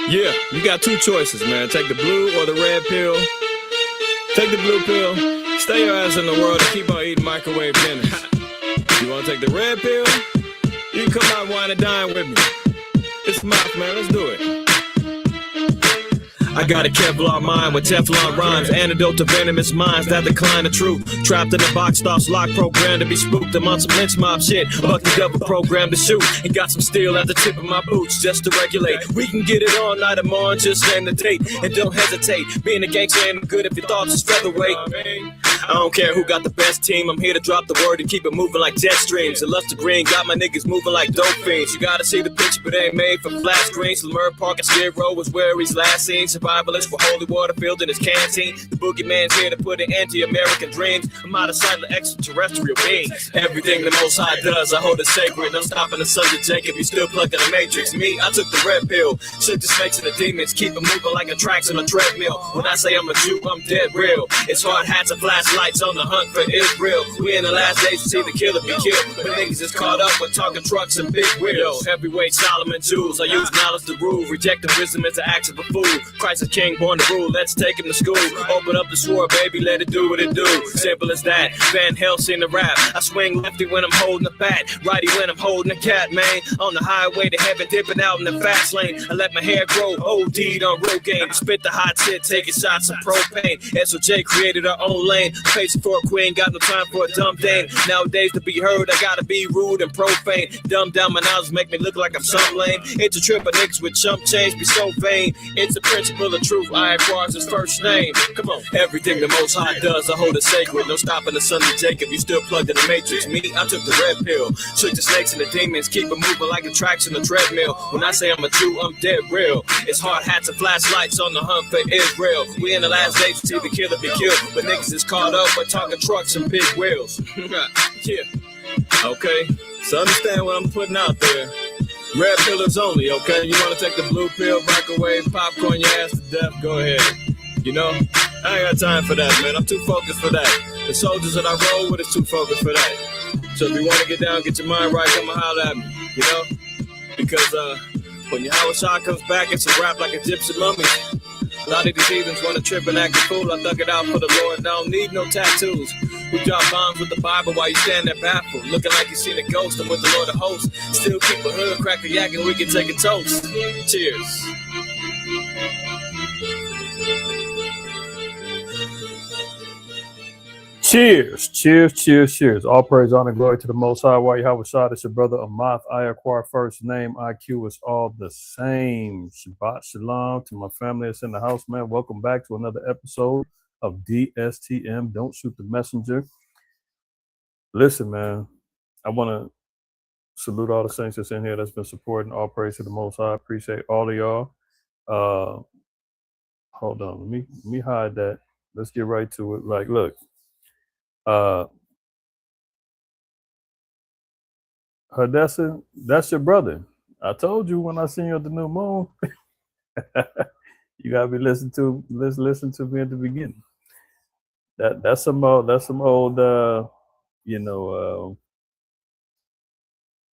Yeah, you got two choices, man. Take the blue or the red pill. Take the blue pill, stay your ass in the world and keep on eating microwave dinners. You wanna take the red pill? You can come out, wine and dine with me. It's Mouth, man, let's do it. I got a Kevlar mind with Teflon rhymes, antidote to venomous minds that decline the truth. Trapped in a box, thoughts locked, programmed to be spooked. I'm on some lynch mob shit, bucky double programmed to shoot. And got some steel at the tip of my boots just to regulate. We can get it all night and more, just name the date. And don't hesitate, being a gangster ain't good if your thoughts is featherweight. I don't care who got the best team, I'm here to drop the word and keep it moving like jet streams. And Luster Green got my niggas moving like dope fiends. You gotta see the picture, but it ain't made for flat screens. Lemur Park and Skid Row was where he's last seen. Survivalist for holy water filled in his canteen. The boogeyman's here to put an end to American dreams. I'm out of sight of extraterrestrial beings. Everything the Most High does, I hold it sacred. No stopping the sun to Jacob, you still plugged in the matrix. Me, I took the red pill, shook the snakes and the demons, keep it moving like a tracks on a treadmill. When I say I'm a Jew, I'm dead real. It's hard hats and flashlights on the hunt for Israel. We in the last days to see the killer be killed, but niggas is caught up with talking trucks and big wheels. Heavyweight Solomon jewels, I use knowledge to rule, rejecting wisdom as an act of a fool. Christ is king, born to rule, let's take him to school. Open up the sword, baby, let it do what it do. Simple as that, Van Helsing the rap. I swing lefty when I'm holding a bat, righty when I'm holding a cat, man. On the highway to heaven, dipping out in the fast lane. I let my hair grow, OD'd on road game. Spit the hot shit, taking shots of propane. SOJ created our own lane, facing for a queen, got no time for a dumb thing. Nowadays to be heard, I gotta be rude and profane. Dumb down my knowledge, make me look like I'm some lame. It's a trip of niggas with chump change, be so vain. It's a principle of truth, IQAhmath his first name. Come on, everything the Most High does, I hold it sacred. No stopping the son of Jacob, you still plugged in the matrix. Me, I took the red pill, shook the snakes and the demons, keep it moving like the tracks in a treadmill. When I say I'm a Jew, I'm dead real. It's hard hats and flashlights on the hunt for Israel. We in the last days to see the killer be killed, but niggas is caught up with talking trucks and big wheels. Yeah. Okay, so understand what I'm putting out there. Red pillars only, okay? You want to take the blue pill, microwave, popcorn your ass to death, go ahead. You know, I ain't got time for that, man. I'm too focused for that. The soldiers that I roll with is too focused for that. So if you want to get down, get your mind right, come and holler at me, you know? Because when Yahweh Shah comes back, it's a rap like a gypsy mummy. A lot of these heathens want to trip and act a fool. I thug it out for the Lord, and I don't need no tattoos. We drop bombs with the Bible while you stand there baffled, looking like you seen a ghost. I'm with the Lord of hosts. Still keep a hood, crack a yak, and we can take a toast. Cheers. Cheers, cheers, cheers, cheers. All praise, honor, glory to the Most High. Yahweh Shah, it's your brother IQAhmath. I acquire first name. IQ is all the same. Shabbat shalom to my family that's in the house, man. Welcome back to another episode of DSTM. Don't shoot the messenger. Listen, man, I want to salute all the saints that's in here that's been supporting. All praise to the Most High. Appreciate all of y'all. Hold on, let me hide that. Let's get right to it. Like, look. Hadessa, that's your brother. I told you when I seen you at the new moon. You gotta be listen to me at the beginning. That's some old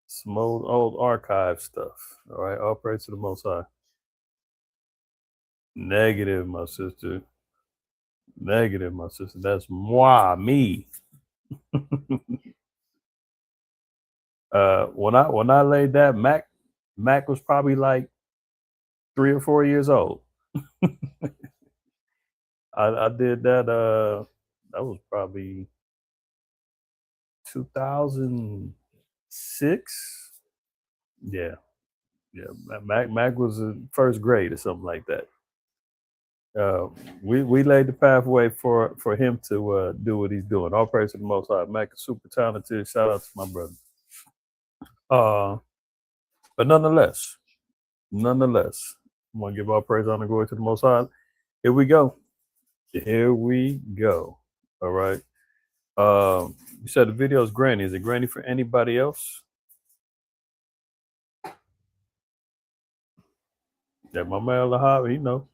some old archive stuff. All right, all praise to the Most High. Negative, my sister. Negative, my sister. That's me. When I laid that, Mac was probably like 3 or 4 years old. I did that. That was probably 2006. Yeah. Mac was in first grade or something like that. We laid the pathway for him to do what he's doing. All praise to the Most High. Mac is super talented. Shout out to my brother. But nonetheless, I'm gonna give all praise, honor, glory to the Most High. Here we go. All right. You said the video is grainy. Is it grainy for anybody else? Yeah, my man Lahab, he know.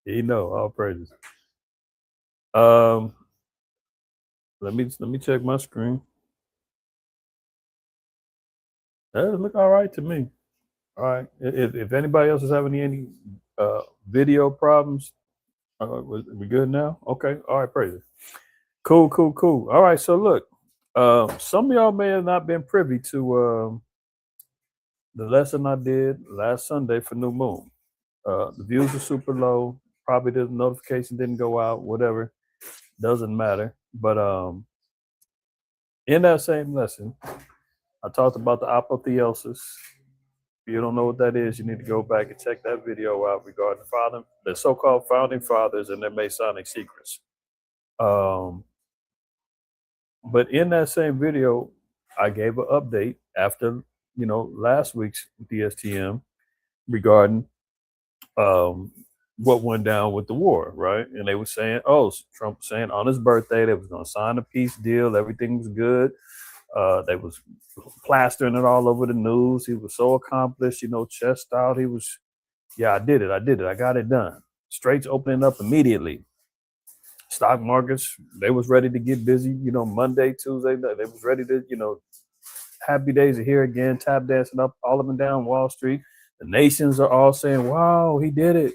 He know. All praises. Let me check my screen. That look all right to me. All right. If anybody else is having any video problems, we good now? Okay. All right. Praise it. Cool. All right. So look, some of y'all may have not been privy to the lesson I did last Sunday for New Moon. The views are super low. Probably the notification didn't go out. Whatever. Doesn't matter. But in that same lesson, I talked about the apotheosis. If you don't know what that is, you need to go back and check that video out regarding the so-called founding fathers and their Masonic secrets. But in that same video, I gave an update after last week's DSTM regarding what went down with the war, right? And they were saying, Trump was saying on his birthday they was going to sign a peace deal, everything was good. They was plastering it all over the news. He was so accomplished, chest out. He was, I did it. I got it done. Straits opening up immediately. Stock markets, they was ready to get busy, Monday, Tuesday, they was ready to, happy days are here again, tap dancing up all up and down Wall Street. The nations are all saying, wow, he did it.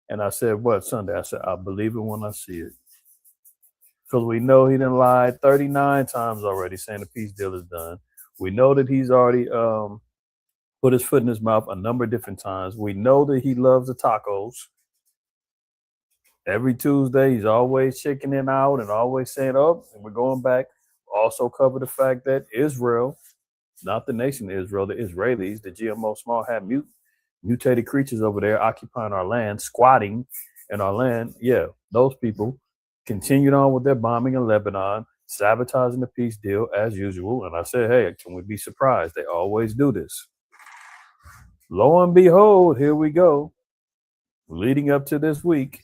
And I said, what, Sunday? I said, I believe it when I see it. Because we know he done lied 39 times already saying the peace deal is done. We know that he's already put his foot in his mouth a number of different times. We know that he loves the tacos. Every Tuesday, he's always checking in out and always saying, and we're going back. Also cover the fact that Israel, not the nation of Israel, the Israelis, the GMO small hat mutated creatures over there occupying our land, squatting in our land. Yeah, those people continued on with their bombing in Lebanon, sabotaging the peace deal as usual. And I said, hey, can we be surprised? They always do this. Lo and behold, here we go. Leading up to this week,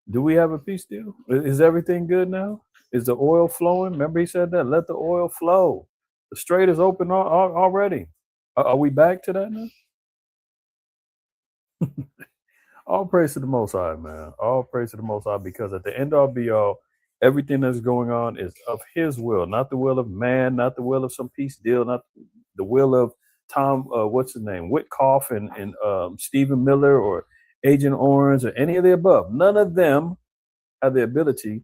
do we have a peace deal? Is everything good now? Is the oil flowing? Remember he said that? Let the oil flow. The strait is open already. Are we back to that now? All praise to the Most High, man. All praise to the Most High, because at the end all be all, everything that's going on is of his will, not the will of man, not the will of some peace deal, not the will of Tom, what's his name, Witkoff and Stephen Miller or Agent Orange or any of the above. None of them have the ability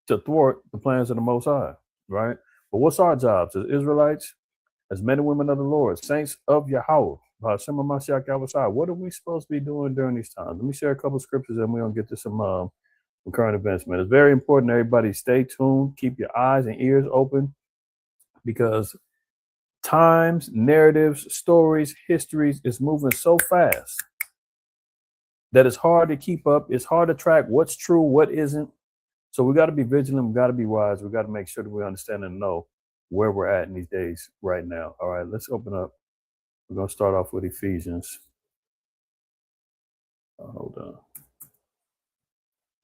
to thwart the plans of the Most High, right? But what's our jobs as Israelites, as men and women of the Lord, saints of Yahweh? What are we supposed to be doing during these times? Let me share a couple of scriptures and we're going to get to some current events, man. It's very important everybody stay tuned, keep your eyes and ears open, because times, narratives, stories, histories is moving so fast that it's hard to keep up. It's hard to track what's true, what isn't. So we got to be vigilant. We got to be wise. We got to make sure that we understand and know where we're at in these days right now. All right, let's open up. We're going to start off with Ephesians. Hold on.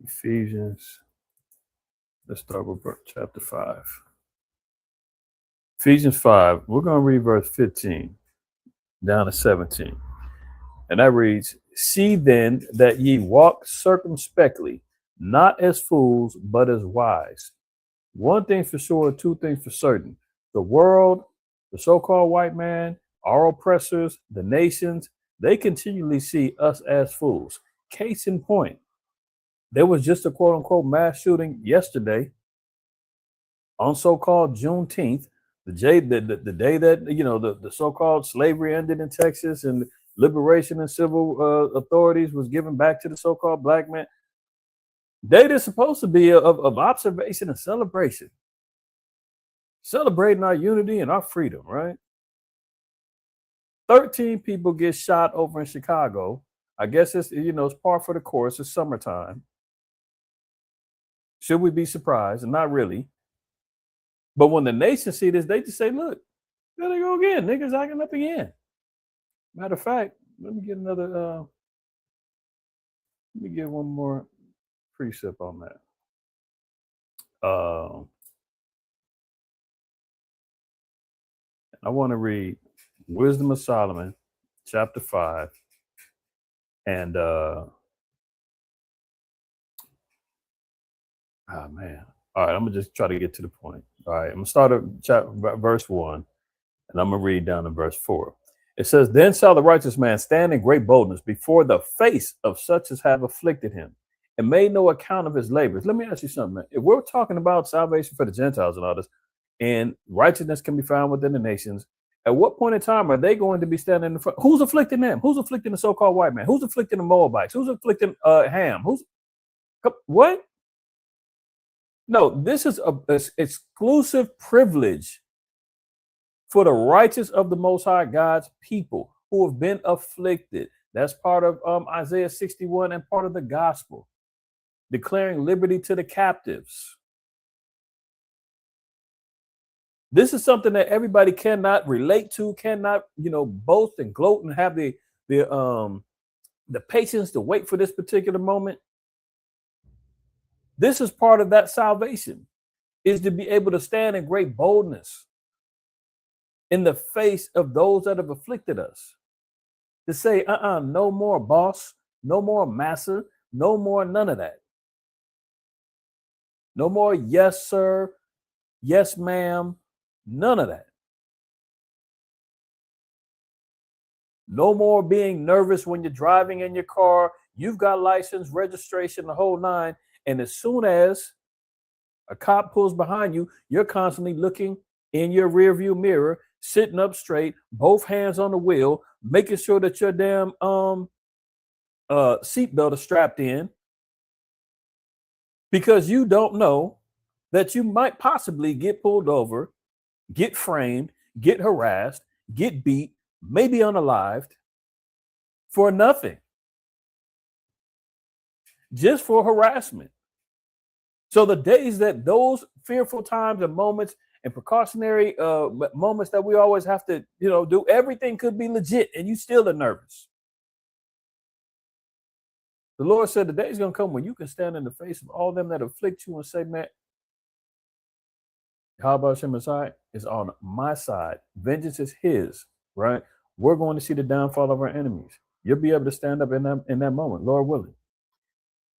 Ephesians. Let's start with chapter 5. Ephesians 5. We're going to read verse 15 down to 17. And that reads, see then that ye walk circumspectly, not as fools, but as wise. One thing for sure, two things for certain. The world, the so-called white man, our oppressors, the nations, they continually see us as fools. Case in point, there was just a quote-unquote mass shooting yesterday on so-called Juneteenth, the day that the so-called slavery ended in Texas and liberation and civil authorities was given back to the so-called black man. Date is supposed to be of observation and celebration, celebrating our unity and our freedom, right? 13 people get shot over in Chicago. I guess it's par for the course. It's summertime. Should we be surprised? And not really. But when the nation see this, they just say, look, there they go again. Niggas acting up again. Matter of fact, let me get another, let me get one more precept on that. I want to read Wisdom of Solomon, chapter 5. And, man. All right, I'm going to just try to get to the point. All right, I'm going to start at verse 1, and I'm going to read down to verse 4. It says, then shall the righteous man stand in great boldness before the face of such as have afflicted him and made no account of his labors. Let me ask you something, man. If we're talking about salvation for the Gentiles and all this, and righteousness can be found within the nations, at what point in time are they going to be standing in front? Who's afflicting them? Who's afflicting the so-called white man? Who's afflicting the Moabites? Who's afflicting Ham? Who's what? No, this is a exclusive privilege for the righteous of the Most High God's people who have been afflicted. That's part of Isaiah 61 and part of the gospel, declaring liberty to the captives. This is something that everybody cannot relate to, cannot, boast and gloat and have the patience to wait for this particular moment. This is part of that salvation, is to be able to stand in great boldness in the face of those that have afflicted us. To say, no more boss, no more massa, no more none of that. No more yes, sir, yes, ma'am, none of that. No more being nervous when you're driving in your car. You've got license, registration, the whole nine. And as soon as a cop pulls behind you, you're constantly looking in your rearview mirror, sitting up straight, both hands on the wheel, making sure that your damn seatbelt is strapped in, because you don't know that you might possibly get pulled over, get framed, get harassed, get beat, maybe unalived for nothing, just for harassment. So the days that those fearful times and moments and precautionary moments that we always have to, do, everything could be legit and you still are nervous. The Lord said the day is going to come when you can stand in the face of all them that afflict you and say, man, Yahweh Shemashai is on my side. Vengeance is his, right? We're going to see the downfall of our enemies. You'll be able to stand up in that moment, Lord willing.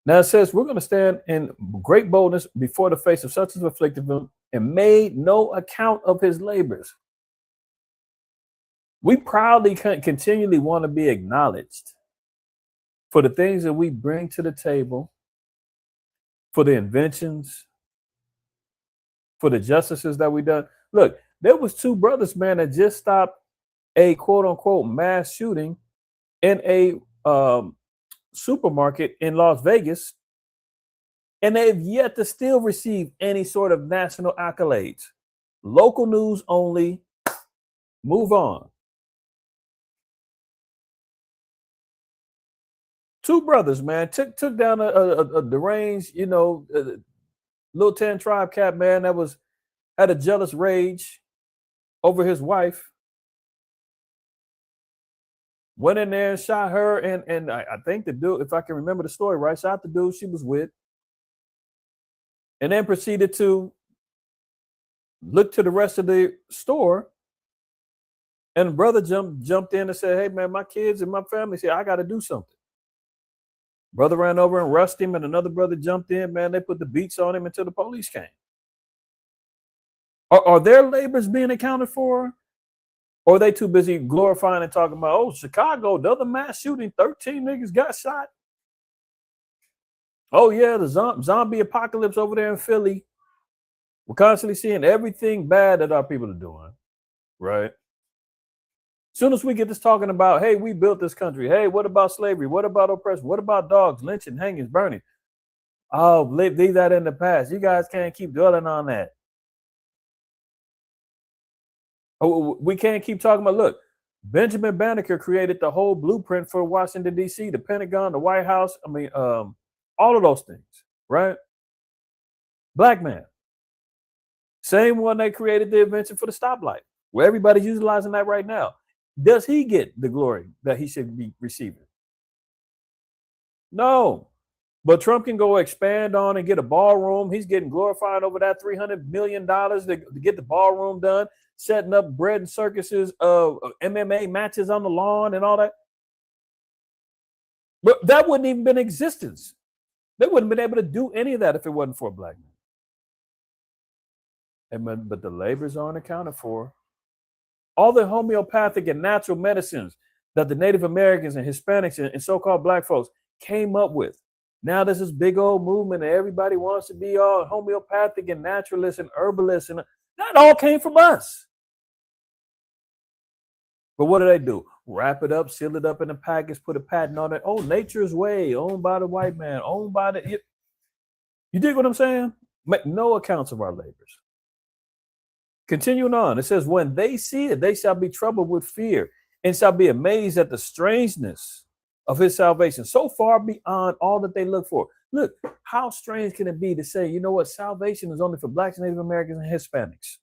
Now it says we're going to stand in great boldness before the face of such as afflicted him and made no account of his labors. We proudly continually want to be acknowledged for the things that we bring to the table, for the inventions, for the justices that we done. Look, there was two brothers, man, that just stopped a quote unquote mass shooting in a supermarket in Las Vegas, and they've yet to still receive any sort of national accolades. Local news only. Move on. Two brothers, man, took down a deranged, Lil 10 Tribe Cat, man, that had a jealous rage over his wife. Went in there and shot her, and I think the dude, if I can remember the story right, shot the dude she was with, and then proceeded to look to the rest of the store. And the brother jumped in and said, hey, man, my kids and my family said, I got to do something. Brother ran over and rushed him, and another brother jumped in, man. They put the beats on him until the police came. Are their labors being accounted for? Or are they too busy glorifying and talking about, oh, Chicago, the other mass shooting, 13 niggas got shot. Oh, yeah, the zombie apocalypse over there in Philly. We're constantly seeing everything bad that our people are doing, right? As soon as we get this talking about, hey, we built this country. Hey, what about slavery? What about oppression? What about dogs, lynching, hangings, burning? Oh, leave that in the past. You guys can't keep dwelling on that. Oh, we can't keep talking about, look, Benjamin Banneker created the whole blueprint for Washington, D.C., the Pentagon, the White House. I mean, all of those things, right? Black man. Same one that created the invention for the stoplight, where everybody's utilizing that right now. Does he get the glory that he should be receiving? No. But Trump can go expand on and get a ballroom. He's getting glorified over that $300 million to get the ballroom done, setting up bread and circuses of MMA matches on the lawn and all that. But that wouldn't even been in existence. They wouldn't have been able to do any of that if it wasn't for a black man. But the labors aren't accounted for. All the homeopathic and natural medicines that the Native Americans and Hispanics and so-called black folks came up with. Now there's this big old movement and everybody wants to be all homeopathic and naturalists and herbalists, and that all came from us. But what do? Wrap it up, seal it up in a package, put a patent on it. Oh, nature's way, owned by the white man, owned by the... You dig what I'm saying? Make no accounts of our labors. Continuing on, it says, when they see it, they shall be troubled with fear and shall be amazed at the strangeness of his salvation, so far beyond all that they look for. Look, how strange can it be to say, you know what, salvation is only for blacks, Native Americans, and Hispanics?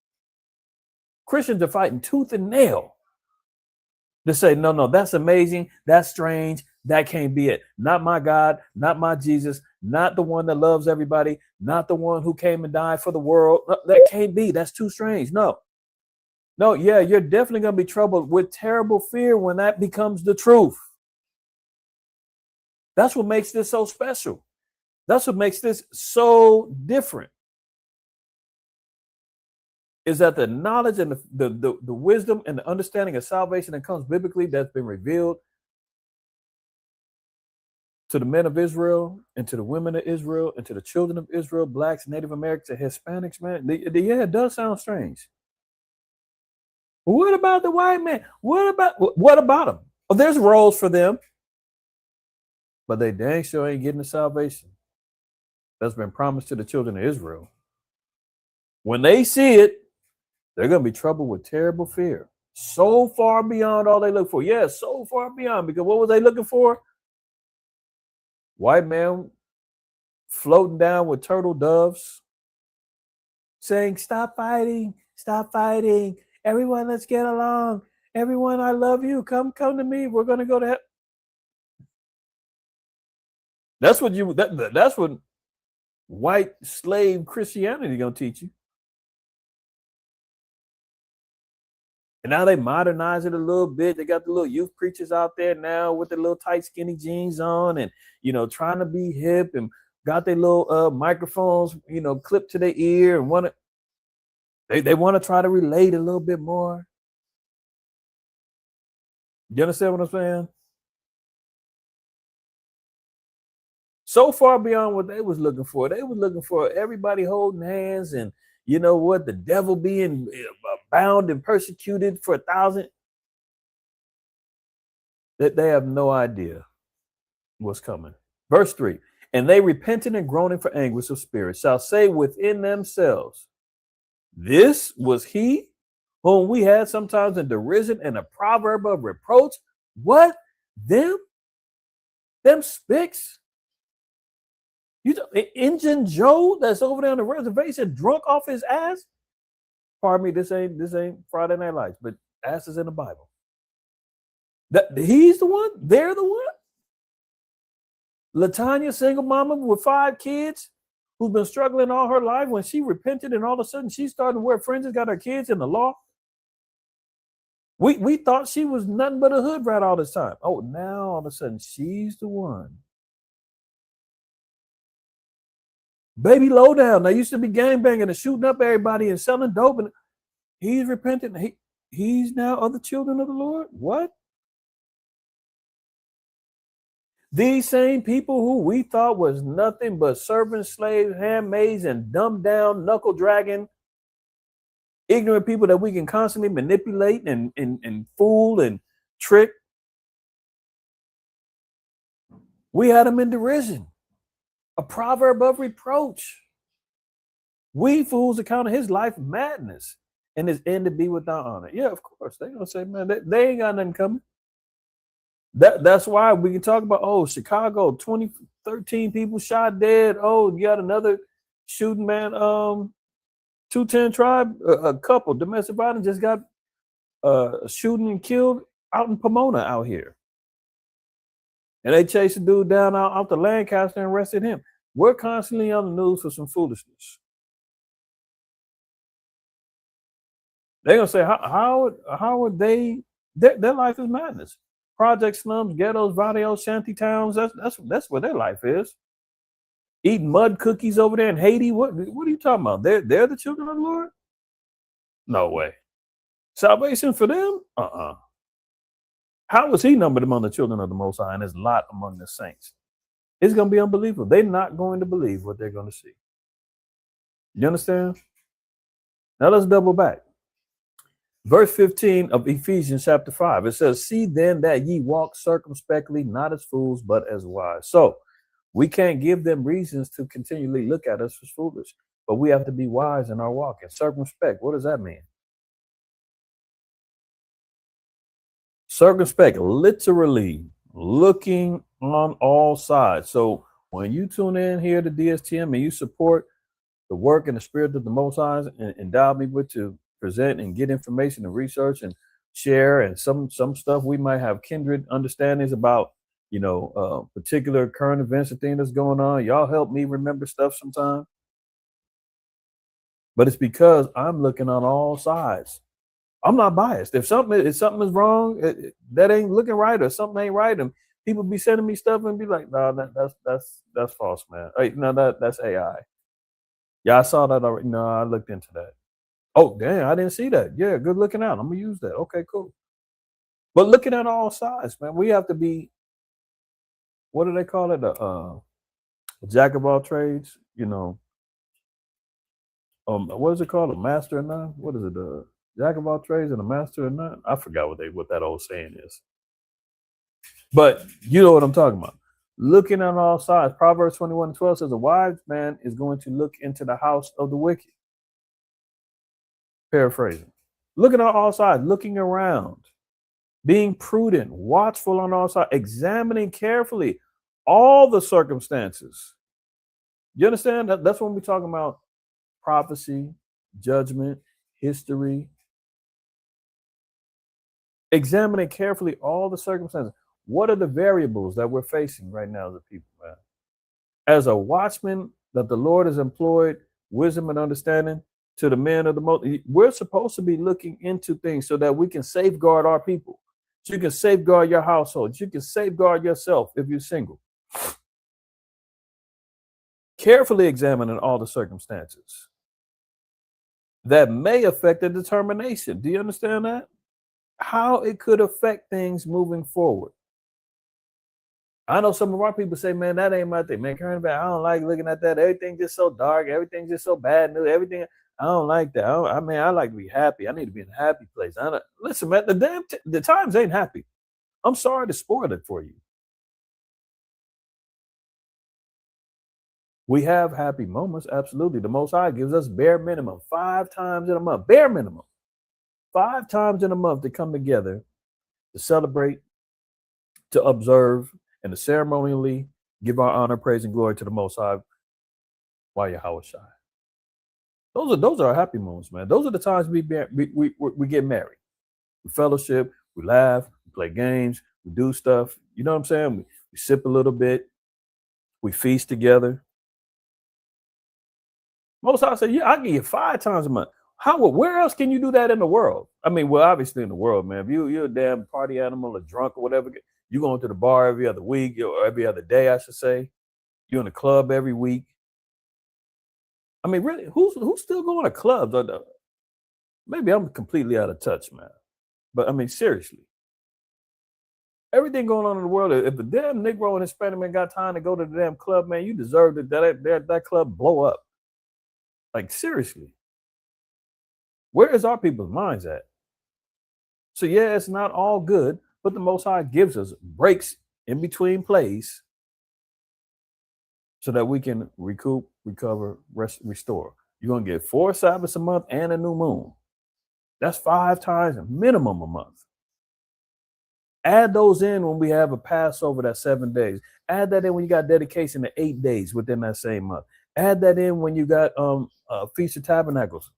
Christians are fighting tooth and nail to say, no, that's amazing, that's strange, that can't be it. Not my God, not my Jesus, not the one that loves everybody, not the one who came and died for the world. That can't be. That's too strange. No, yeah, you're definitely going to be troubled with terrible fear when that becomes the truth. That's what makes this so special. That's what makes this so different. Is that the knowledge and the wisdom and the understanding of salvation that comes biblically, that's been revealed to the men of Israel and to the women of Israel and to the children of Israel, blacks, Native Americans, and Hispanics, man. Yeah, it does sound strange. But what about the white man? What about them? Oh, there's roles for them, but they dang sure ain't getting the salvation that's been promised to the children of Israel. When they see it, they're going to be troubled with terrible fear. So far beyond all they look for. Yeah, so far beyond. Because what was they looking for? White man floating down with turtle doves saying, stop fighting, everyone, let's get along, everyone, I love you, come to me, we're going to go to heaven. That's what white slave Christianity going to teach you. And now they modernize it a little bit. They got the little youth preachers out there now with the little tight, skinny jeans on and, trying to be hip and got their little microphones, clipped to their ear and they want to try to relate a little bit more. You understand what I'm saying? So far beyond what they was looking for. They was looking for everybody holding hands and, the devil being bound and persecuted for 1,000. That they have no idea what's coming. Verse 3, and they repenting and groaning for anguish of spirit shall say within themselves, this was he whom we had sometimes in derision and a proverb of reproach. What? Them spicks? Injun Joe that's over there on the reservation drunk off his ass? Pardon me, this ain't Friday Night Lights, but ass is in the Bible. That he's the one, they're the one. LaTanya, single mama with 5 kids, who's been struggling all her life, when she repented and all of a sudden she started to wear fringes, got her kids in the law. We thought she was nothing but a hood rat all this time. Oh, now all of a sudden she's the one. Baby Lowdown, they used to be gangbanging and shooting up everybody and selling dope, and he's repentant. He's now of the children of the Lord. What? These same people who we thought was nothing but servants, slaves, handmaids, and dumbed down, knuckle dragging, ignorant people that we can constantly manipulate and fool and trick. We had them in derision. A proverb of reproach. We fools account of his life madness and his end to be without honor. Yeah, of course. They're going to say, man, they ain't got nothing coming. That's why we can talk about, Chicago, 2013 people shot dead. Oh, you got another shooting, man. 210 Tribe, a couple, domestic violence, just got shooting and killed out in Pomona out here. And they chased a dude down out to Lancaster and arrested him. We're constantly on the news for some foolishness. They're going to say, how are they, their life is madness. Project slums, ghettos, barrios, shanty towns, that's where their life is. Eating mud cookies over there in Haiti. What are you talking about? They're the children of the Lord? No way. Salvation for them? How is he numbered among the children of the Most High and his lot among the saints? It's going to be unbelievable. They're not going to believe what they're going to see. You understand? Now let's double back. Verse 15 of Ephesians chapter 5, it says, see then that ye walk circumspectly, not as fools, but as wise. So we can't give them reasons to continually look at us as foolish, but we have to be wise in our walk. And circumspect, what does that mean? Circumspect, literally looking on all sides. So when you tune in here to DSTM and you support the work and the spirit of the Most High and endow me with to present and get information and research and share, and some stuff we might have kindred understandings about, particular current events and things that's going on. Y'all help me remember stuff sometimes. But it's because I'm looking on all sides. I'm not biased. If something is wrong, that ain't looking right, or something ain't right, and people be sending me stuff and be like, no, that's false, man. Hey, no, that's AI. Yeah, I saw that already. No, I looked into that. Oh, damn, I didn't see that. Yeah, good looking out. I'm gonna use that. Okay, cool. But looking at all sides, man, we have to be, what do they call it? A jack of all trades, what is it called? A master of none? What is it? Jack of all trades and a master of none? I forgot what that old saying is. But you know what I'm talking about. Looking at all sides. Proverbs 21:12 says, a wise man is going to look into the house of the wicked. Paraphrasing. Looking at all sides, looking around, being prudent, watchful on all sides, examining carefully all the circumstances. You understand? That's when we're talking about prophecy, judgment, history. Examining carefully all the circumstances. What are the variables that we're facing right now as a people, man? As a watchman that the Lord has employed wisdom and understanding to the men of the most, we're supposed to be looking into things so that we can safeguard our people. So you can safeguard your household. You can safeguard yourself if you're single. Carefully examining all the circumstances that may affect the determination. Do you understand that? How it could affect things moving forward. I know some of our people say, man, that ain't my thing. Man, current event, I don't like looking at that. Everything's just so dark. Everything's just so bad news. Everything. I don't like that. I like to be happy. I need to be in a happy place. Listen, man, the times ain't happy. I'm sorry to spoil it for you. We have happy moments, absolutely. The Most High gives us bare minimum 5 times in a month, bare minimum, 5 times in a month to come together to celebrate, to observe, and to ceremonially give our honor, praise, and glory to the Most High. Why Yahweh Shai. Those are our happy moments, man. Those are the times we get married. We fellowship, we laugh, we play games, we do stuff. You know what I'm saying? We sip a little bit, we feast together. Most High say, yeah, I give you 5 times a month. Where else can you do that in the world? I mean, well, obviously in the world, man. If you're a damn party animal or drunk or whatever, you're going to the bar every other week or every other day, I should say. You're in the club every week. I mean, really, who's still going to clubs? Maybe I'm completely out of touch, man. But I mean, seriously. Everything going on in the world, if the damn Negro and Hispanic man got time to go to the damn club, man, you deserve that club blow up. Like, seriously. Where is our people's minds at? So, yeah, it's not all good, but the Most High gives us breaks in between plays so that we can recoup, recover, restore. You're going to get 4 Sabbaths a month and a new moon. That's 5 times minimum a month. Add those in when we have a Passover, that's 7 days. Add that in when you got dedication to 8 days within that same month. Add that in when you got Feast of Tabernacles.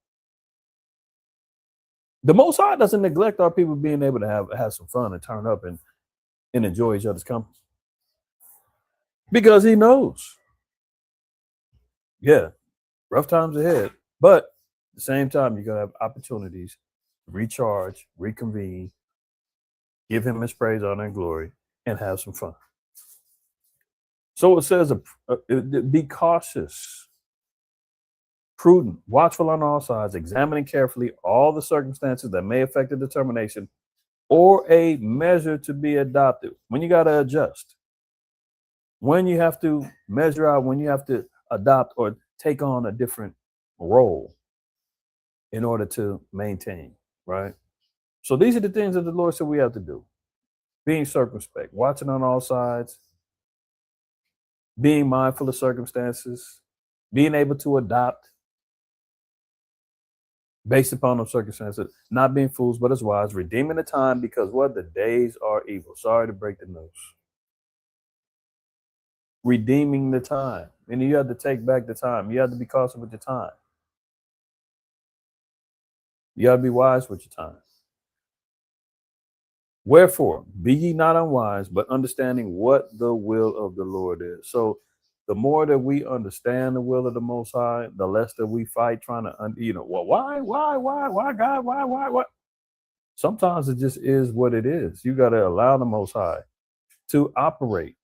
The Most High doesn't neglect our people being able to have some fun and turn up and enjoy each other's company. Because he knows. Yeah, rough times ahead. But at the same time, you're going to have opportunities to recharge, reconvene, give him his praise, honor, and glory, and have some fun. So it says, be cautious. prudent, watchful on all sides, examining carefully all the circumstances that may affect the determination or a measure to be adopted. When you got to adjust, when you have to measure out, when you have to adopt or take on a different role in order to maintain, right? So these are the things that the Lord said we have to do. Being circumspect, watching on all sides, being mindful of circumstances, being able to adopt based upon those circumstances, not being fools, but as wise, redeeming the time because what? The days are evil. Sorry to break the news. Redeeming the time. And you have to take back the time. You have to be cautious with your time. You have to be wise with your time. Wherefore, be ye not unwise, but understanding what the will of the Lord is. So the more that we understand the will of the Most High, the less that we fight trying to, well, why, God, why? Sometimes it just is what it is. You got to allow the Most High to operate.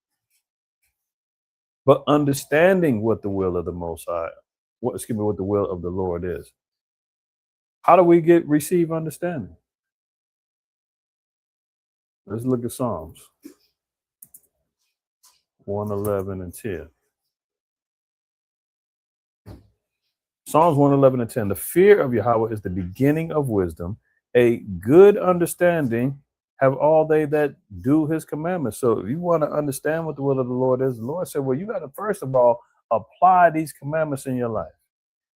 But understanding what the will of the Most High, what the will of the Lord is. How do we receive understanding? Let's look at Psalms 111 and 10. Psalms 111 and 10. The fear of Yahweh is the beginning of wisdom. A good understanding have all they that do his commandments. So if you want to understand what the will of the Lord is, the Lord said, well, you got to first of all apply these commandments in your life.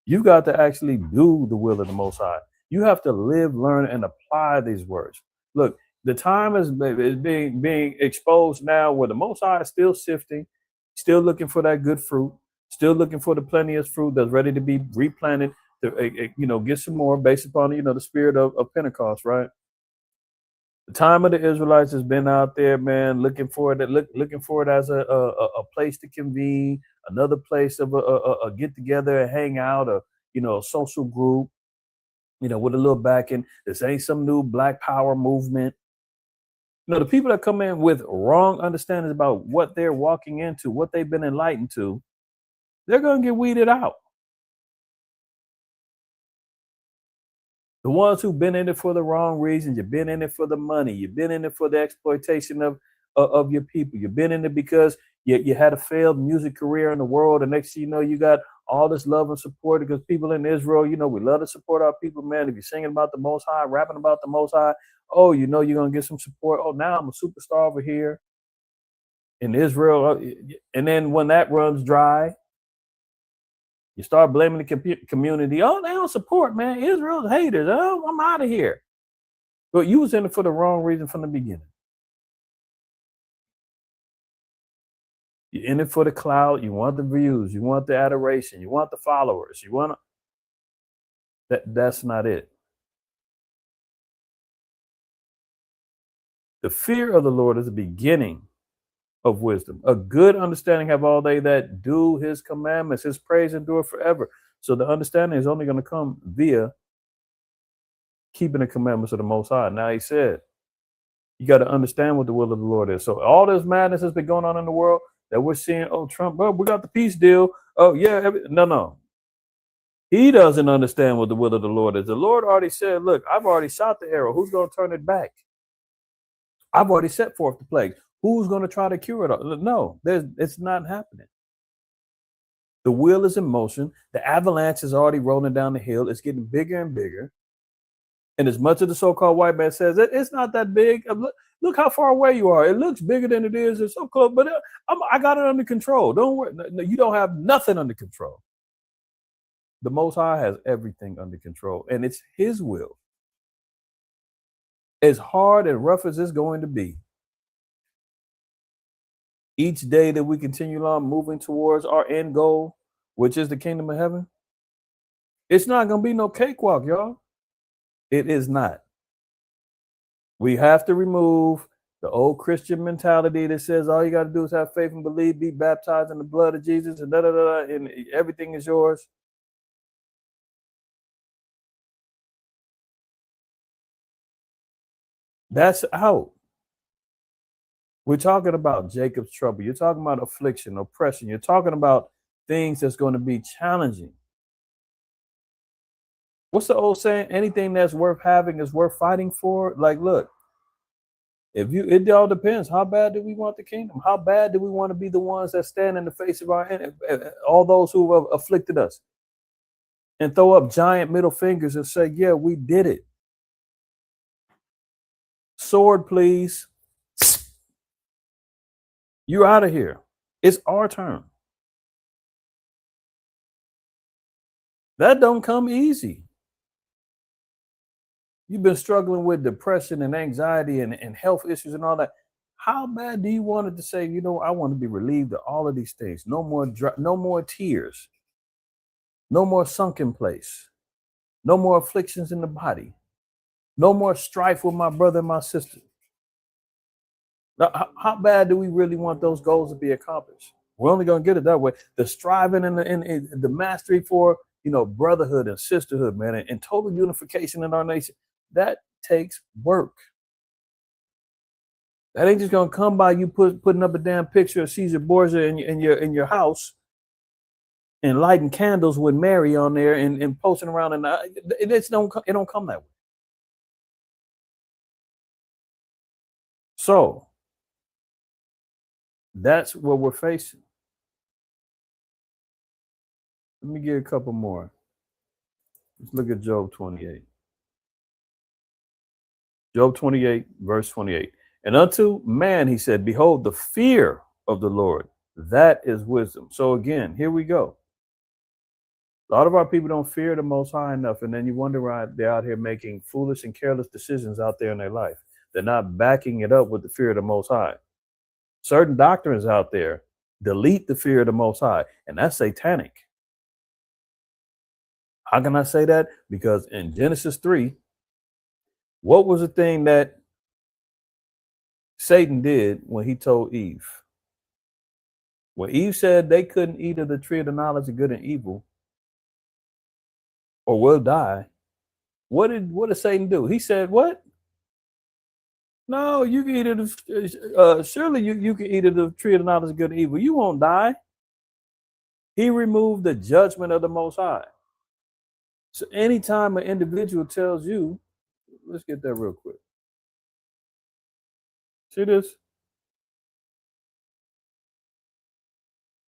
You got to actually do the will of the Most High. You have to live, learn, and apply these words. Look, the time is being exposed now where the Most High is still sifting, still looking for that good fruit, still looking for the plenteous fruit that's ready to be replanted to get some more based upon the spirit of Pentecost, right? The time of the Israelites has been out there, man, looking for it as a place to convene, another place of a get together and hang out, a social group, with a little backing. This ain't some new Black Power movement. The people that come in with wrong understandings about what they're walking into, what they've been enlightened to, they're going to get weeded out. The ones who've been in it for the wrong reasons, you've been in it for the money, you've been in it for the exploitation of your people, you've been in it because you had a failed music career in the world, and next thing you know, you got all this love and support because people in Israel, we love to support our people, man. If you're singing about the Most High, rapping about the Most High, oh, you're going to get some support. Oh, now I'm a superstar over here in Israel. And then when that runs dry, you start blaming the community. Oh, they don't support, man. Israel's haters. Oh, I'm out of here. But you was in it for the wrong reason from the beginning. You're in it for the clout. You want the views. You want the adoration. You want the followers. You want that's not it. The fear of the Lord is the beginning of wisdom. A good understanding have all they that do his commandments. His praise endure forever. So the understanding is only going to come via keeping the commandments of the Most High. Now he said, you got to understand what the will of the Lord is. So all this madness has been going on in the world that we're seeing, oh, Trump, well, we got the peace deal. Oh, yeah. No. He doesn't understand what the will of the Lord is. The Lord already said, look, I've already shot the arrow. Who's going to turn it back? I've already set forth the plague. Who's going to try to cure it all? No, it's not happening. The wheel is in motion. The avalanche is already rolling down the hill. It's getting bigger and bigger. And as much as the so-called white man says, it's not that big. Look how far away you are. It looks bigger than it is. It's so close, but I got it under control. Don't worry. No, you don't have nothing under control. The Most High has everything under control, and it's his will. As hard and rough as it's going to be, each day that we continue on moving towards our end goal, which is the kingdom of heaven, it's not going to be no cakewalk, y'all. It is not. We have to remove the old Christian mentality that says all you got to do is have faith and believe, be baptized in the blood of Jesus, and and everything is yours. That's out. We're talking about Jacob's trouble. You're talking about affliction, oppression. You're talking about things that's going to be challenging. What's the old saying? Anything that's worth having is worth fighting for. Like, look, it all depends. How bad do we want the kingdom? How bad do we want to be the ones that stand in the face of all those who have afflicted us, and throw up giant middle fingers and say, yeah, we did it. Sword, please. You're out of here. It's our turn. That don't come easy. You've been struggling with depression and anxiety and health issues and all that. How bad do you want it to say, I want to be relieved of all of these things? No more tears. No more sunken place. No more afflictions in the body. No more strife with my brother and my sister. Now, how bad do we really want those goals to be accomplished? We're only going to get it that way. The striving and the mastery for, brotherhood and sisterhood, man, and total unification in our nation, that takes work. That ain't just going to come by you putting up a damn picture of Caesar Borgia in your house and lighting candles with Mary on there and posting around. And it don't come that way. So that's what we're facing. Let me get a couple more. Let's look at Job 28. Job 28, verse 28. And unto man, he said, behold, the fear of the Lord, that is wisdom. So again, here we go. A lot of our people don't fear the Most High enough. And then you wonder why they're out here making foolish and careless decisions out there in their life. They're not backing it up with the fear of the Most High. Certain doctrines out there delete the fear of the Most High, and that's satanic. How can I say that? Because in Genesis 3, what was the thing that Satan did when he told Eve? When Eve said they couldn't eat of the tree of the knowledge of good and evil or will die, what did Satan do? He said, what? No, you can eat of, surely you can eat of the tree of the knowledge of good and evil. You won't die. He removed the judgment of the Most High. So anytime an individual tells you, let's get that real quick. See this?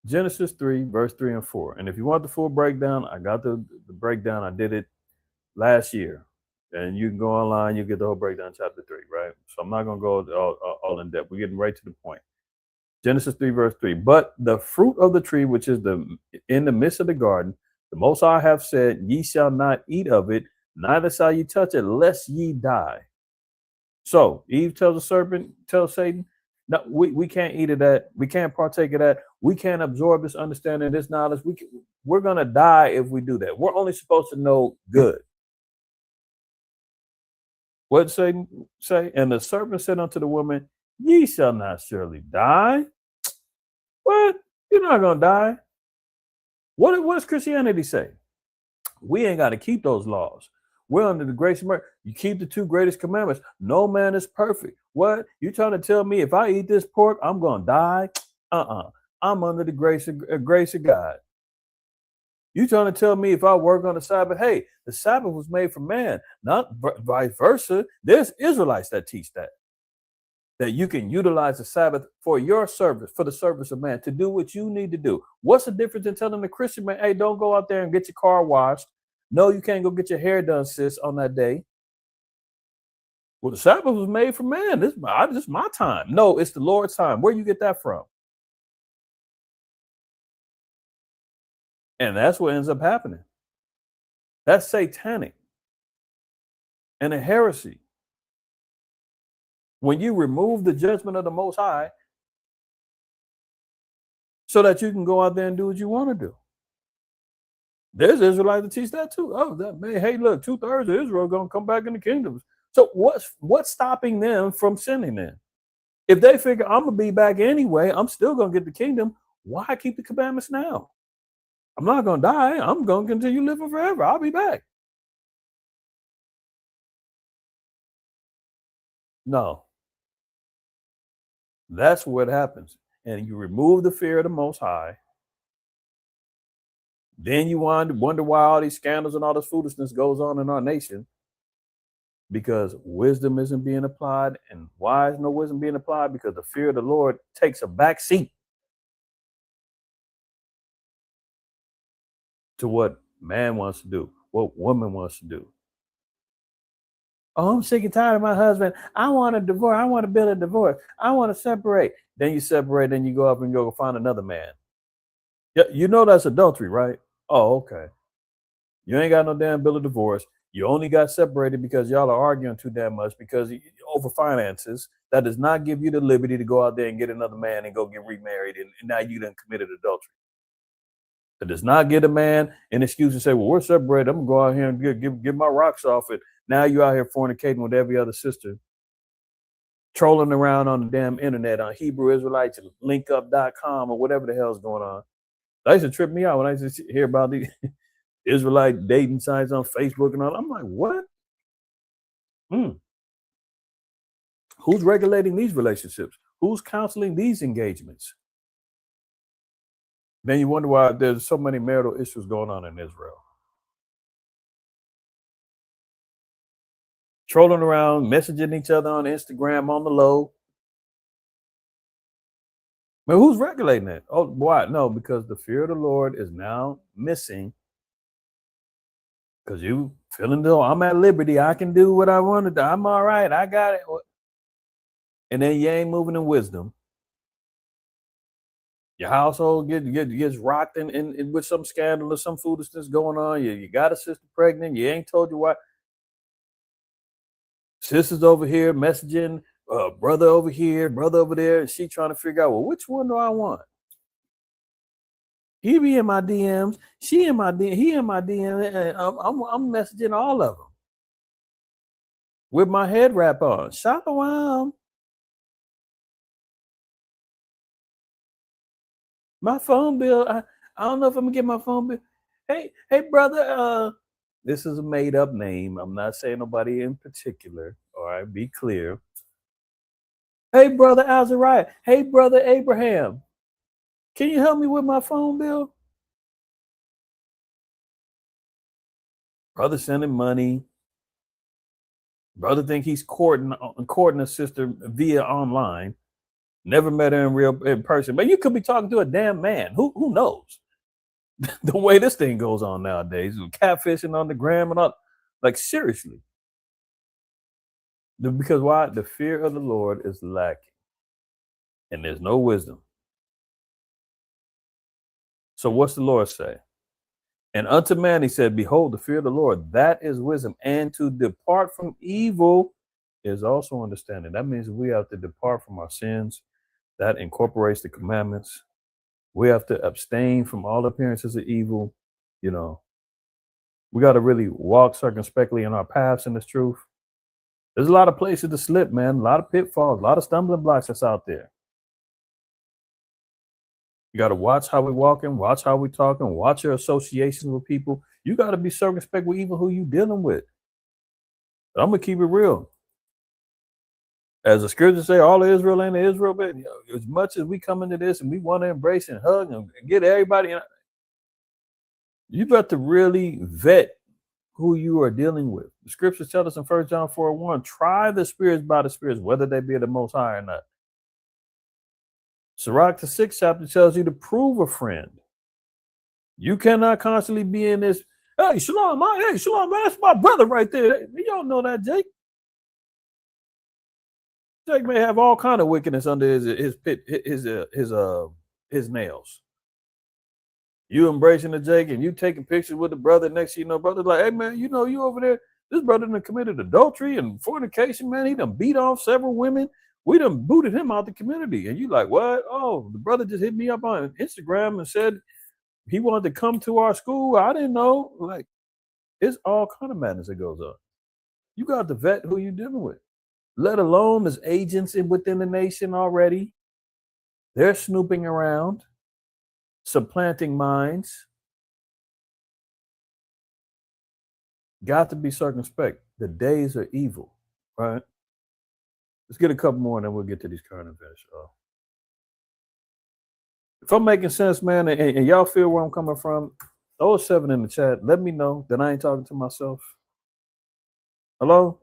Genesis 3, verse 3 and 4. And if you want the full breakdown, I got the breakdown. I did it last year. And you can go online, you get the whole breakdown, chapter 3, right? So I'm not going to go all in depth. We're getting right to the point. Genesis 3, verse 3. But the fruit of the tree, which is in the midst of the garden, the Most High have said, ye shall not eat of it, neither shall ye touch it, lest ye die. So Eve tells Satan, no, we can't eat of that. We can't partake of that. We can't absorb this understanding, this knowledge. We're going to die if we do that. We're only supposed to know good. What did Satan say? And the serpent said unto the woman, ye shall not surely die. What? You're not going to die. What does Christianity say? We ain't got to keep those laws. We're under the grace of mercy. You keep the two greatest commandments. No man is perfect. What? You trying to tell me if I eat this pork, I'm going to die? I'm under the grace of God. You trying to tell me if I work on the Sabbath? Hey, the Sabbath was made for man, not vice versa. There's Israelites that teach that you can utilize the Sabbath for your service, for the service of man, to do what you need to do. What's the difference in telling the Christian man, hey, don't go out there and get your car washed? No, you can't go get your hair done, sis, on that day. Well, the Sabbath was made for man. This is my time. No, it's the Lord's time. Where you get that from? And that's what ends up happening. That's satanic and a heresy. When you remove the judgment of the Most High so that you can go out there and do what you want to do. There's Israelites that teach that too. Oh, that man, hey, look, 2/3 of Israel gonna come back in the kingdom. So what's stopping them from sinning then? If they figure I'm gonna be back anyway, I'm still gonna get the kingdom. Why keep the commandments now? I'm not gonna die. I'm gonna continue living forever. I'll be back. No, that's what happens. And you remove the fear of the Most High. Then you wonder why all these scandals and all this foolishness goes on in our nation, because wisdom isn't being applied. And why is no wisdom being applied? Because the fear of the Lord takes a back seat to what man wants to do, what woman wants to do. Oh, I'm sick and tired of my husband. I want a divorce. I want to build a divorce. I want to separate. Then you separate, then you go up and go find another man. Yeah, you know that's adultery, right? Oh, okay. You ain't got no damn bill of divorce. You only got separated because y'all are arguing too damn much because over finances. That does not give you the liberty to go out there and get another man and go get remarried, and now you done committed adultery. It does not give a man an excuse to say, well, we're separated. I'm gonna go out here and get my rocks off it. Now you out here fornicating with every other sister, trolling around on the damn internet on Hebrew Israelites and linkup.com or whatever the hell's going on. That used to trip me out when I used to hear about the Israelite dating sites on Facebook and all. I'm like, what? Who's regulating these relationships? Who's counseling these engagements? Then you wonder why there's so many marital issues going on in Israel. Trolling around, messaging each other on Instagram on the low. But who's regulating it? Oh, why? No, because the fear of the Lord is now missing. Because you feeling though I'm at liberty, I can do what I want to do. I'm all right, I got it. And then you ain't moving in wisdom. Your household gets rocked in with some scandal or some foolishness going on. You got a sister pregnant. You ain't told you why. Sister's over here messaging, brother over here, brother over there, and she trying to figure out, well, which one do I want? He be in my DMs, she in my DM, he in my DM, and I'm messaging all of them with my head wrap on. Shalom. My phone bill. I don't know if I'm gonna get my phone bill. Hey, brother. This is a made up name. I'm not saying nobody in particular. All right, be clear. Hey, brother Azariah. Hey, brother Abraham. Can you help me with my phone bill? Brother sending money. Brother think he's courting a sister via online. Never met her in person. But you could be talking to a damn man. Who knows? The way this thing goes on nowadays, catfishing on the gram and all. Like, seriously. Because why? The fear of the Lord is lacking. And there's no wisdom. So what's the Lord say? And unto man he said, behold, the fear of the Lord, that is wisdom. And to depart from evil is also understanding. That means we have to depart from our sins. That incorporates the commandments. We have to abstain from all appearances of evil. You know, we got to really walk circumspectly in our paths in this truth. There's a lot of places to slip, man. A lot of pitfalls, a lot of stumbling blocks that's out there. You got to watch how we walking, watch how we talking, watch your associations with people. You got to be circumspect with even who you dealing with. But I'm gonna keep it real. As the scriptures say, all of Israel ain't Israel, but as much as we come into this and we want to embrace and hug and get everybody, you got to really vet who you are dealing with. The scriptures tell us in 1 John 4:1, try the spirits by the spirits, whether they be of the Most High or not. Sirach, the 6th chapter, tells you to prove a friend. You cannot constantly be in this, hey, Shalom, man, that's my brother right there. You don't know that, Jake. Jake may have all kind of wickedness under his nails. You embracing the Jake and you taking pictures with the brother next to you, brother's like, hey man, you over there, this brother done committed adultery and fornication, man. He done beat off several women. We done booted him out the community. And you like, what? Oh, the brother just hit me up on Instagram and said he wanted to come to our school. I didn't know. Like, it's all kind of madness that goes on. You got to vet who you dealing with. Let alone there's agents within the nation already. They're snooping around, supplanting minds. Got to be circumspect. The days are evil, right? Let's get a couple more and then we'll get to these current events. If I'm making sense, man, and y'all feel where I'm coming from, Those 7 in the chat, let me know that I ain't talking to myself. Hello?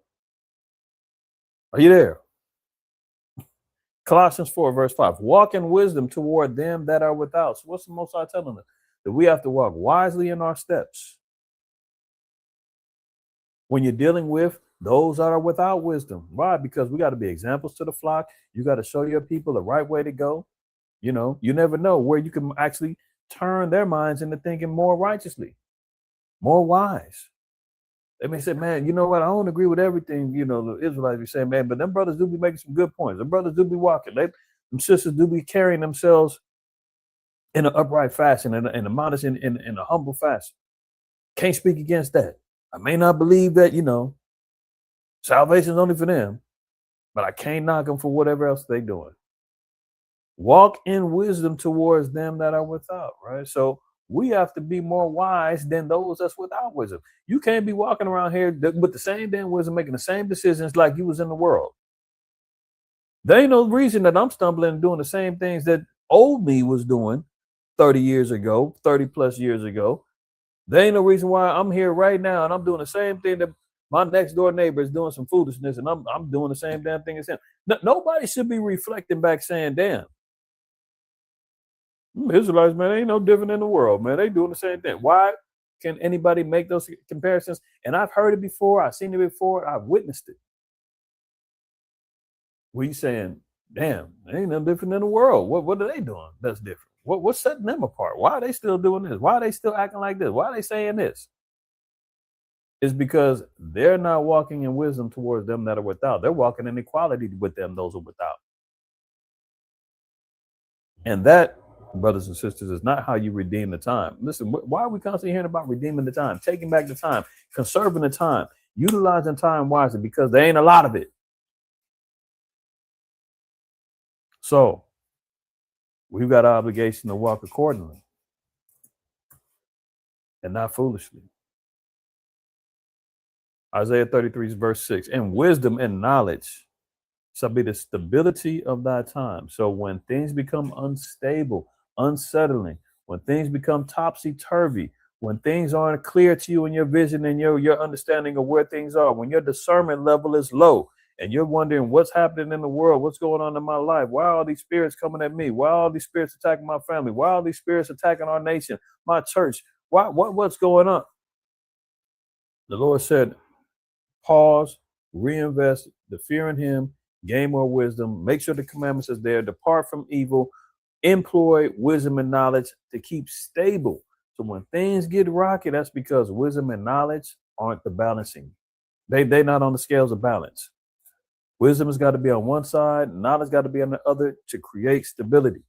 Are you there? Colossians 4, verse 5. Walk in wisdom toward them that are without. So what's the Most High telling us? That we have to walk wisely in our steps. When you're dealing with those that are without wisdom. Why? Because we got to be examples to the flock. You got to show your people the right way to go. You know, you never know where you can actually turn their minds into thinking more righteously, more wise. They may say, man, you know what? I don't agree with everything, you know, the Israelites be saying, man, but them brothers do be making some good points. Them brothers do be walking. Them sisters do be carrying themselves in an upright fashion, in a modest, in a humble fashion. Can't speak against that. I may not believe that, you know, salvation's only for them, but I can't knock them for whatever else they're doing. Walk in wisdom towards them that are without, right? So we have to be more wise than those that's without wisdom. You can't be walking around here with the same damn wisdom, making the same decisions like you was in the world. There ain't no reason that I'm stumbling and doing the same things that old me was doing 30 years ago, 30 plus years ago. There ain't no reason why I'm here right now and I'm doing the same thing that my next door neighbor is doing some foolishness and I'm doing the same damn thing as him. Nobody should be reflecting back saying, damn, Israelites, man, ain't no different in the world, man. They doing the same thing. Why can anybody make those comparisons? And I've heard it before. I've seen it before. I've witnessed it. We saying, damn, they ain't no different in the world. What are they doing that's different? What's setting them apart? Why are they still doing this? Why are they still acting like this? Why are they saying this? It's because they're not walking in wisdom towards them that are without. They're walking in equality with them, those who are without. And that, brothers and sisters, is not how you redeem the time. Listen, why are we constantly hearing about redeeming the time, taking back the time, conserving the time, utilizing time wisely? Because there ain't a lot of it. So we've got an obligation to walk accordingly and not foolishly. Isaiah 33 verse 6, and wisdom and knowledge shall be the stability of thy time. So when things become unstable, unsettling, when things become topsy-turvy, when things aren't clear to you in your vision and your understanding of where things are, when your discernment level is low and you're wondering what's happening in the world, what's going on in my life, why are all these spirits coming at me, why are all these spirits attacking my family, why are all these spirits attacking our nation, my church, what's going on? The Lord said, pause, reinvest the fear in him, gain more wisdom, make sure the commandments is there, depart from evil, employ wisdom and knowledge to keep stable. So when things get rocky, that's because wisdom and knowledge aren't the balancing. They're not on the scales of balance. Wisdom has got to be on one side, knowledge got to be on the other to create stability.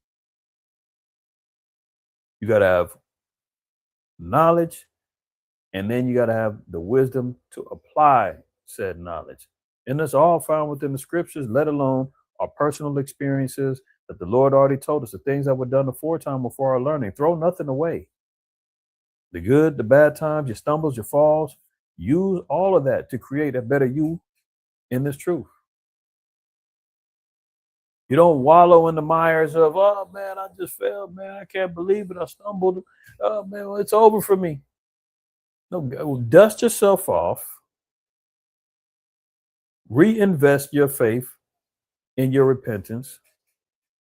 You got to have knowledge, and then you got to have the wisdom to apply said knowledge. And it's all found within the scriptures, let alone our personal experiences that the Lord already told us, the things that were done aforetime before our learning. Throw nothing away. The good, the bad times, your stumbles, your falls, use all of that to create a better you in this truth. You don't wallow in the mires of, oh man, I just failed, man. I can't believe it. I stumbled. Oh man, well, it's over for me. No, dust yourself off. Reinvest your faith in your repentance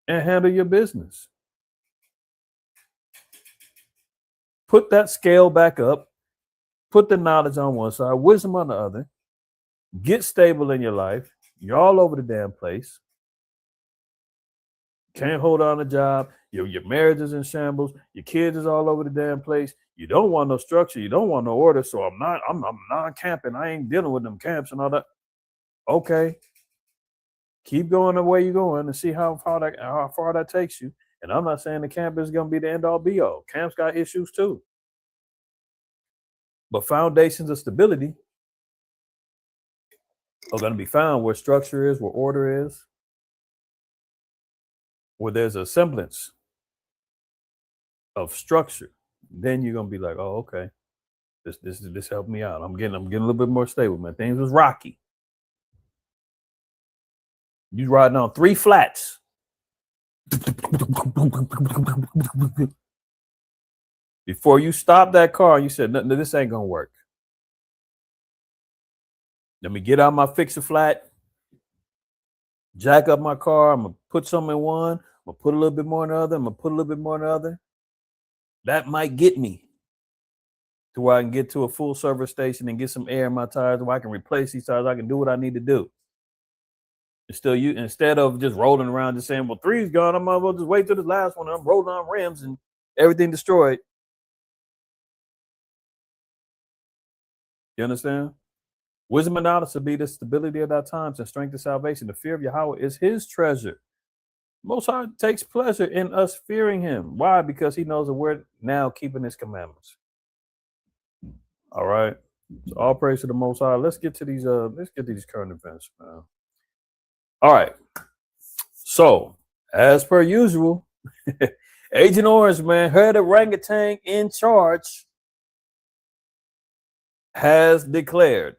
and handle your business. Put that scale back up. Put the knowledge on one side, wisdom on the other. Get stable in your life. You're all over the damn place. Can't hold on a job. Your marriage is in shambles. Your kids is all over the damn place. You don't want no structure. You don't want no order. So I'm not camping. I ain't dealing with them camps and all that. Okay. Keep going the way you're going and see how far that takes you. And I'm not saying the camp is going to be the end all be all. Camps got issues too. But foundations of stability are going to be found where structure is, where order is, where there's a semblance of structure. Then you're going to be like, oh, okay, this helped me out. I'm getting a little bit more stable, man. Things was rocky. You riding on 3 flats. Before you stopped that car, you said, no, this ain't gonna work. Let me get out my fix-a-flat, jack up my car. I'm gonna put some in one. I'm gonna put a little bit more in the other. I'm gonna put a little bit more in the other. That might get me to where I can get to a full service station and get some air in my tires, where I can replace these tires. I can do what I need to do. Instead of just rolling around just saying, well, 3's gone, I might as well just wait till the last one. I'm rolling on rims and everything destroyed. You understand? Wisdom and knowledge will be the stability of our times and strength of salvation. The fear of Yahweh is his treasure. Most High takes pleasure in us fearing him. Why? Because he knows that we're now keeping his commandments. All right. So all praise to the Most High. Let's get these current events, man. All right. So, as per usual, Agent Orange, man, head orangutan in charge, has declared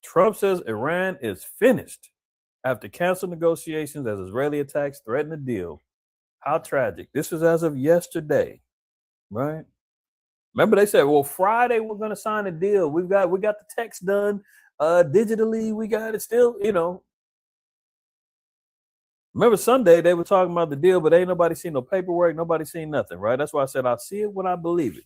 Trump says Iran is finished after canceled negotiations as Israeli attacks threaten a deal. How tragic. This is as of yesterday, right? Remember they said, well, Friday we're going to sign a deal. We got the text done digitally. We got it still, Remember Sunday they were talking about the deal, but ain't nobody seen no paperwork. Nobody seen nothing, right? That's why I said, I'll see it when I believe it.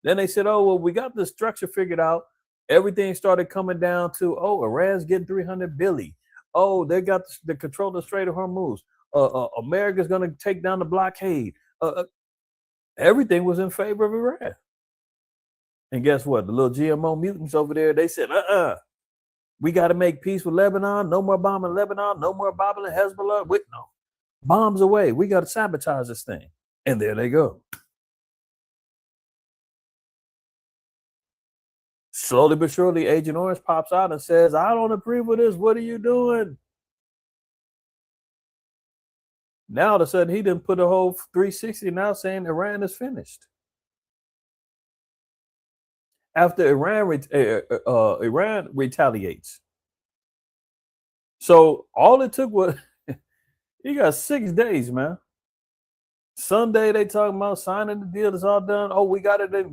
Then they said, oh, well, we got the structure figured out. Everything started coming down to, oh, Iran's getting 300 billion. Oh, they got the control of the Strait of Hormuz. America's going to take down the blockade. Everything was in favor of Iran. And guess what? The little GMO mutants over there, they said, we got to make peace with Lebanon. No more bombing Lebanon. No more bombing Hezbollah. No. Bombs away. We got to sabotage this thing. And there they go. Slowly but surely, Agent Orange pops out and says, I don't agree with this. What are you doing? Now, all of a sudden, he didn't put a whole 360 now saying Iran is finished. After Iran retaliates. So all it took was, you got 6 days, man. Sunday they talking about signing the deal. It's all done. Oh, we got it in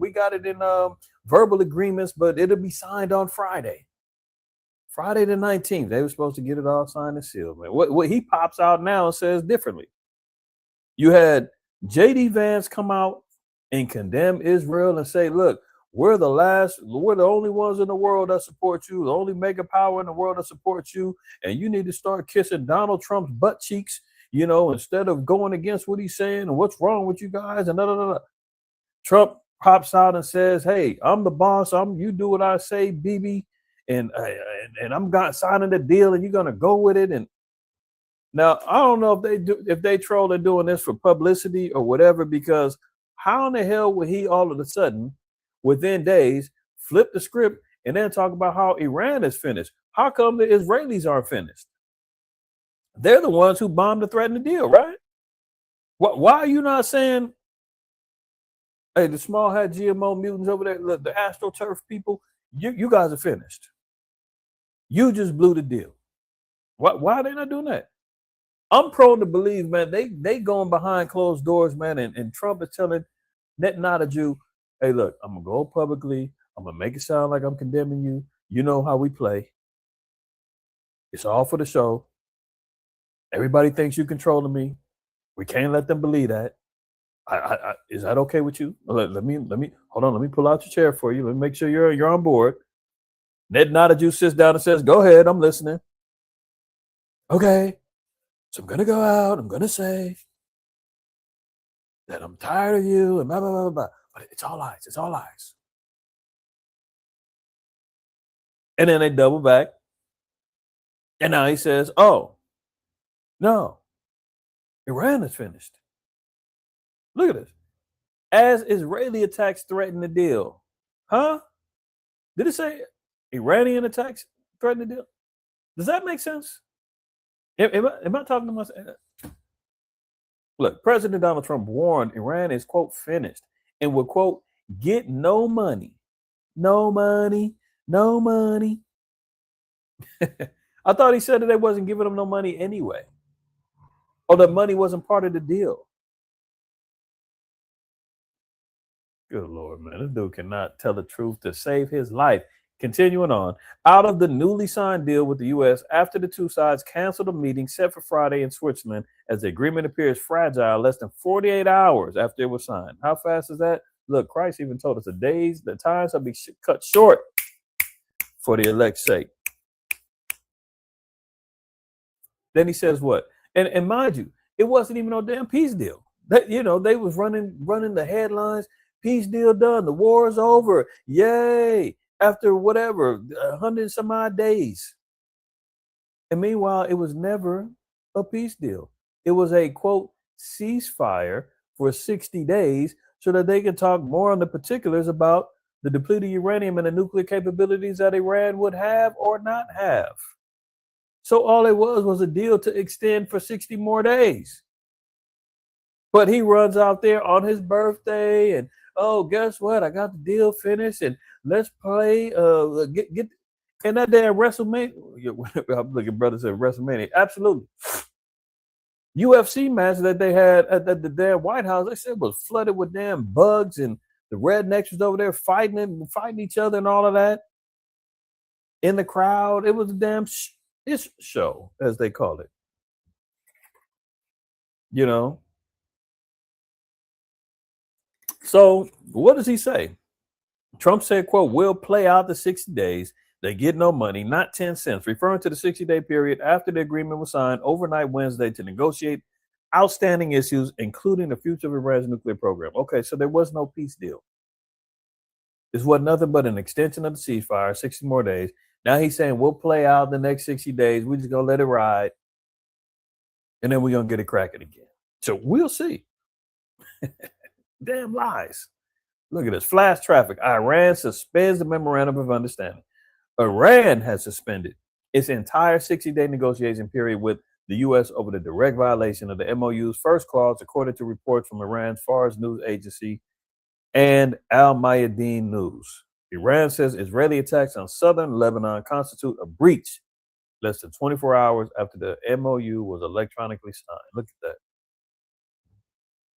verbal agreements, but it'll be signed on Friday. Friday the 19th. They were supposed to get it all signed and sealed, man. What he pops out now and says differently. You had J.D. Vance come out and condemn Israel and say, look, we're the only ones in the world that support you, the only mega power in the world that supports you, and you need to start kissing Donald Trump's butt cheeks, instead of going against what he's saying and what's wrong with you guys and Trump pops out and says, hey, I'm the boss. You do what I say, BB, and I'm signing the deal and you're gonna go with it. And now I don't know if they troll and doing this for publicity or whatever, because how in the hell would he all of a sudden, within days, flip the script and then talk about how Iran is finished? How come the Israelis aren't finished? They're the ones who bombed and threatened the deal, right? Why are you not saying, hey, the small hat GMO mutants over there, look, the AstroTurf people, you guys are finished. You just blew the deal. Why are they not doing that? I'm prone to believe, man, they going behind closed doors, man, and Trump is telling Netanyahu, hey, look, I'm going to go publicly. I'm going to make it sound like I'm condemning you. You know how we play. It's all for the show. Everybody thinks you're controlling me. We can't let them believe that. Is that okay with you? Let me hold on. Let me pull out your chair for you. Let me make sure you're on board. Netanyahu sits down and says, go ahead. I'm listening. Okay. So I'm going to go out. I'm going to say that I'm tired of you and blah, blah, blah, blah. But it's all lies. It's all lies. And then they double back. And now he says, oh, no, Iran is finished. Look at this. As Israeli attacks threaten the deal. Huh? Did it say Iranian attacks threaten the deal? Does that make sense? Am I talking to myself? Look, President Donald Trump warned Iran is, quote, finished and will, quote, get no money. No money. No money. I thought he said that they wasn't giving them no money anyway. Or the money wasn't part of the deal. Good Lord, man. This dude cannot tell the truth to save his life. Continuing on, out of the newly signed deal with the U.S., after the two sides canceled a meeting set for Friday in Switzerland, as the agreement appears fragile less than 48 hours after it was signed. How fast is that? Look, Christ even told us the times will be cut short for the elect's sake. Then he says what? And mind you, it wasn't even no damn peace deal. That, they was running the headlines. Peace deal done. The war is over. Yay! After whatever 100 some odd days. And meanwhile, it was never a peace deal. It was a quote ceasefire for 60 days so that they could talk more on the particulars about the depleted uranium and the nuclear capabilities that Iran would have or not have. So all it was a deal to extend for 60 more days. But he runs out there on his birthday and, oh, guess what? I got the deal finished and let's play. Get and that damn WrestleMania. I'm looking, brother said WrestleMania. Absolutely. UFC match that they had at the damn White House, they said was flooded with damn bugs and the rednecks was over there fighting each other and all of that. In the crowd, it was a damn show, as they call it. So what does he say? Trump said, quote, we'll play out the 60 days. They get no money, not 10 cents, referring to the 60-day period after the agreement was signed overnight Wednesday to negotiate outstanding issues, including the future of Iran's nuclear program. Okay, so there was no peace deal. This was nothing but an extension of the ceasefire, 60 more days. Now he's saying we'll play out the next 60 days. We're just going to let it ride. And then we're going to get it cracking again. So we'll see. Damn lies. Look at this. Flash traffic. Iran suspends the memorandum of understanding. Iran has suspended its entire 60-day negotiation period with the U.S. over the direct violation of the MOU's first clause, according to reports from Iran's Fars news agency and Al Mayadeen News. Iran says Israeli attacks on southern Lebanon constitute a breach less than 24 hours after the MOU was electronically signed. Look at that.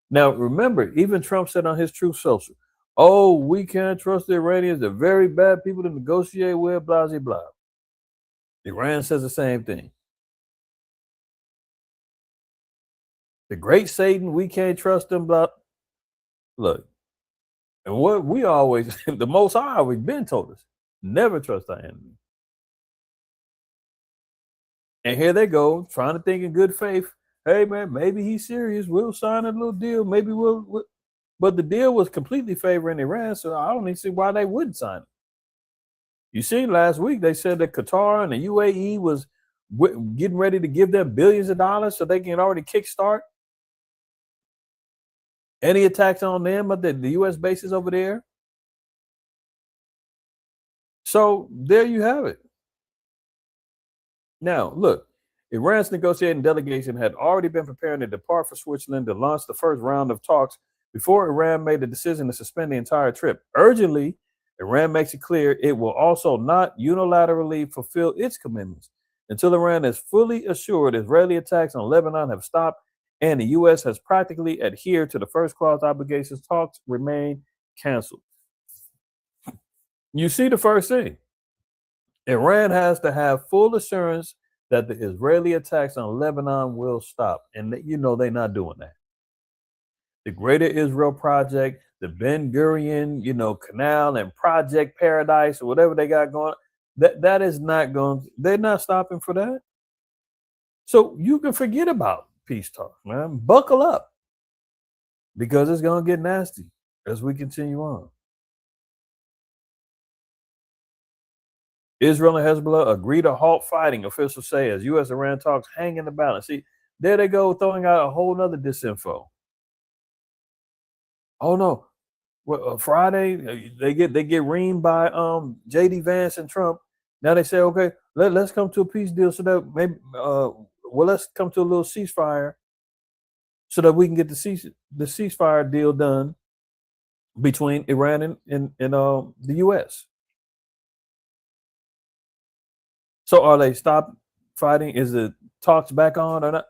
Now, remember, even Trump said on his Truth Social, oh, we can't trust the Iranians. They're very bad people to negotiate with, blah, blah, blah. Iran says the same thing. The great Satan, we can't trust them, blah. Look, and what we always, the Most High always been told us, never trust our enemy. And here they go, trying to think in good faith. Hey, man, maybe he's serious. We'll sign a little deal. Maybe we'll. But the deal was completely favoring Iran, so I don't even see why they wouldn't sign it. You see, last week they said that Qatar and the UAE was getting ready to give them billions of dollars so they can already kickstart any attacks on them at the U.S. bases over there. So there you have it. Now, look. Iran's negotiating delegation had already been preparing to depart for Switzerland to launch the first round of talks before Iran made the decision to suspend the entire trip. Urgently, Iran makes it clear it will also not unilaterally fulfill its commitments until Iran is fully assured Israeli attacks on Lebanon have stopped and the U.S. has practically adhered to the first clause obligations. Talks remain canceled. You see the first thing. Iran has to have full assurance that the Israeli attacks on Lebanon will stop. And they're not doing that. The Greater Israel Project, the Ben Gurion, Canal and Project Paradise or whatever they got going, that is not going, they're not stopping for that. So you can forget about peace talk, man. Buckle up because it's going to get nasty as we continue on. Israel and Hezbollah agree to halt fighting, officials say, as U.S.-Iran talks hang in the balance. See, there they go, throwing out a whole nother disinfo. Oh no, well, Friday they get reamed by J.D. Vance and Trump. Now they say, okay, let's come to a peace deal so that maybe let's come to a little ceasefire so that we can get the ceasefire deal done between Iran and the U.S. So are they stopped fighting? Is the talks back on or not?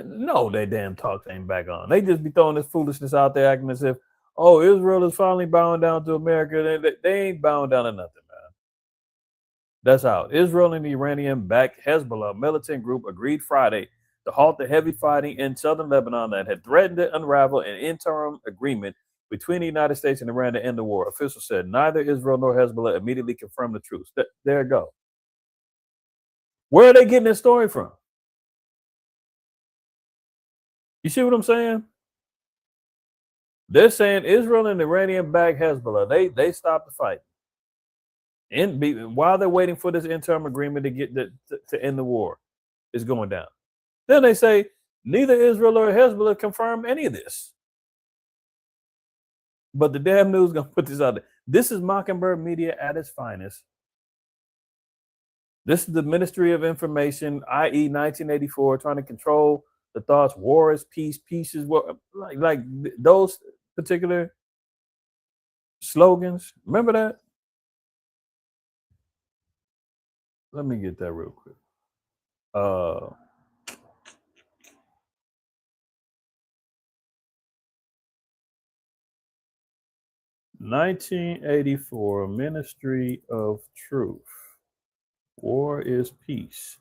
No, they damn talks ain't back on. They just be throwing this foolishness out there, acting as if, oh, Israel is finally bowing down to America. They ain't bowing down to nothing, man. That's out. Israel and the Iranian-backed Hezbollah militant group agreed Friday to halt the heavy fighting in southern Lebanon that had threatened to unravel an interim agreement between the United States and Iran to end the war. Officials said neither Israel nor Hezbollah immediately confirmed the truce. There you go. Where are they getting this story from? You see what I'm saying? They're saying Israel and the Iranian-backed Hezbollah, they stopped the fight. While they're waiting for this interim agreement to get to end the war, is going down. Then they say neither Israel or Hezbollah confirmed any of this. But the damn news gonna put this out there. This is Mockingbird Media at its finest. This is the Ministry of Information, i.e., 1984, trying to control the thoughts. War is peace, peace is war. Like those particular slogans. Remember that? Let me get that real quick. 1984, Ministry of Truth. War is peace.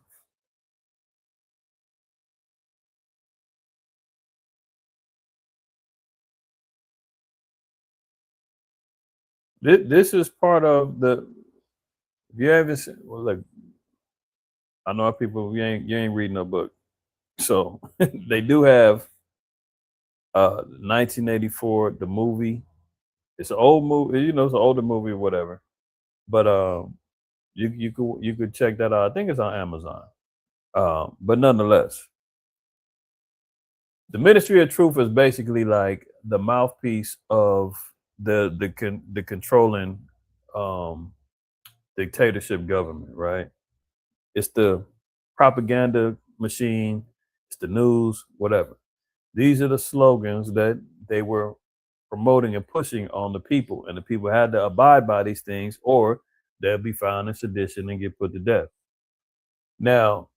This is part of the. If you haven't seen, well, look, I know people you ain't reading no book, so they do have 1984, the movie. It's an old movie, it's an older movie or whatever. But you could check that out. I think it's on Amazon. But nonetheless, the Ministry of Truth is basically like the mouthpiece of the controlling dictatorship government, right? It's the propaganda machine, it's the news, whatever. These are the slogans that they were promoting and pushing on the people, and the people had to abide by these things, or they'll be found in sedition and get put to death. Now,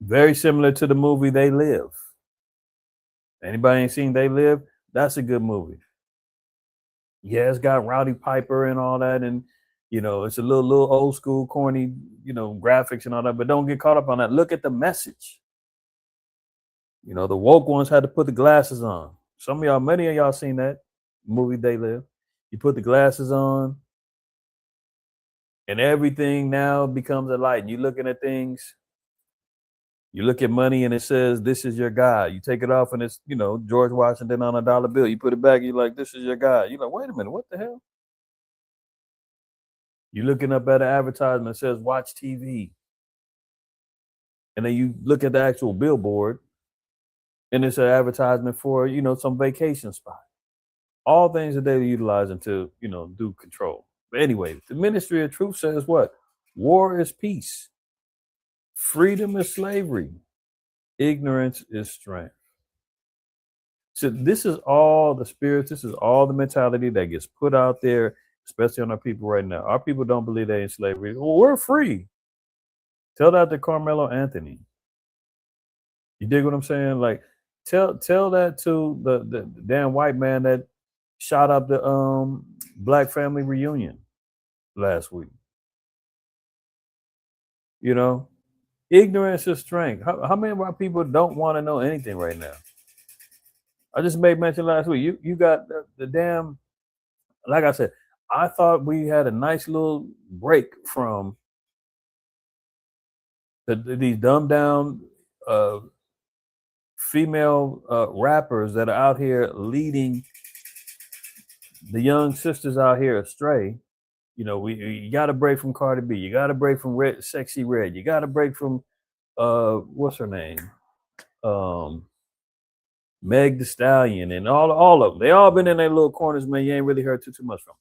very similar to the movie They Live. Anybody ain't seen They Live? That's a good movie. Yeah, it's got Rowdy Piper and all that, and it's a little old school, corny, graphics and all that. But don't get caught up on that. Look at the message. The woke ones had to put the glasses on. Many of y'all seen that movie They Live. You put the glasses on, and everything now becomes a light. And you're looking at things. You look at money and it says, "This is your God." You take it off and it's, George Washington on a dollar bill. You put it back, you're like, "This is your God." You're like, wait a minute, what the hell? You're looking up at an advertisement that says, "Watch TV." And then you look at the actual billboard and it's an advertisement for, some vacation spot. All things that they're utilizing to, do control. But anyway, the Ministry of Truth says what? War is peace. Freedom is slavery. Ignorance is strength. So this is all the spirits. This is all the mentality that gets put out there, especially on our people right now. Our people don't believe they're in slavery. Well, we're free. Tell that to Carmelo Anthony. You dig what I'm saying? Like, tell that to the damn white man that shot up the black family reunion last week. Ignorance is strength. How many of our people don't want to know anything right now? I just made mention last week. You got the damn, like I said, I thought we had a nice little break from these dumbed down female rappers that are out here leading the young sisters out here astray. You got to break from Cardi B. You got to break from Sexy Red. You got to break from what's her name, Meg Thee Stallion, and all of them. They all been in their little corners, man. You ain't really heard too much from them.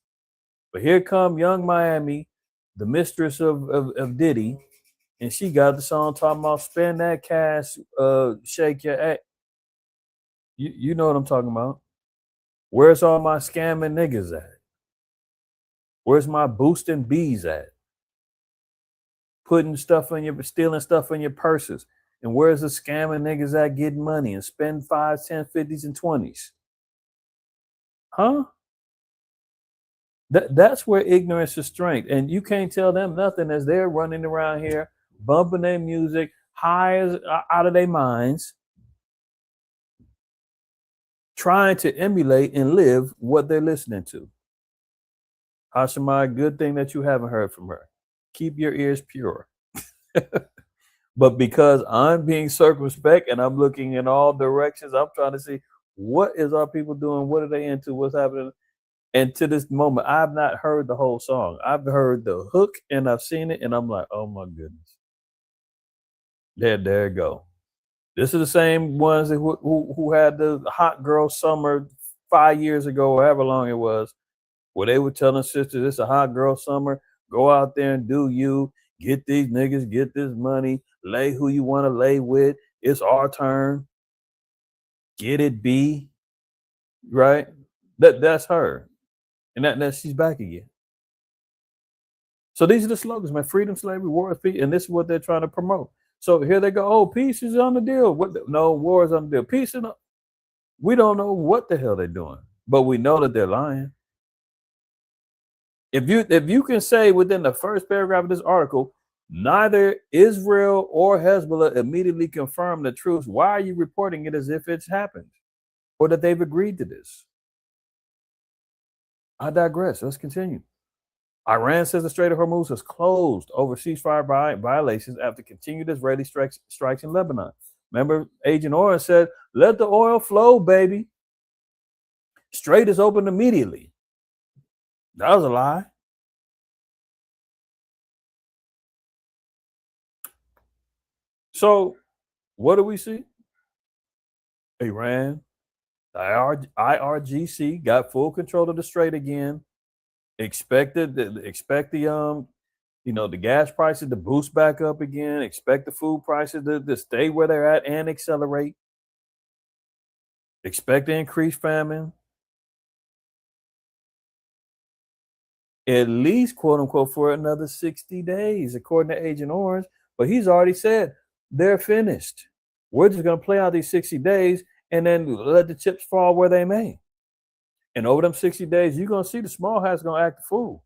But here come Young Miami, the mistress of Diddy, and she got the song talking about spend that cash, shake your ass. You know what I'm talking about. Where's all my scamming niggas at? Where's my boosting bees at? Stealing stuff in your purses. And where's the scamming niggas at getting money and spend 5, 10, 50s, and 20s? Huh? That's where ignorance is strength. And you can't tell them nothing as they're running around here, bumping their music, high as out of their minds, trying to emulate and live what they're listening to. Hashemai, good thing that you haven't heard from her. Keep your ears pure. But because I'm being circumspect and I'm looking in all directions, I'm trying to see what is our people doing, what are they into, what's happening. And to this moment, I've not heard the whole song. I've heard the hook and I've seen it, and I'm like, oh my goodness. There you go. This is the same ones who had the hot girl summer 5 years ago, or however long it was, where they were telling sisters, it's a hot girl summer. Go out there and do you. Get these niggas, get this money, lay who you want to lay with. It's our turn. Get it, B. Right? That's her. And that she's back again. So these are the slogans, man. Freedom, slavery, war, peace. And this is what they're trying to promote. So here they go. Oh, peace is on the deal. No, war is on the deal. Peace is we don't know what the hell they're doing, but we know that they're lying. If you can say within the first paragraph of this article, neither Israel or Hezbollah immediately confirmed the truth, why are you reporting it as if it's happened or that they've agreed to this? I digress. Let's continue. Iran says the Strait of Hormuz is closed over ceasefire violations after continued Israeli strikes in Lebanon. Remember, Agent Orange said, let the oil flow, baby. Strait is open immediately. That was a lie. So what do we see? Iran, IRGC got full control of the strait again. Expect the the gas prices to boost back up again. Expect the food prices to stay where they're at and accelerate. Expect to increase famine. At least, quote unquote, for another 60 days, according to Agent Orange. But he's already said they're finished. We're just going to play out these 60 days and then let the chips fall where they may. And over them 60 days, you're going to see the small hats going to act a fool.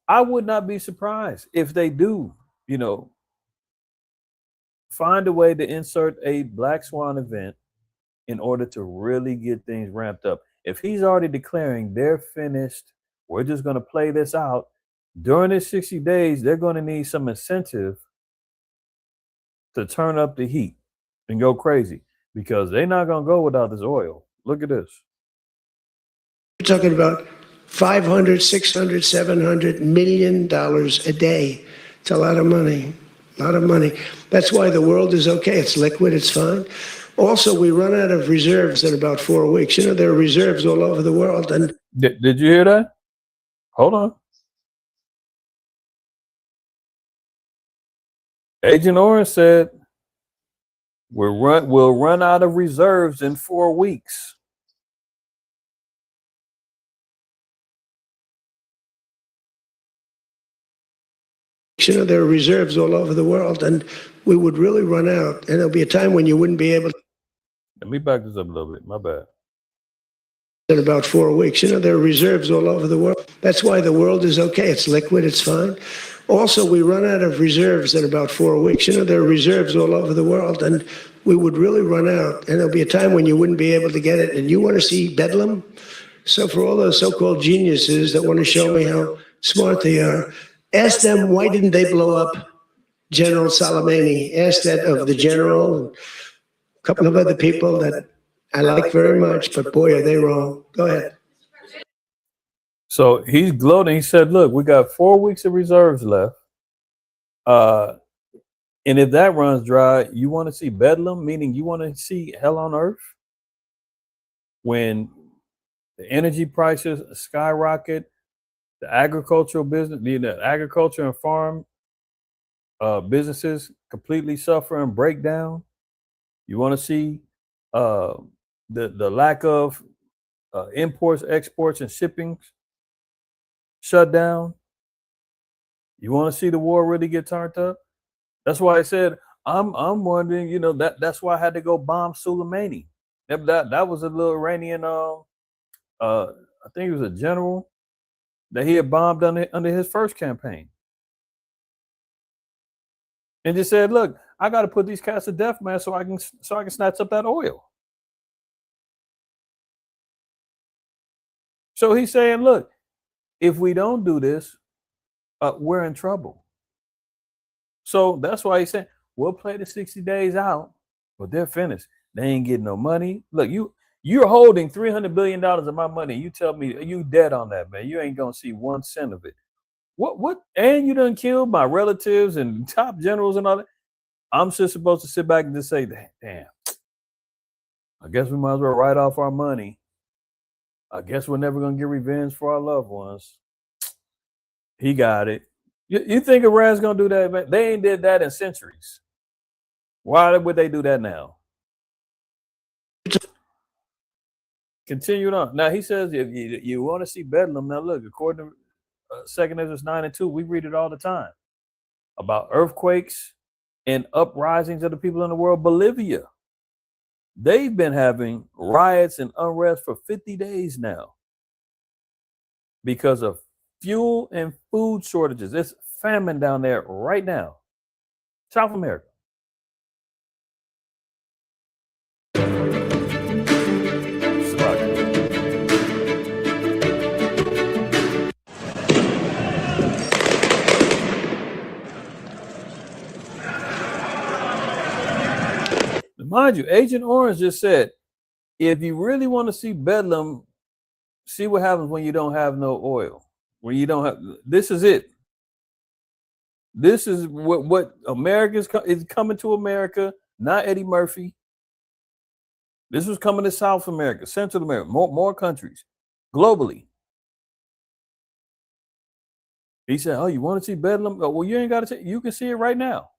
I would not be surprised if they do, find a way to insert a Black Swan event in order to really get things ramped up. If he's already declaring they're finished, we're just going to play this out, during this 60 days, they're going to need some incentive to turn up the heat and go crazy because they're not going to go without this oil. Look at this. We're talking about $500, $600, $700 million a day. It's a lot of money. A lot of money. That's why the world is okay. It's liquid. It's fine. Also, we run out of reserves in about 4 weeks. There are reserves all over the world. And did you hear that? Hold on. Agent Orange said we'll run out of reserves in 4 weeks. There are reserves all over the world, and we would really run out. And there'll be a time when you wouldn't be able to. Let me back this up a little bit. My bad. In about 4 weeks. There are reserves all over the world. That's why the world is okay. It's liquid. It's fine. Also, we run out of reserves in about 4 weeks. There are reserves all over the world, and we would really run out. And there'll be a time when you wouldn't be able to get it. And you want to see bedlam? So for all those so-called geniuses that want to show me how smart they are, ask them why didn't they blow up General Soleimani? Ask that of the general and a couple of other people that I like very much, but boy, are they wrong. Go ahead. So he's gloating. He said, look, we got 4 weeks of reserves left. And if that runs dry, you want to see bedlam, meaning you want to see hell on earth? When the energy prices skyrocket, the agricultural business, the agriculture and farm businesses completely suffer and break down. You want to see the lack of imports, exports, and shipping shut down. You want to see the war really get turned up? That's why I said I'm wondering. That's why I had to go bomb Soleimani. That was a little Iranian. I think it was a general that he had bombed under his first campaign, and just said, "Look, I got to put these cats to death, man, so I can snatch up that oil." So he's saying, "Look, if we don't do this, we're in trouble." So that's why he's saying we'll play the 60 days out, but they're finished. They ain't getting no money. Look, you're holding $300 billion of my money. You tell me you dead on that, man. You ain't gonna see 1 cent of it. What? And you done killed my relatives and top generals and all that. I'm just supposed to sit back and just say, damn, I guess we might as well write off our money. I guess we're never gonna get revenge for our loved ones. He got it. You think Iran's gonna do that, man? They ain't did that in centuries. Why would they do that now? Continued on. Now he says, if you want to see Bedlam, now look, according to 2 Ezra 9:2, we read it all the time about earthquakes and uprisings of the people in the world. Bolivia, they've been having riots and unrest for 50 days now because of fuel and food shortages. It's famine down there right now. South America. Mind you, Agent Orange just said, if you really want to see Bedlam, see what happens when you don't have no oil. When you don't have, this is it. This is what America is coming to America, not Eddie Murphy. This was coming to South America, Central America, more countries, globally. He said, oh, you want to see Bedlam? Oh, well, you ain't got to see, you can see it right now.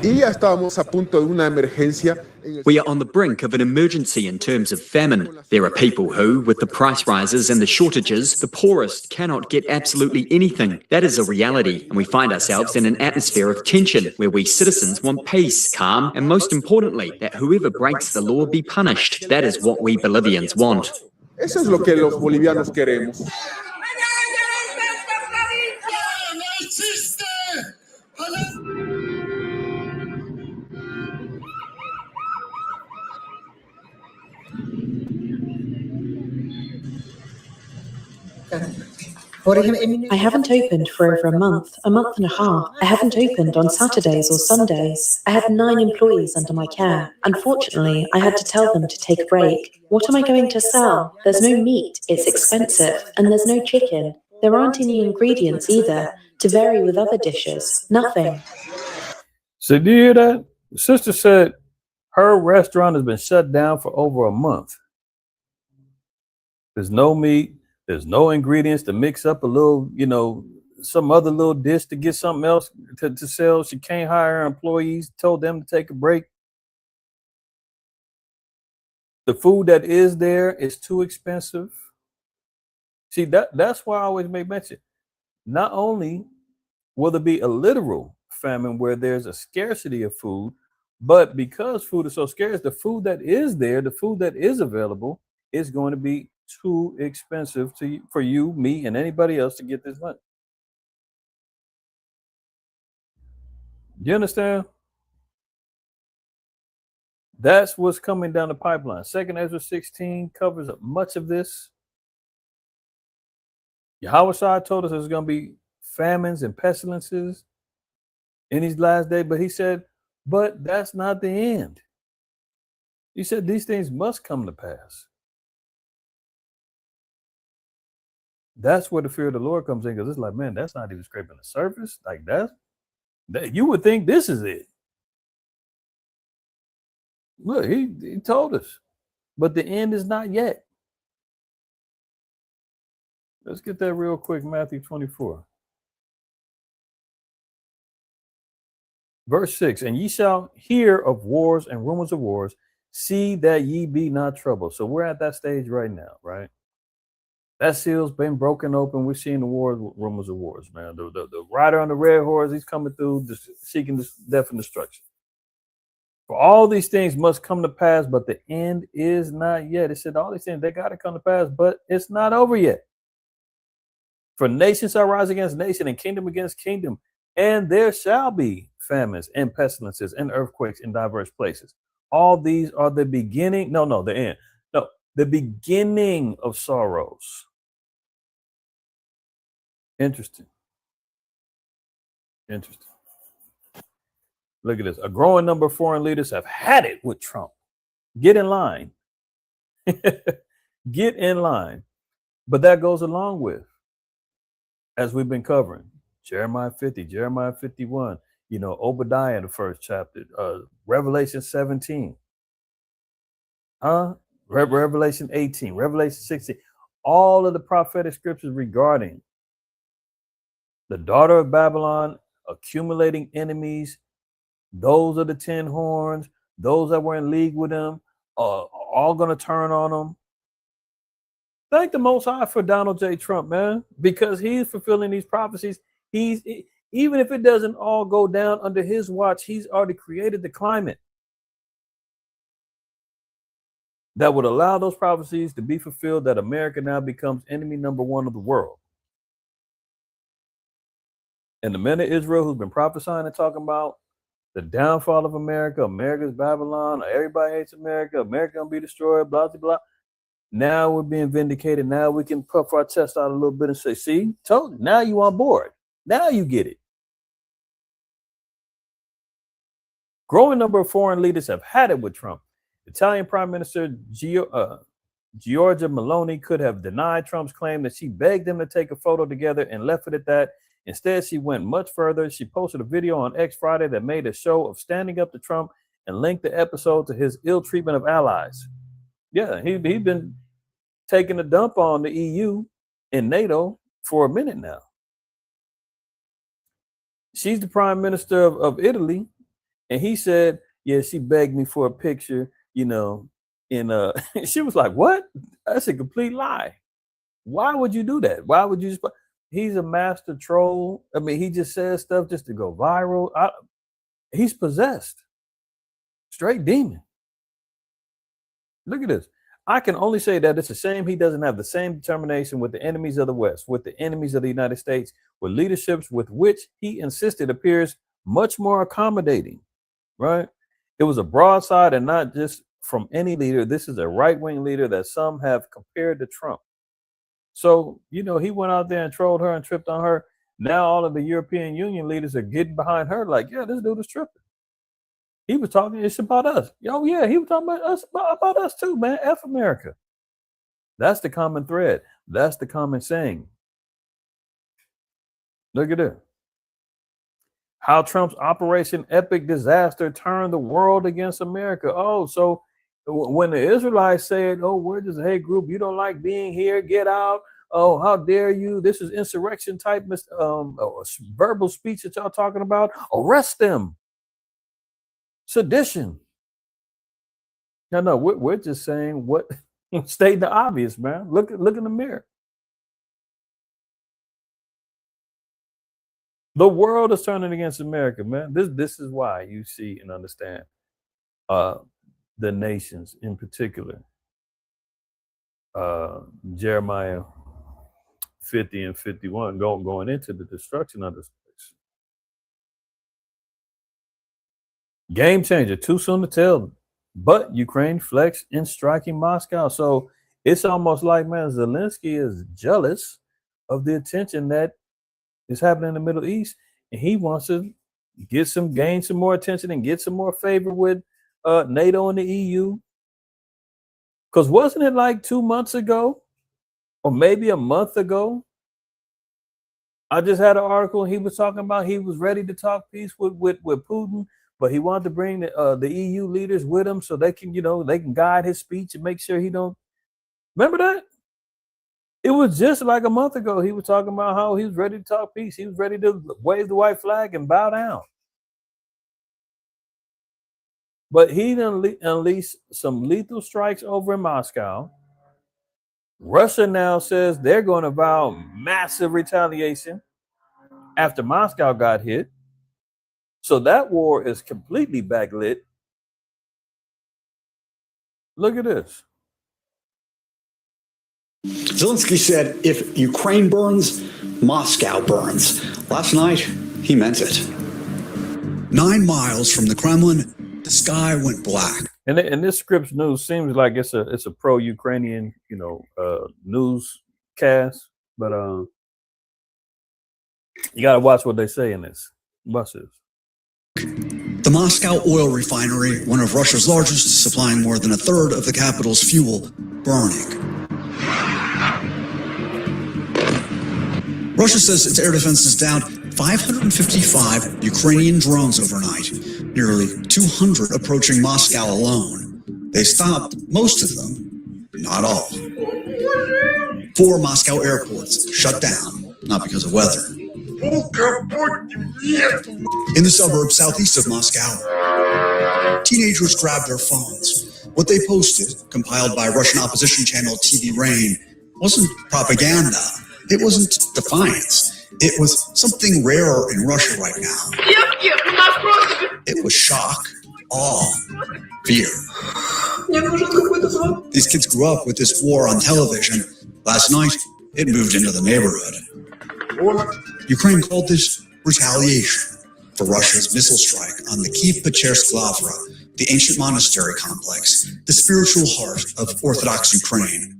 Y ya estábamos a punto de una emergencia. We are on the brink of an emergency in terms of famine. There are people who, with the price rises and the shortages, the poorest cannot get absolutely anything. That is a reality, and we find ourselves in an atmosphere of tension where we citizens want peace, calm, and most importantly, that whoever breaks the law be punished. That is what we Bolivians want. Eso es lo que los bolivianos queremos. I haven't opened for over a month and a half. I haven't opened on Saturdays or Sundays. I had 9 employees under my care. Unfortunately, I had to tell them to take a break. What am I going to sell? There's no meat, it's expensive, and there's no chicken. There aren't any ingredients either to vary with other dishes. Nothing. So do you hear that? The sister said her restaurant has been shut down for over a month. There's no meat. There's no ingredients to mix up a little, some other little dish to get something else to sell. She can't hire her employees, told them to take a break. The food that is there is too expensive. See, that's why I always make mention. Not only will there be a literal famine where there's a scarcity of food, but because food is so scarce, the food that is there, the food that is available is going to be too expensive for you, me, and anybody else to get this money. You understand? That's what's coming down the pipeline. 2 Ezra 16 covers up much of this. Yahweh told us there's going to be famines and pestilences in these last days, but he said, but that's not the end. He said these things must come to pass. That's where the fear of the Lord comes in, because it's like, man, that's not even scraping the surface. Like that you would think this is it. Look, he told us, but the end is not yet. Let's get that real quick. Matthew 24. Verse 6, and ye shall hear of wars and rumors of wars. See that ye be not troubled. So we're at that stage right now, right? That seal's been broken open. We're seeing the wars, rumors of wars, man. The rider on the red horse, he's coming through, seeking death and destruction. For all these things must come to pass, but the end is not yet. It said all these things, they got to come to pass, but it's not over yet. For nation shall rise against nation and kingdom against kingdom, and there shall be famines and pestilences and earthquakes in diverse places. All these are the beginning. No, the end. No, the beginning of sorrows. Interesting. Look at this. A growing number of foreign leaders have had it with Trump. Get in line. Get in line. But that goes along with, as we've been covering, Jeremiah 50, Jeremiah 51, Obadiah in the first chapter, Revelation 17, Revelation 18, Revelation 16, all of the prophetic scriptures regarding the daughter of Babylon accumulating enemies. Those are the 10 horns. Those that were in league with them are all going to turn on them. Thank the Most High for Donald J. Trump, man, because he's fulfilling these prophecies. Even if it doesn't all go down under his watch, he's already created the climate that would allow those prophecies to be fulfilled, that America now becomes enemy number one of the world. And the men of Israel who've been prophesying and talking about the downfall of America, America's Babylon, everybody hates America, America gonna be destroyed, blah, blah, blah. Now we're being vindicated. Now we can puff our chest out a little bit and say, see, told you, now you on board. Now you get it. Growing number of foreign leaders have had it with Trump. Italian Prime Minister Giorgia Meloni could have denied Trump's claim that she begged them to take a photo together and left it at that. Instead, she went much further. She posted a video on X Friday that made a show of standing up to Trump and linked the episode to his ill treatment of allies. Yeah, he's been taking a dump on the EU and NATO for a minute now. She's the prime minister of Italy, and he said, yeah, she begged me for a picture, and she was like, what? That's a complete lie. Why would you do that? Why would you just... He's a master troll. I mean, he just says stuff just to go viral. He's possessed. Straight demon. Look at this. I can only say that it's a shame he doesn't have the same determination with the enemies of the West, with the enemies of the United States, with leaderships with which he insisted appears much more accommodating, right? It was a broadside, and not just from any leader. This is a right-wing leader that some have compared to Trump. So, he went out there and trolled her and tripped on her. Now all of the European Union leaders are getting behind her like, yeah, this dude is tripping. He was talking, it's about us. Oh, yeah, he was talking about us, about us too, man. F America. That's the common thread. That's the common saying. Look at it. How Trump's Operation Epic Disaster turned the world against America. Oh, so when the Israelites said, oh, we're just a hate group, you don't like being here, get out. Oh, how dare you? This is insurrection type verbal speech that y'all talking about. Arrest them. Sedition. No, we're just saying what stating the obvious, man. Look in the mirror. The world is turning against America, man. This is why you see and understand the nations in particular. Jeremiah 50 and 51 going into the destruction of this place. Game changer, too soon to tell, but Ukraine flexed in striking Moscow. So it's almost like, man, Zelensky is jealous of the attention that is happening in the Middle East, and he wants to gain some more attention and get some more favor with NATO and the EU. Because wasn't it like 2 months ago, or maybe a month ago, I just had an article. He was talking about he was ready to talk peace with Putin, but he wanted to bring the EU leaders with him so they can, they can guide his speech and make sure he don't. Remember that? It was just like a month ago. He was talking about how he was ready to talk peace. He was ready to wave the white flag and bow down. But he unleashed some lethal strikes over in Moscow. Russia now says they're going to vow massive retaliation after Moscow got hit. So that war is completely backlit. Look at this. Zelensky said, if Ukraine burns, Moscow burns. Last night, he meant it. 9 miles from the Kremlin, the sky went black. And this Scripps News seems like it's a pro-Ukrainian, newscast, but you gotta watch what they say in this. Watch this. The Moscow oil refinery, one of Russia's largest, supplying more than a third of the capital's fuel, burning. Russia says its air defenses downed 555 Ukrainian drones overnight, nearly 200 approaching Moscow alone. They stopped most of them, not all. 4 Moscow airports shut down, not because of weather. In the suburbs southeast of Moscow, teenagers grabbed their phones. What they posted, compiled by Russian opposition channel TV Rain, wasn't propaganda. It wasn't defiance. It was something rare in Russia right now. It was shock, awe, fear. These kids grew up with this war on television. Last night, it moved into the neighborhood. Ukraine called this retaliation for Russia's missile strike on the Kiev-Pechersk Lavra, the ancient monastery complex, the spiritual heart of Orthodox Ukraine.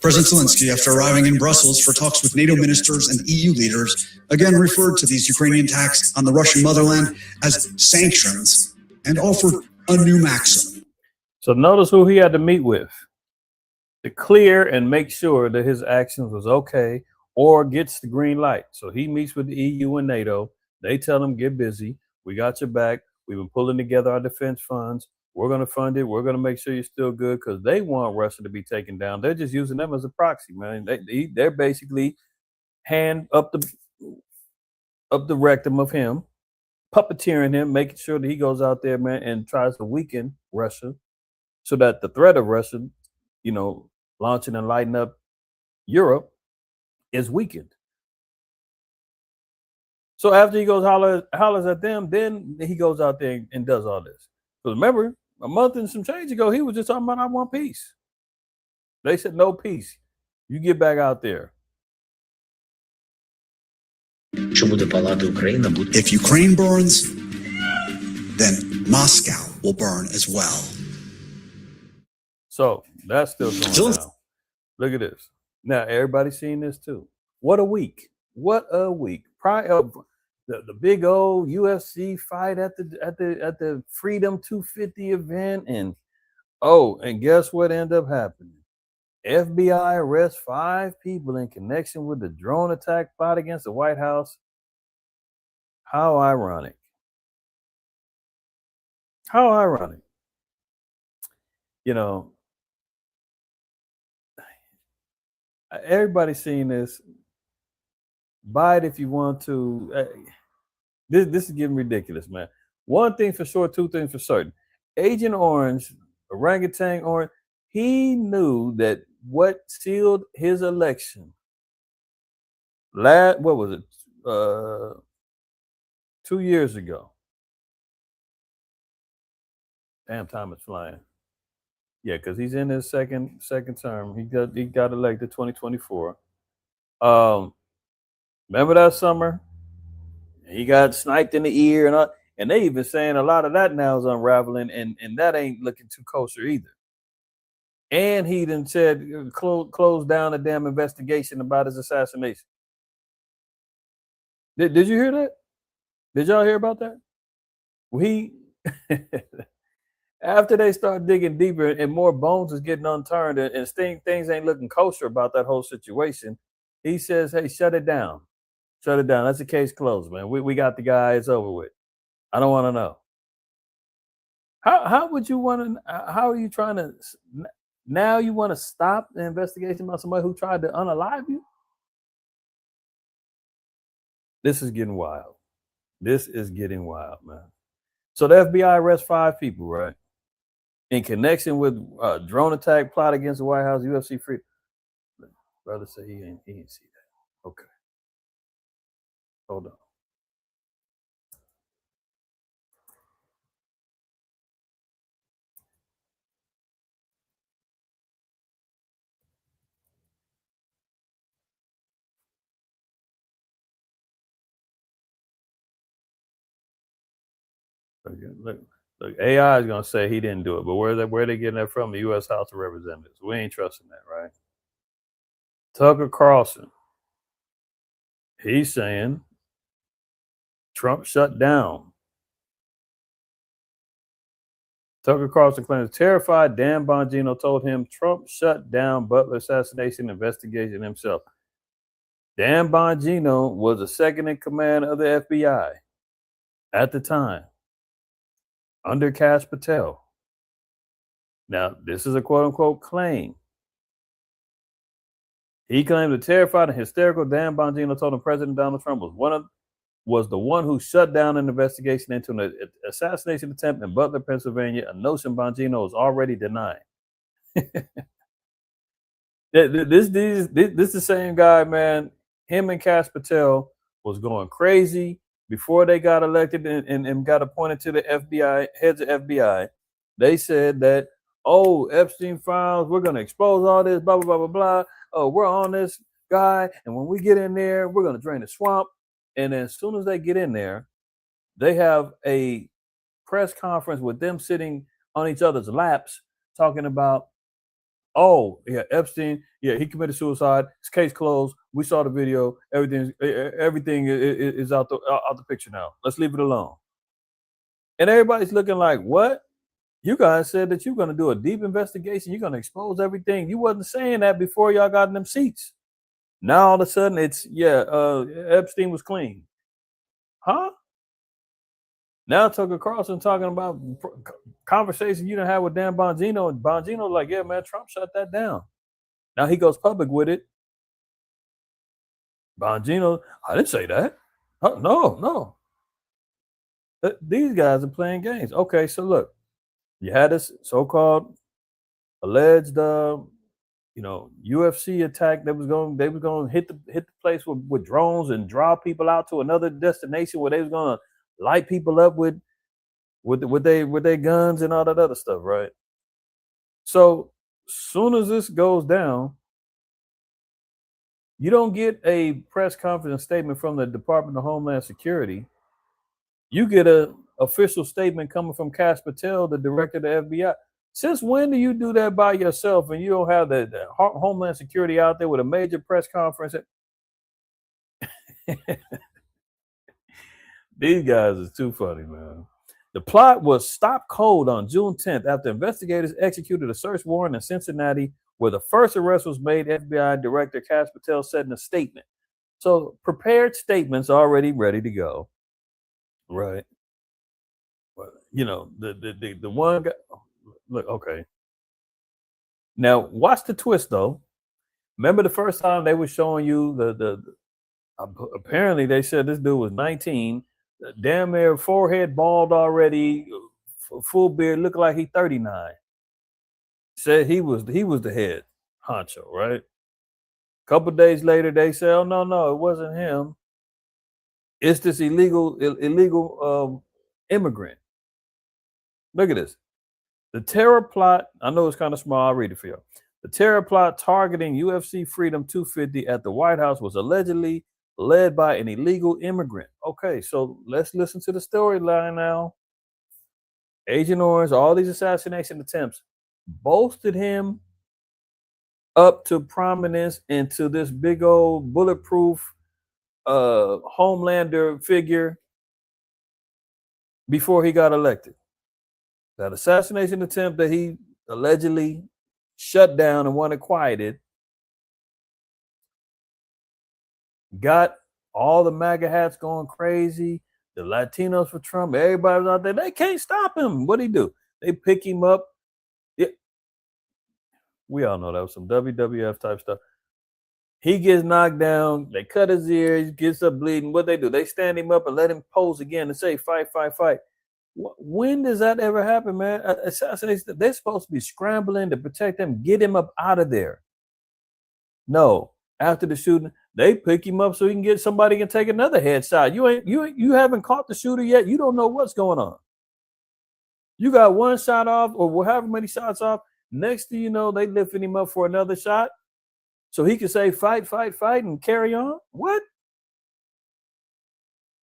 President Zelensky, after arriving in Brussels for talks with NATO ministers and EU leaders, again referred to these Ukrainian attacks on the Russian motherland as sanctions and offered a new maxim. So notice who he had to meet with to clear and make sure that his actions was okay or gets the green light. So he meets with the EU and NATO. They tell him, get busy. We got your back. We've been pulling together our defense funds. We're going to fund it. We're going to make sure you're still good because they want Russia to be taken down. They're just using them as a proxy, man. They're basically hand up the rectum of him, puppeteering him, making sure that he goes out there, man, and tries to weaken Russia so that the threat of Russia, launching and lighting up Europe is weakened. So after he goes hollers at them, then he goes out there and does all this. Because remember, a month and some change ago, he was just talking about, I want peace. They said, no peace. You get back out there. If Ukraine burns, then Moscow will burn as well. So that's still going down. Look at this. Now, everybody's seeing this too. What a week. What a week. The big old UFC fight at the Freedom 250 event, and guess what ended up happening? FBI arrests 5 people in connection with the drone attack plot against the White House. How ironic. How ironic. Everybody's seeing this. Buy it if you want to. This is getting ridiculous, man. One thing for sure, 2 things for certain. Agent Orange, Orangutan Orange, he knew that what sealed his election what was it? 2 years ago. Damn, time is flying. Yeah, because he's in his second term. He got elected 2024. Remember that summer? He got sniped in the ear and all, and they even saying a lot of that now is unraveling, and that ain't looking too kosher either. And he done said close down a damn investigation about his assassination. Did you hear that? Did y'all hear about that? After they start digging deeper and more bones is getting unturned and things ain't looking kosher about that whole situation, he says, hey, shut it down. Shut it down. That's the case closed, man. We got the guy. It's over with. I don't want to know. How would you want to? How are you trying to? Now you want to stop the investigation about somebody who tried to unalive you? This is getting wild. This is getting wild, man. So the FBI arrests 5 people, right? In connection with drone attack plot against the White House, UFC free. Brother said he ain't see that. Okay. Hold on. Look, AI is gonna say he didn't do it, but where they getting that from? The U.S. House of Representatives. We ain't trusting that, right? Tucker Carlson, he's saying Trump shut down. Tucker Carlson claims terrified Dan Bongino told him Trump shut down Butler assassination investigation himself. Dan Bongino was the second in command of the FBI at the time, under Kash Patel. Now, this is a quote-unquote claim. He claimed the terrified and hysterical Dan Bongino told him President Donald Trump was the one who shut down an investigation into an assassination attempt in Butler, Pennsylvania, a notion Bongino is already denying. This is the same guy, man. Him and Kash Patel was going crazy before they got elected and got appointed to the FBI, heads of FBI. They said that, oh, Epstein files, we're going to expose all this, blah, blah, blah, blah, blah. Oh, we're on this guy. And when we get in there, we're going to drain the swamp. And as soon as they get in there, they have a press conference with them sitting on each other's laps talking about, oh, yeah, Epstein, yeah, he committed suicide. His case closed. We saw the video. Everything is out the picture now. Let's leave it alone. And everybody's looking like, what? You guys said that you're going to do a deep investigation. You're going to expose everything. You wasn't saying that before y'all got in them seats. Now all of a sudden it's, Epstein was clean. Huh? Now Tucker Carlson talking about conversation you done had with Dan Bongino, and Bongino like, yeah, man, Trump shut that down. Now he goes public with it. Bongino, I didn't say that. No. These guys are playing games. Okay, so look, you had this so-called alleged, UFC attack that was going. They was going to hit the place with drones and draw people out to another destination where they was going to light people up with their guns and all that other stuff, right? So soon as this goes down, you don't get a press conference statement from the Department of Homeland Security. You get an official statement coming from Kash Patel, the director of the FBI. Since when do you do that by yourself and you don't have the Homeland Security out there with a major press conference? These guys is too funny, man. The plot was stopped cold on June 10th after investigators executed a search warrant in Cincinnati where the first arrest was made. FBI Director Kash Patel said in a statement. So prepared statements already ready to go. Right. Well, the one guy, look, okay. Now watch the twist though. Remember the first time they were showing you the apparently they said this dude was 19, damn near forehead bald already, full beard, looked like he 39. Said he was the head honcho, right? A couple days later they said, oh no, it wasn't him. It's this illegal immigrant. Look at this. The terror plot, I know it's kind of small, I'll read it for you. The terror plot targeting UFC Freedom 250 at the White House was allegedly led by an illegal immigrant. Okay, so let's listen to the storyline now. Agent Orange, all these assassination attempts bolstered him up to prominence into this big old bulletproof Homelander figure before he got elected. That assassination attempt that he allegedly shut down and wanted quieted got all the MAGA hats going crazy. The Latinos for Trump, everybody was out there. They can't stop him. What'd he do? They pick him up. We all know that was some WWF type stuff. He gets knocked down. They cut his ear. He gets up bleeding. What they do? They stand him up and let him pose again and say, fight, fight, fight. When does that ever happen, man? Assassination, they're supposed to be scrambling to protect him, get him up out of there. No, after the shooting, they pick him up so he can get somebody can take another headshot. You haven't caught the shooter yet. You don't know what's going on. You got one shot off, or however many shots off. Next thing you know, they lifting him up for another shot, so he can say fight, fight, fight, and carry on. What?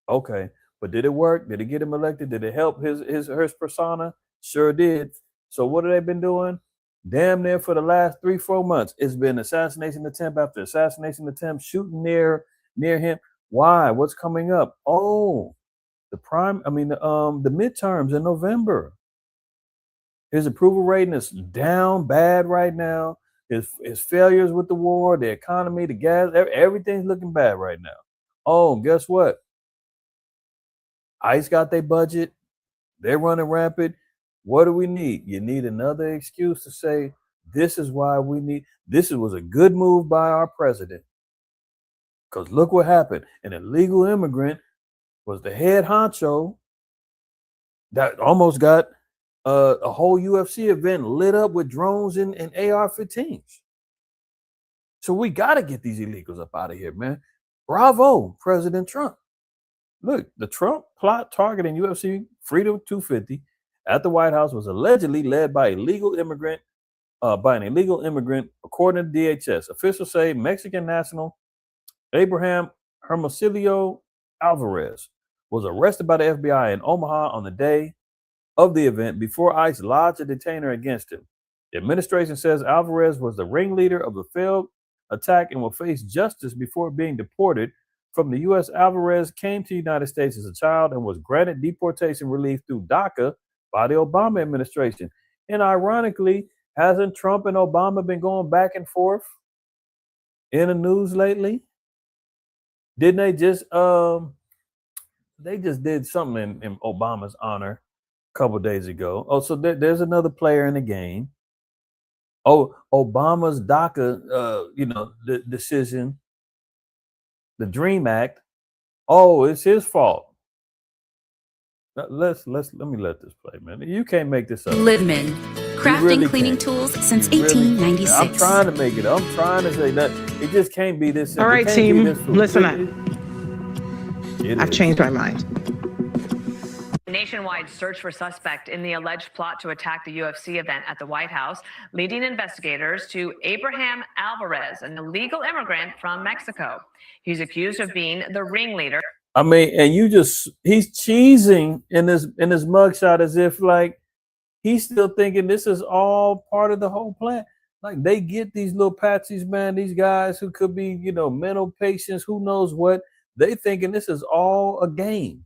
Okay. But did it work? Did it get him elected? Did it help his persona? Sure did. So what have they been doing? Damn near for the last 3-4 months, it's been assassination attempt after assassination attempt, shooting near him. Why? What's coming up? Oh, the midterms in November. His approval rating is down bad right now. His failures with the war, the economy, the gas, everything's looking bad right now. Oh, guess what? ICE got their budget. They're running rampant. What do we need? You need another excuse to say, this is why we need, this was a good move by our president. Because look what happened. An illegal immigrant was the head honcho that almost got a whole UFC event lit up with drones and AR-15s. So we got to get these illegals up out of here, man. Bravo, President Trump. Look, the Trump plot targeting UFC Freedom 250 at the White House was allegedly led by an illegal immigrant, according to DHS. Officials say Mexican national Abraham Hermosilio Alvarez was arrested by the FBI in Omaha on the day of the event before ICE lodged a detainer against him. The administration says Alvarez was the ringleader of the failed attack and will face justice before being deported from the U.S. Alvarez came to the United States as a child and was granted deportation relief through DACA by the Obama administration. And ironically, hasn't Trump and Obama been going back and forth in the news lately? Didn't they just did something in Obama's honor a couple of days ago? Oh, so there's another player in the game. Oh, Obama's DACA, the decision, the DREAM Act. Oh, it's his fault. Let me let this play, man. You can't make this up. Lidman, crafting really cleaning can't. tools since You really 1896. I'm trying to make it. I'm trying to say that it just can't be this. All right, team, listen up. I've changed my mind. Nationwide search for suspect in the alleged plot to attack the UFC event at the White House, leading investigators to Abraham Alvarez, an illegal immigrant from Mexico. He's accused of being the ringleader. I mean, and he's cheesing in his mugshot as if like he's still thinking this is all part of the whole plan. Like they get these little patsies, man, these guys who could be, mental patients, who knows what. They thinking this is all a game.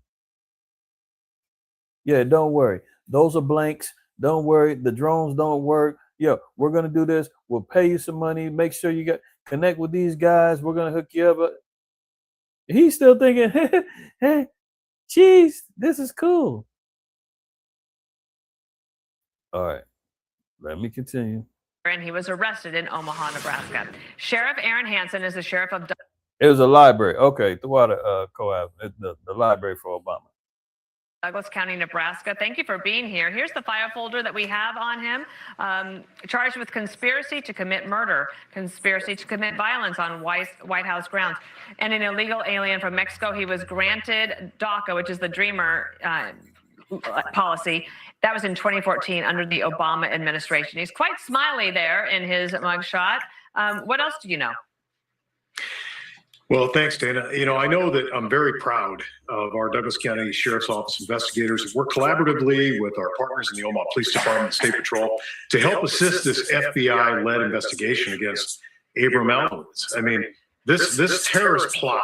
Yeah, don't worry. Those are blanks. Don't worry. The drones don't work. Yeah, we're going to do this. We'll pay you some money. Make sure you connect with these guys. We're going to hook you up. He's still thinking, hey, geez, this is cool. All right, let me continue. And he was arrested in Omaha, Nebraska. Sheriff Aaron Hansen is the sheriff of... It was a library. Okay, throughout the library for Obama. Douglas County, Nebraska. Thank you for being here. Here's the file folder that we have on him. Charged with conspiracy to commit murder, conspiracy to commit violence on White House grounds, and an illegal alien from Mexico. He was granted DACA, which is the Dreamer policy. That was in 2014 under the Obama administration. He's quite smiley there in his mugshot. What else do you know? Well, thanks, Dana. I know that I'm very proud of our Douglas County Sheriff's Office investigators who work collaboratively with our partners in the Omaha Police Department and State Patrol to help assist this FBI-led investigation against Abraham Alvarez. I mean, this terrorist plot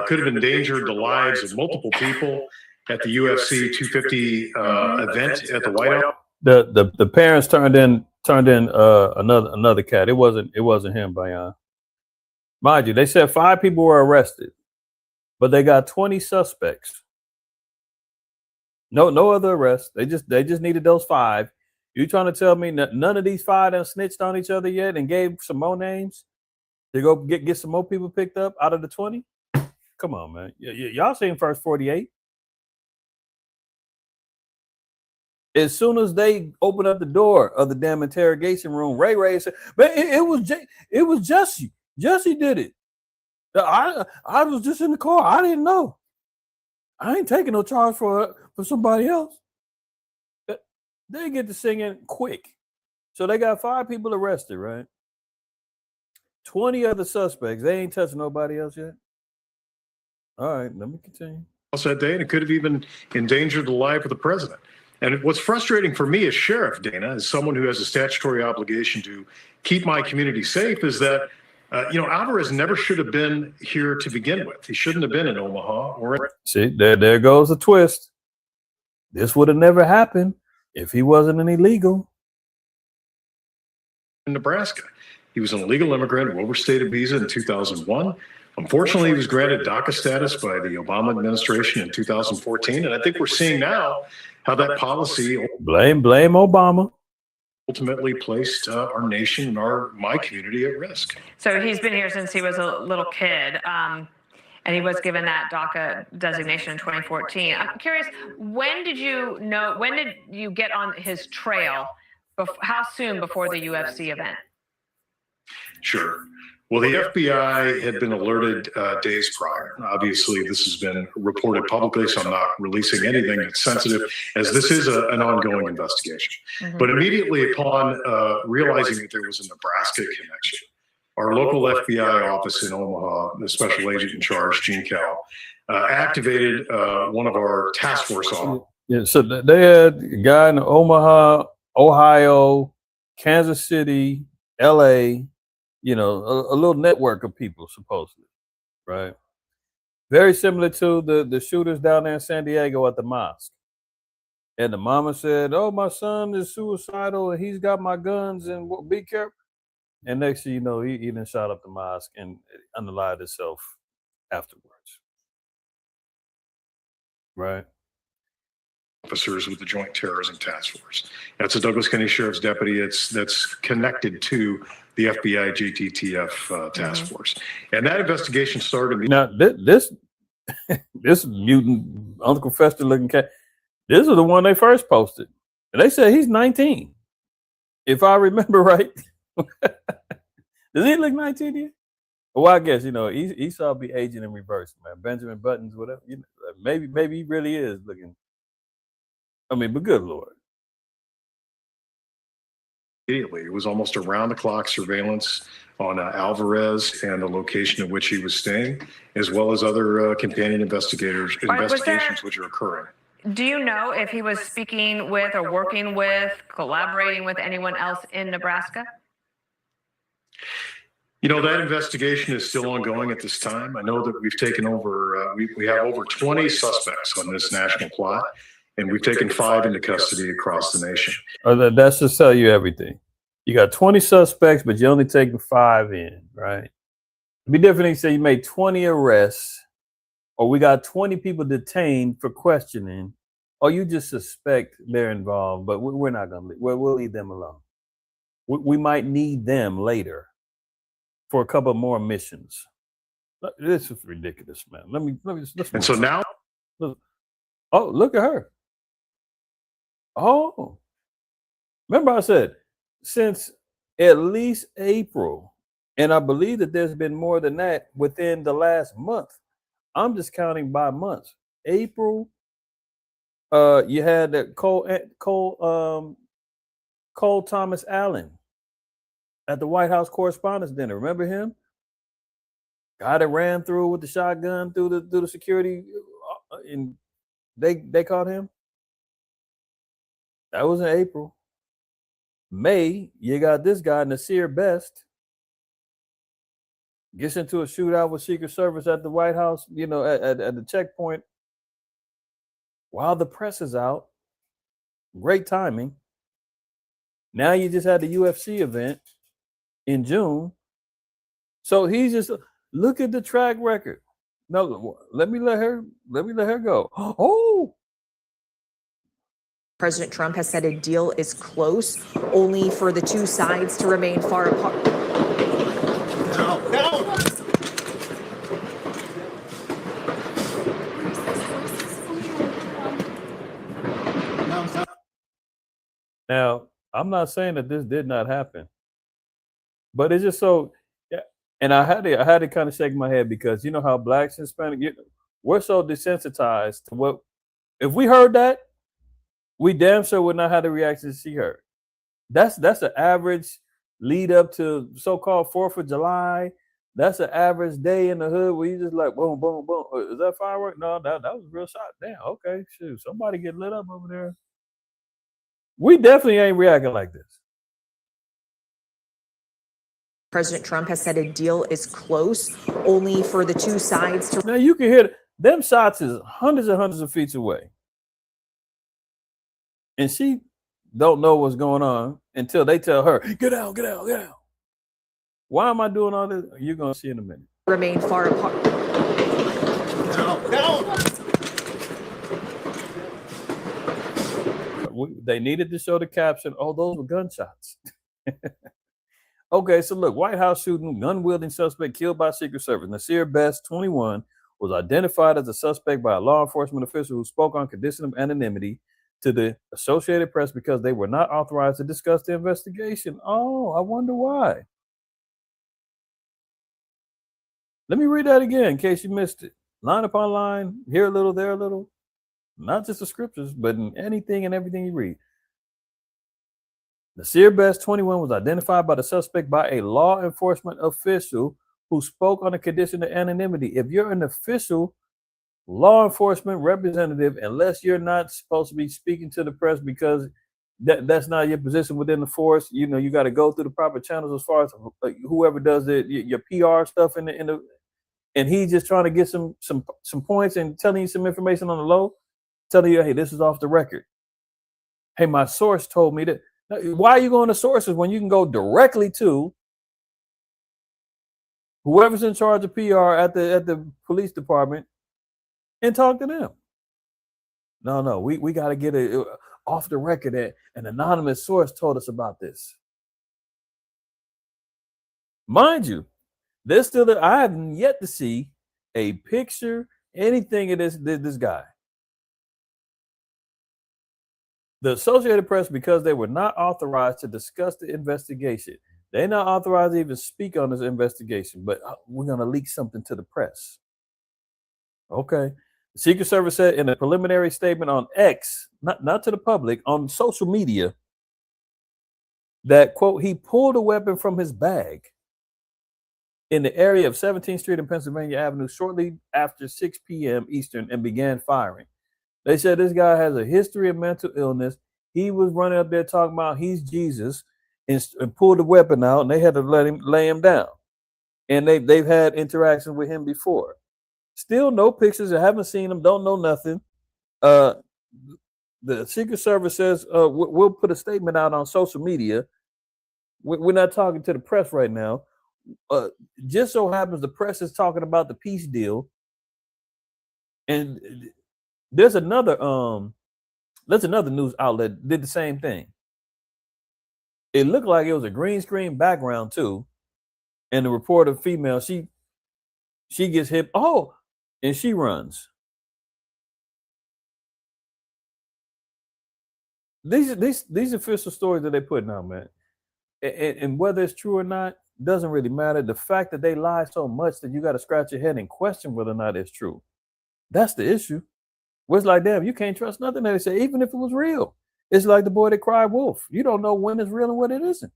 could have endangered the lives of multiple people at the UFC 250 event at the White House. The parents turned in another cat. It wasn't him, Bayan. Mind you, they said 5 people were arrested, but they got 20 suspects. No other arrests. They just needed those 5. You trying to tell me none of these 5 have snitched on each other yet and gave some more names to go get some more people picked up out of the 20? Come on, man. Y'all seen first 48. As soon as they opened up the door of the damn interrogation room, Ray said, "Man, it was Jesse. Jesse did it. I was just in the car. I didn't know. I ain't taking no charge for somebody else." They get to singing quick. So they got 5 people arrested, right? 20 other suspects. They ain't touching nobody else yet. All right, let me continue. that day, and it could have even endangered the life of the president. And what's frustrating for me as sheriff, Dana, as someone who has a statutory obligation to keep my community safe, is that Alvarez never should have been here to begin with. He shouldn't have been in Omaha. See, there goes a twist. This would have never happened if he wasn't an illegal. In Nebraska. He was an illegal immigrant who overstayed a visa in 2001. Unfortunately, he was granted DACA status by the Obama administration in 2014. And I think we're seeing now how that policy blame Obama ultimately placed our nation and my community at risk. So he's been here since he was a little kid. And he was given that DACA designation in 2014. I'm curious, when did you get on his trail? How soon before the UFC event? Sure. Well, the FBI had been alerted days prior. Obviously, this has been reported publicly, so I'm not releasing anything that's sensitive, as this is an ongoing investigation. Mm-hmm. But immediately upon realizing that there was a Nebraska connection, our local FBI office in Omaha, the special agent in charge, Gene Cal, activated one of our task force officers. Yeah, so they had a guy in Omaha, Ohio, Kansas City, LA, a little network of people, supposedly, right? Very similar to the shooters down there in San Diego at the mosque. And the mama said, "Oh, my son is suicidal and he's got my guns and be careful." And next thing you know, he done shot up the mosque and unalived himself afterwards. Right? Officers with the Joint Terrorism Task Force. That's a Douglas County Sheriff's deputy. That's connected to the FBI JTTF task force. And that investigation started. Now, this mutant Uncle Fester looking cat, this is the one they first posted. And they said he's 19. If I remember right. Does he look 19 here? Well, I guess, Esau be aging in reverse, man. Benjamin Buttons, whatever. Maybe he really is looking. But good Lord. Immediately, it was almost around-the-clock surveillance on Alvarez and the location in which he was staying, as well as other companion investigations which are occurring. Do you know if he was speaking with or working with, collaborating with anyone else in Nebraska? That investigation is still ongoing at this time. I know that we've taken over, we have over 20 suspects on this national plot, and we've taken 5 into custody across the nation. That's just tell you everything. You got 20 suspects, but you're only taking 5 in, right? It'd be different if you say you made 20 arrests, or we got 20 people detained for questioning, or you just suspect they're involved, but we're not going to we'll leave them alone. We might need them later for a couple more missions. This is ridiculous, man. And so now, oh, look at her. Oh, remember I said since at least April, and I believe that there's been more than that within the last month. I'm just counting by months. April, you had that Cole Thomas Allen at the White House Correspondents' Dinner. Remember him? Guy that ran through with the shotgun through the security, and they caught him. That was in April. May, you got this guy, Nasir Best, gets into a shootout with Secret Service at the White House, at the checkpoint while the press is out. Great timing. Now you just had the UFC event in June. So he's just, look at the track record. No, let me let her go. Oh, President Trump has said a deal is close, only for the two sides to remain far apart. Now, I'm not saying that this did not happen, but it's just so. Yeah, and I had to kind of shake my head because you know how blacks and Hispanic, we're so desensitized to what. If we heard that, we damn sure would not have the reactions she heard. That's an average lead up to so-called 4th of July, That's an average day in the hood where you just like boom, boom, boom. Is that firework? No, that was a real shot. Damn, okay, shoot. Somebody get lit up over there. We definitely ain't reacting like this. President Trump has said a deal is close, only for the two sides to. Now you can hear them shots is hundreds and hundreds of feet away. And she don't know what's going on until they tell her, get out, get out, get out. Why am I doing all this? You're going to see in a minute. Remain far apart. They needed to show the caption, oh, those were gunshots. Okay, so look, White House shooting, gun-wielding suspect killed by Secret Service. Nasir Best, 21, was identified as a suspect by a law enforcement official who spoke on condition of anonymity to the Associated Press because they were not authorized to discuss the investigation. Oh, I wonder why. Let me read that again in case you missed it. Line upon line, here a little, there a little. Not just the scriptures, but in anything and everything you read. Nasir Best, 21, was identified by the suspect by a law enforcement official who spoke on the condition of anonymity. If you're an official law enforcement representative, unless you're not supposed to be speaking to the press because that's not your position within the force, you know, you got to go through the proper channels as far as whoever does your PR stuff in the and he's just trying to get some points and telling you some information on the low, telling you, hey, this is off the record. Hey, my source told me that. Why are you going to sources when you can go directly to whoever's in charge of PR at the police department and talk to them? No, we got to get it off the record. An anonymous source told us about this. Mind you, there's still I have yet to see a picture, anything of this guy. The Associated Press, because they were not authorized to discuss the investigation, they're not authorized to even speak on this investigation, but we're going to leak something to the press. Okay. The Secret Service said in a preliminary statement on X, not to the public, on social media, that, quote, he pulled a weapon from his bag in the area of 17th Street and Pennsylvania Avenue shortly after 6 p.m. Eastern and began firing. They said this guy has a history of mental illness. He was running up there talking about he's Jesus and pulled the weapon out, and they had to lay him down. And they've had interactions with him before. Still no pictures. I haven't seen him. Don't know nothing. The Secret Service says we'll put a statement out on social media. We're not talking to the press right now. Just so happens the press is talking about the peace deal, and there's another news outlet did the same thing. It looked like it was a green screen background too, and the reporter female, she gets hit, and she runs. These official stories that they're putting out, man, and whether it's true or not doesn't really matter. The fact that they lie so much that you got to scratch your head and question whether or not it's true, that's the issue. Where it's like, damn, you can't trust nothing that they say, even if it was real. It's like the boy that cried wolf. You don't know when it's real and when it isn't.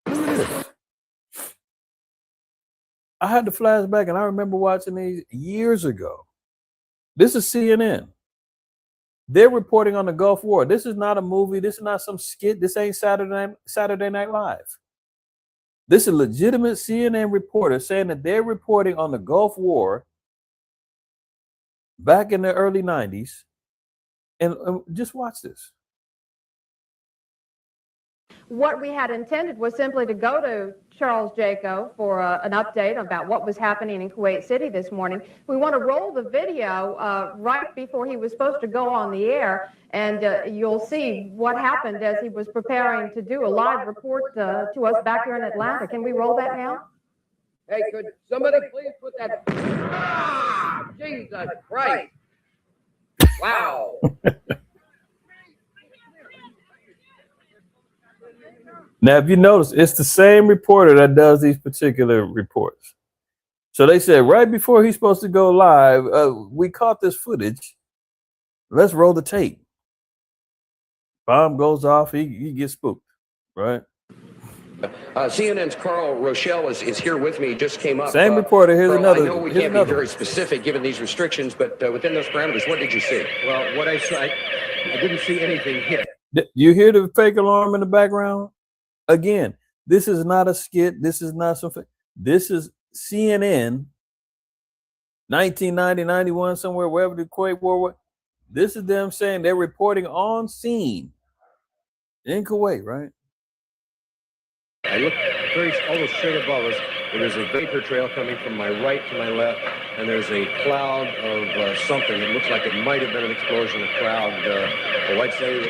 Look at this. I had to flashback, and I remember watching these years ago. This is CNN. They're reporting on the Gulf War. This is not a movie. This is not some skit. This ain't Saturday Night Live. This is a legitimate CNN reporter saying that they're reporting on the Gulf War back in the early 90s. And just watch this. What we had intended was simply to go to Charles Jaco for an update about what was happening in Kuwait City this morning. We want to roll the video right before he was supposed to go on the air, and you'll see what happened as he was preparing to do a live report to us back here in Atlanta. Can we roll that now? Hey, could somebody please put that? Ah, Jesus Christ! Wow. Now, if you notice, it's the same reporter that does these particular reports. So they said right before he's supposed to go live, we caught this footage. Let's roll the tape. Bomb goes off. He gets spooked, right? CNN's Carl Rochelle is here with me. Just came up. Same reporter. Here's Carl, another. I know we Here's can't be another very one. specific given these restrictions, but within those parameters, what did you see? Well, what I saw, I didn't see anything hit. You hear the fake alarm in the background? Again, this is not a skit. This is not something. This is CNN, 1990, 91, somewhere, wherever the Kuwait War was. This is them saying they're reporting on scene in Kuwait, right? I look almost straight above us, and there's a vapor trail coming from my right to my left, and there's a cloud of something. It looks like it might have been an explosion, a cloud. The white say.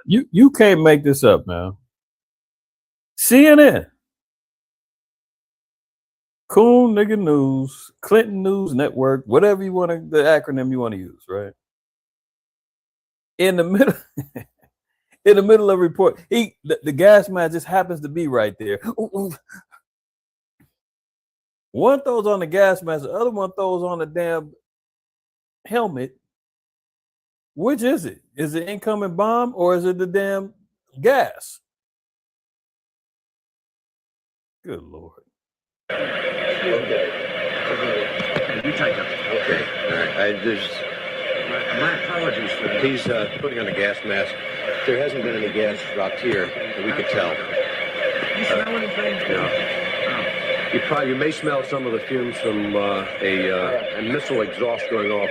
You can't make this up, man. CNN, Cool Nigga News, Clinton News Network, whatever you want to, the acronym you want to use, right? In the middle, in the middle of a report, the gas man just happens to be right there. One throws on the gas mask, the other one throws on the damn helmet. Which is it? Is it incoming bomb or is it the damn gas? Good Lord. Okay. You take it. Okay. All right. My apologies for that. He's putting on a gas mask. There hasn't been any gas dropped here that we could tell. You smell anything? No. You may smell some of the fumes from a missile exhaust going off.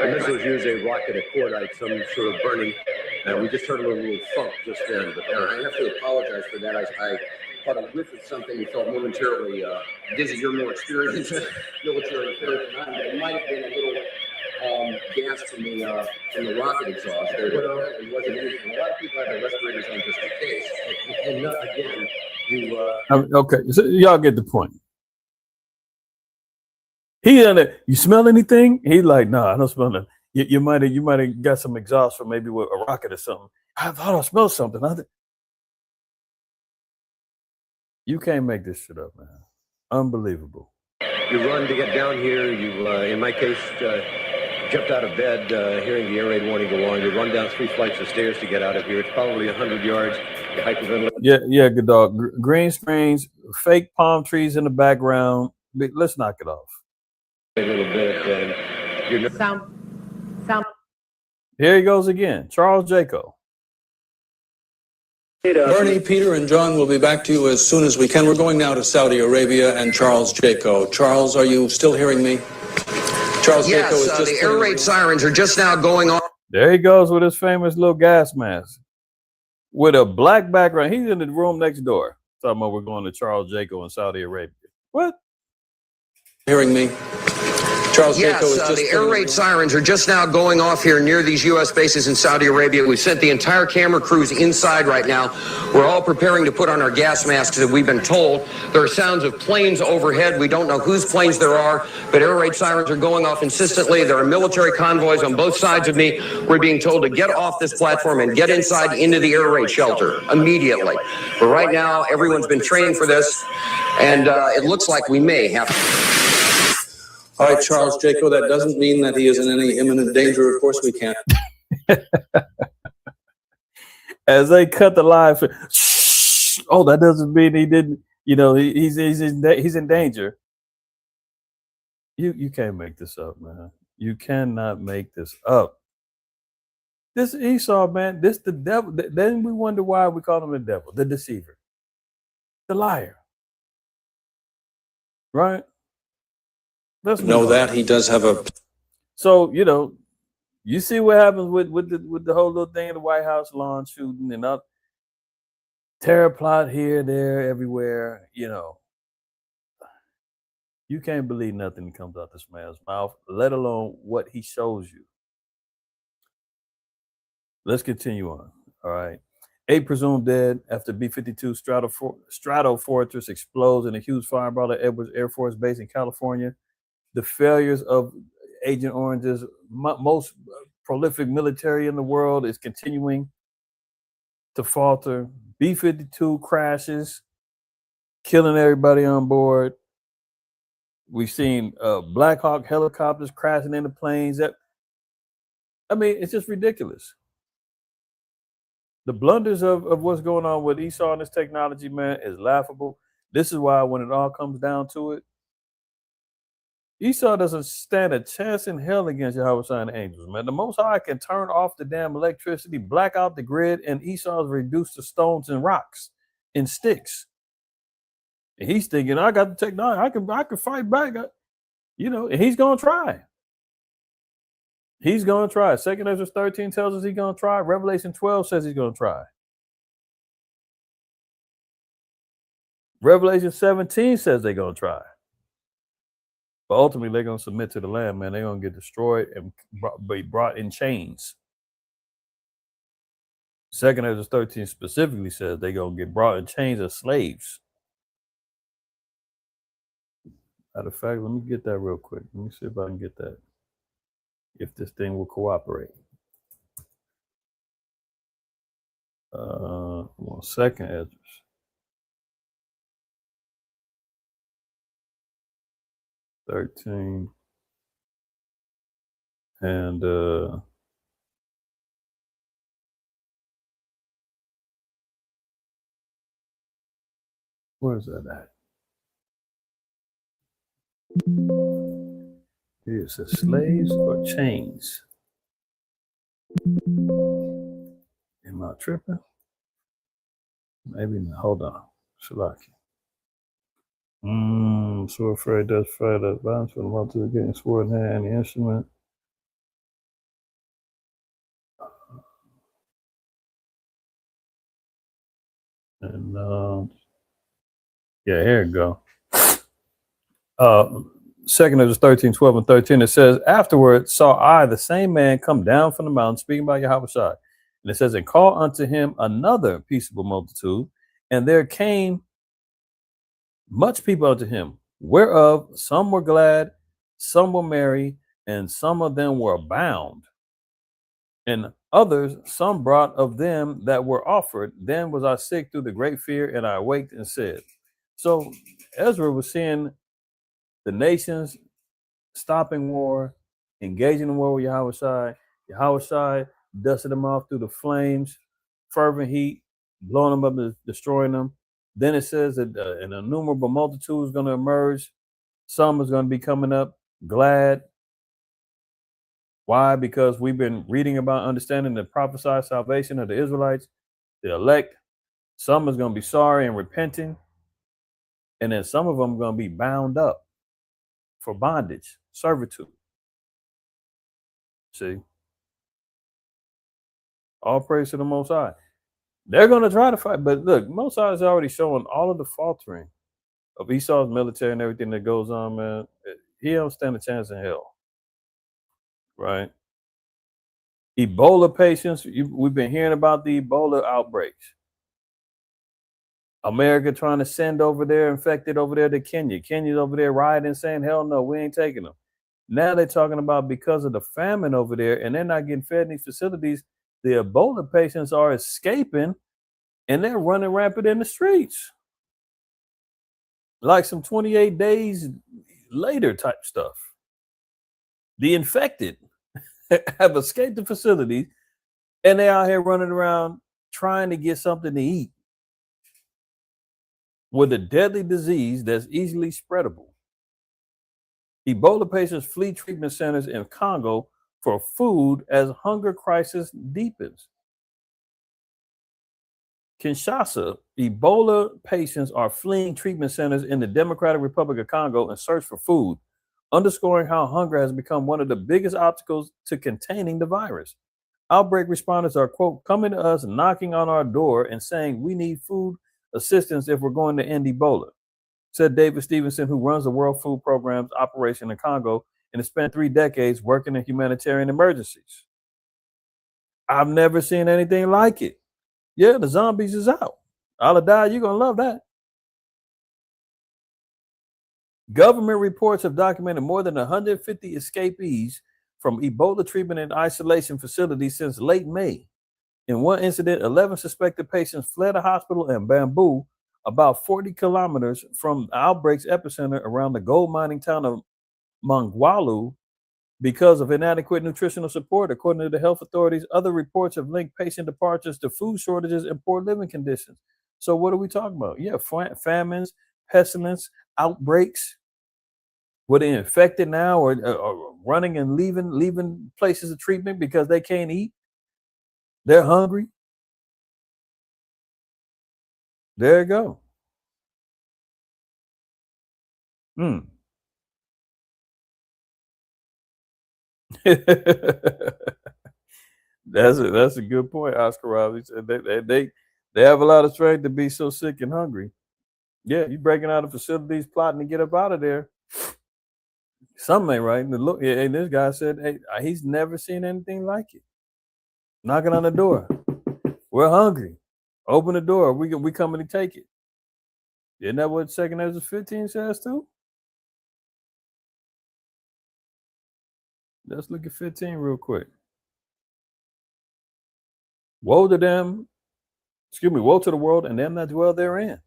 The missiles use a rocket, a cordite, some sort of burning. We just heard a little thump just then. But I have to apologize for that. I caught a whiff of something and felt momentarily dizzy. You're more experienced military affairs than I am, but it might have been a little gas from the rocket exhaust. It wasn't anything. A lot of people have their respirators on just in case. And again, Okay, so y'all get the point. He done it. You smell anything? He's like, no, I don't smell nothing. You might have got some exhaust from maybe with a rocket or something. I thought I smelled something. You can't make this shit up, man. Unbelievable. You run to get down here. You, in my case, jumped out of bed, hearing the air raid warning go on. You run down 3 flights of stairs to get out of here. It's probably 100 yards. You hyperventilate. Yeah, good dog. Green screens, fake palm trees in the background. Let's knock it off. A little bit, and you're Sound. Here he goes again. Charles Jaco. Bernie, Peter, and John will be back to you as soon as we can. We're going now to Saudi Arabia and Charles Jaco. Charles, are you still hearing me? Charles Yes, Jaco is just the air raid sirens are just now going on. There he goes with his famous little gas mask with a black background. He's in the room next door. Talking about we're going to Charles Jaco in Saudi Arabia. What? Hearing me? Charles Yes, Jaco is just the air raid sirens are just now going off here near these U.S. bases in Saudi Arabia. We've sent the entire camera crews inside right now. We're all preparing to put on our gas masks, that we've been told. There are sounds of planes overhead. We don't know whose planes there are, but air raid sirens are going off insistently. There are military convoys on both sides of me. We're being told to get off this platform and get inside into the air raid shelter immediately. But right now, everyone's been training for this, and it looks like we may have to. All right, Charles Jaco, that doesn't mean that he is in any imminent danger. Of course we can't. As they cut the live, oh, that doesn't mean he didn't, he's in danger. You can't make this up, man. You cannot make this up. This Esau, man, this the devil. Then we wonder why we call him the devil, the deceiver, the liar. Right? Let's know that he does have a. So you see what happens with the whole little thing in the White House lawn shooting and up terror plot here, there, everywhere. You can't believe nothing that comes out this man's mouth, let alone what he shows you. Let's continue on. All right. 8 presumed dead after B-52 Stratofortress explodes in a huge fireball at Edwards Air Force Base in California. The failures of Agent Orange's most prolific military in the world is continuing to falter. B-52 crashes, killing everybody on board. We've seen Black Hawk helicopters crashing into planes. It's just ridiculous. The blunders of what's going on with Esau and this technology, man, is laughable. This is why when it all comes down to it, Esau doesn't stand a chance in hell against Yahweh and the angels, man. The Most High can turn off the damn electricity, black out the grid, and Esau's reduced to stones and rocks and sticks. And he's thinking, I got the technology, I can fight back. And he's gonna try. He's gonna try. 2 Ezra 13 tells us he's gonna try. Revelation 12 says he's gonna try. Revelation 17 says they're gonna try. But ultimately, they're gonna submit to the Lamb, man. They're gonna get destroyed and be brought in chains. 2 Ezra 13 specifically says they're gonna get brought in chains as slaves. Matter of fact, let me get that real quick. Let me see if I can get that. If this thing will cooperate. 1 second, Ezra. $13 and where's that at? It says slaves or chains. Am I tripping? Maybe not. Hold on. Shalaki. So afraid does fight that violence for the multitude getting sword in hand and the instrument. And here we go. 2 Ezra 13, 12, and 13. It says, afterward saw I the same man come down from the mountain, speaking by Yahweh Shai. And it says, and call unto him another peaceable multitude, and there came much people unto him, whereof some were glad, some were merry, and some of them were bound. And others, some brought of them that were offered. Then was I sick through the great fear, and I awaked and said. So Ezra was seeing the nations stopping war, engaging in war with Yahweh Shai. Yahweh Shai dusted them off through the flames, fervent heat, blowing them up and destroying them. Then it says that an innumerable multitude is going to emerge. Some is going to be coming up glad. Why? Because we've been reading about understanding the prophesied salvation of the Israelites, the elect. Some is going to be sorry and repenting. And then some of them are going to be bound up for bondage, servitude. See? All praise to the Most High. They're going to try to fight. But look, Most High is already showing all of the faltering of Esau's military and everything that goes on, man. He don't stand a chance in hell. Right? Ebola patients, we've been hearing about the Ebola outbreaks. America trying to send over there, infected over there to Kenya. Kenya's over there rioting, saying, hell no, we ain't taking them. Now they're talking about because of the famine over there, and they're not getting fed in these facilities, the Ebola patients are escaping, and they're running rampant in the streets. Like some 28 days later type stuff. The infected have escaped the facilities, and they're out here running around trying to get something to eat with a deadly disease that's easily spreadable. Ebola patients flee treatment centers in Congo for food as hunger crisis deepens. Kinshasa, Ebola patients are fleeing treatment centers in the Democratic Republic of Congo in search for food, underscoring how hunger has become one of the biggest obstacles to containing the virus. Outbreak responders are, quote, coming to us, knocking on our door and saying we need food assistance if we're going to end Ebola, said David Stevenson, who runs the World Food Program's operation in Congo and has spent 3 decades working in humanitarian emergencies. I've never seen anything like it. Yeah, the zombies is out. Al-Adai, you're going to love that. Government reports have documented more than 150 escapees from Ebola treatment and isolation facilities since late May. In one incident, 11 suspected patients fled a hospital in Bamboo about 40 kilometers from the outbreak's epicenter around the gold mining town of Mangwalu because of inadequate nutritional support. According to the health authorities, other reports have linked patient departures to food shortages and poor living conditions. So what are we talking about? Yeah, famines, pestilence, outbreaks. Were they infected now or running and leaving places of treatment because they can't eat? They're hungry. There you go. Hmm. That's a good point, Oscar Riley said. They have a lot of strength to be so sick and hungry. Yeah, you breaking out of facilities, plotting to get up out of there. Something ain't right. And look, and this guy said, hey, he's never seen anything like it. Knocking on the door. We're hungry. Open the door. We coming to take it. Isn't that what 2 Ezra 15 says too? Let's look at 15 real quick. Woe to them, woe to the world and them that dwell therein.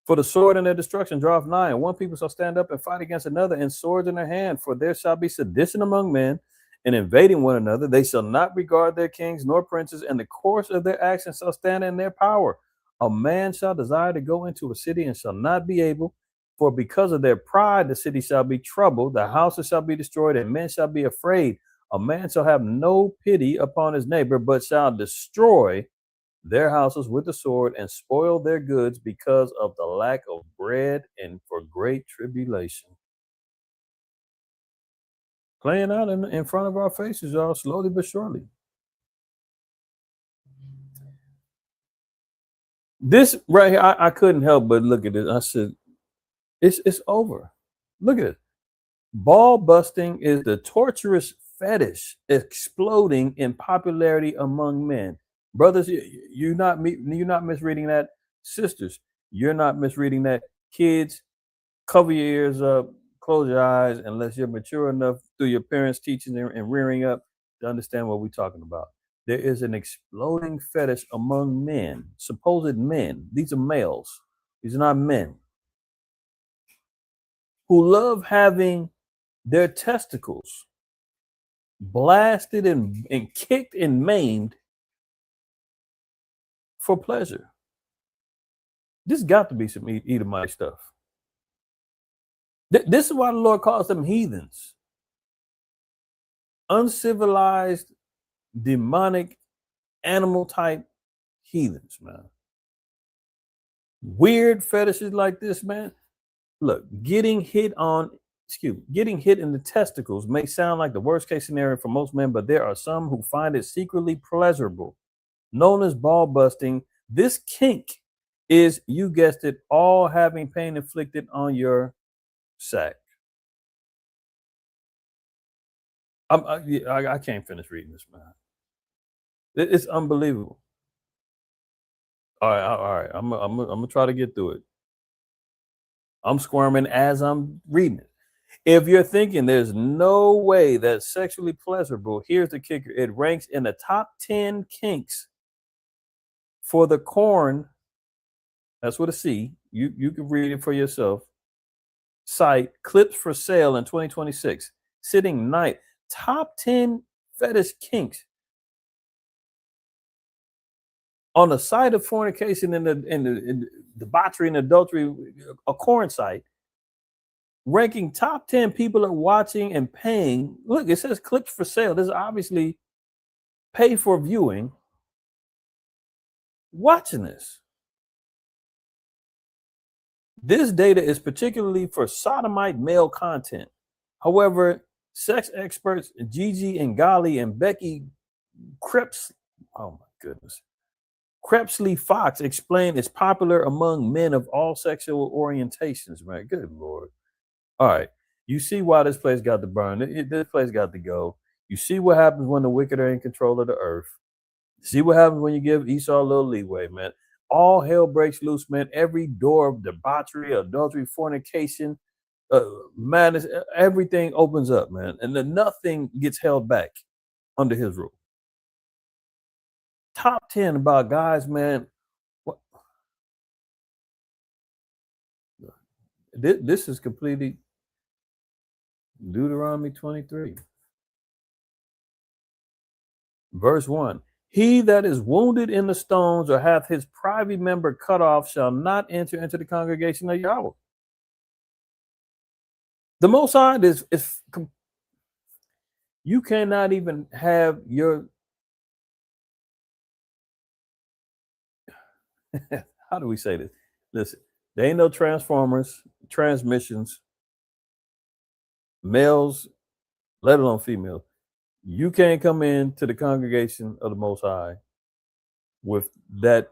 For the sword and their destruction draweth nigh, and one people shall stand up and fight against another, and swords in their hand. For there shall be sedition among men, and invading one another. They shall not regard their kings nor princes, and the course of their actions shall stand in their power. A man shall desire to go into a city and shall not be able, for because of their pride the city shall be troubled, the houses shall be destroyed, and men shall be afraid. A man shall have no pity upon his neighbor, but shall destroy their houses with the sword and spoil their goods because of the lack of bread and for great tribulation. Playing out in front of our faces, y'all, slowly but surely. This right here, I couldn't help but look at it. I said, it's over. Look at it. Ball busting is the torturous fetish exploding in popularity among men. Brothers, you're not misreading that. Sisters, you're not misreading that. Kids, cover your ears up, close your eyes, unless you're mature enough through your parents' teaching and rearing up to understand what we're talking about. There is an exploding fetish among men, supposed men. These are males. These are not men, who love having their testicles blasted and kicked and maimed for pleasure. This got to be some Edomite stuff. This is why the Lord calls them heathens. Uncivilized, demonic, animal type heathens, man. Weird fetishes like this, man. Look, getting hit in the testicles may sound like the worst case scenario for most men, but there are some who find it secretly pleasurable. Known as ball busting, this kink is, you guessed it, all having pain inflicted on your sack. I can't finish reading this, man. It's unbelievable. All right. I'm gonna try to get through it. I'm squirming as I'm reading it. If you're thinking there's no way that's sexually pleasurable, here's the kicker. It ranks in the top 10 kinks for the corn. That's with a C. You can read it for yourself. Site clips for sale in 2026. Sitting night. Top 10 fetish kinks. On the site of fornication in the debauchery and adultery, a corn site, ranking top 10 people are watching and paying. Look, it says clips for sale. This is obviously pay for viewing. Watching this. This data is particularly for sodomite male content. However, sex experts Gigi and Gali and Becky Crepsley Fox explained it's popular among men of all sexual orientations, man. Good Lord. All right. You see why this place got to burn. This place got to go. You see what happens when the wicked are in control of the earth. See what happens when you give Esau a little leeway, man. All hell breaks loose, man. Every door of debauchery, adultery, fornication, madness, everything opens up, man. And then nothing gets held back under his rule. Top 10 about guys, man. This is completely Deuteronomy 23. Verse 1. He that is wounded in the stones or hath his privy member cut off shall not enter into the congregation of Yahweh. The Most High you cannot even have your how do we say this? Listen, there ain't no transformers, transmissions, males, let alone females. You can't come into the congregation of the Most High with that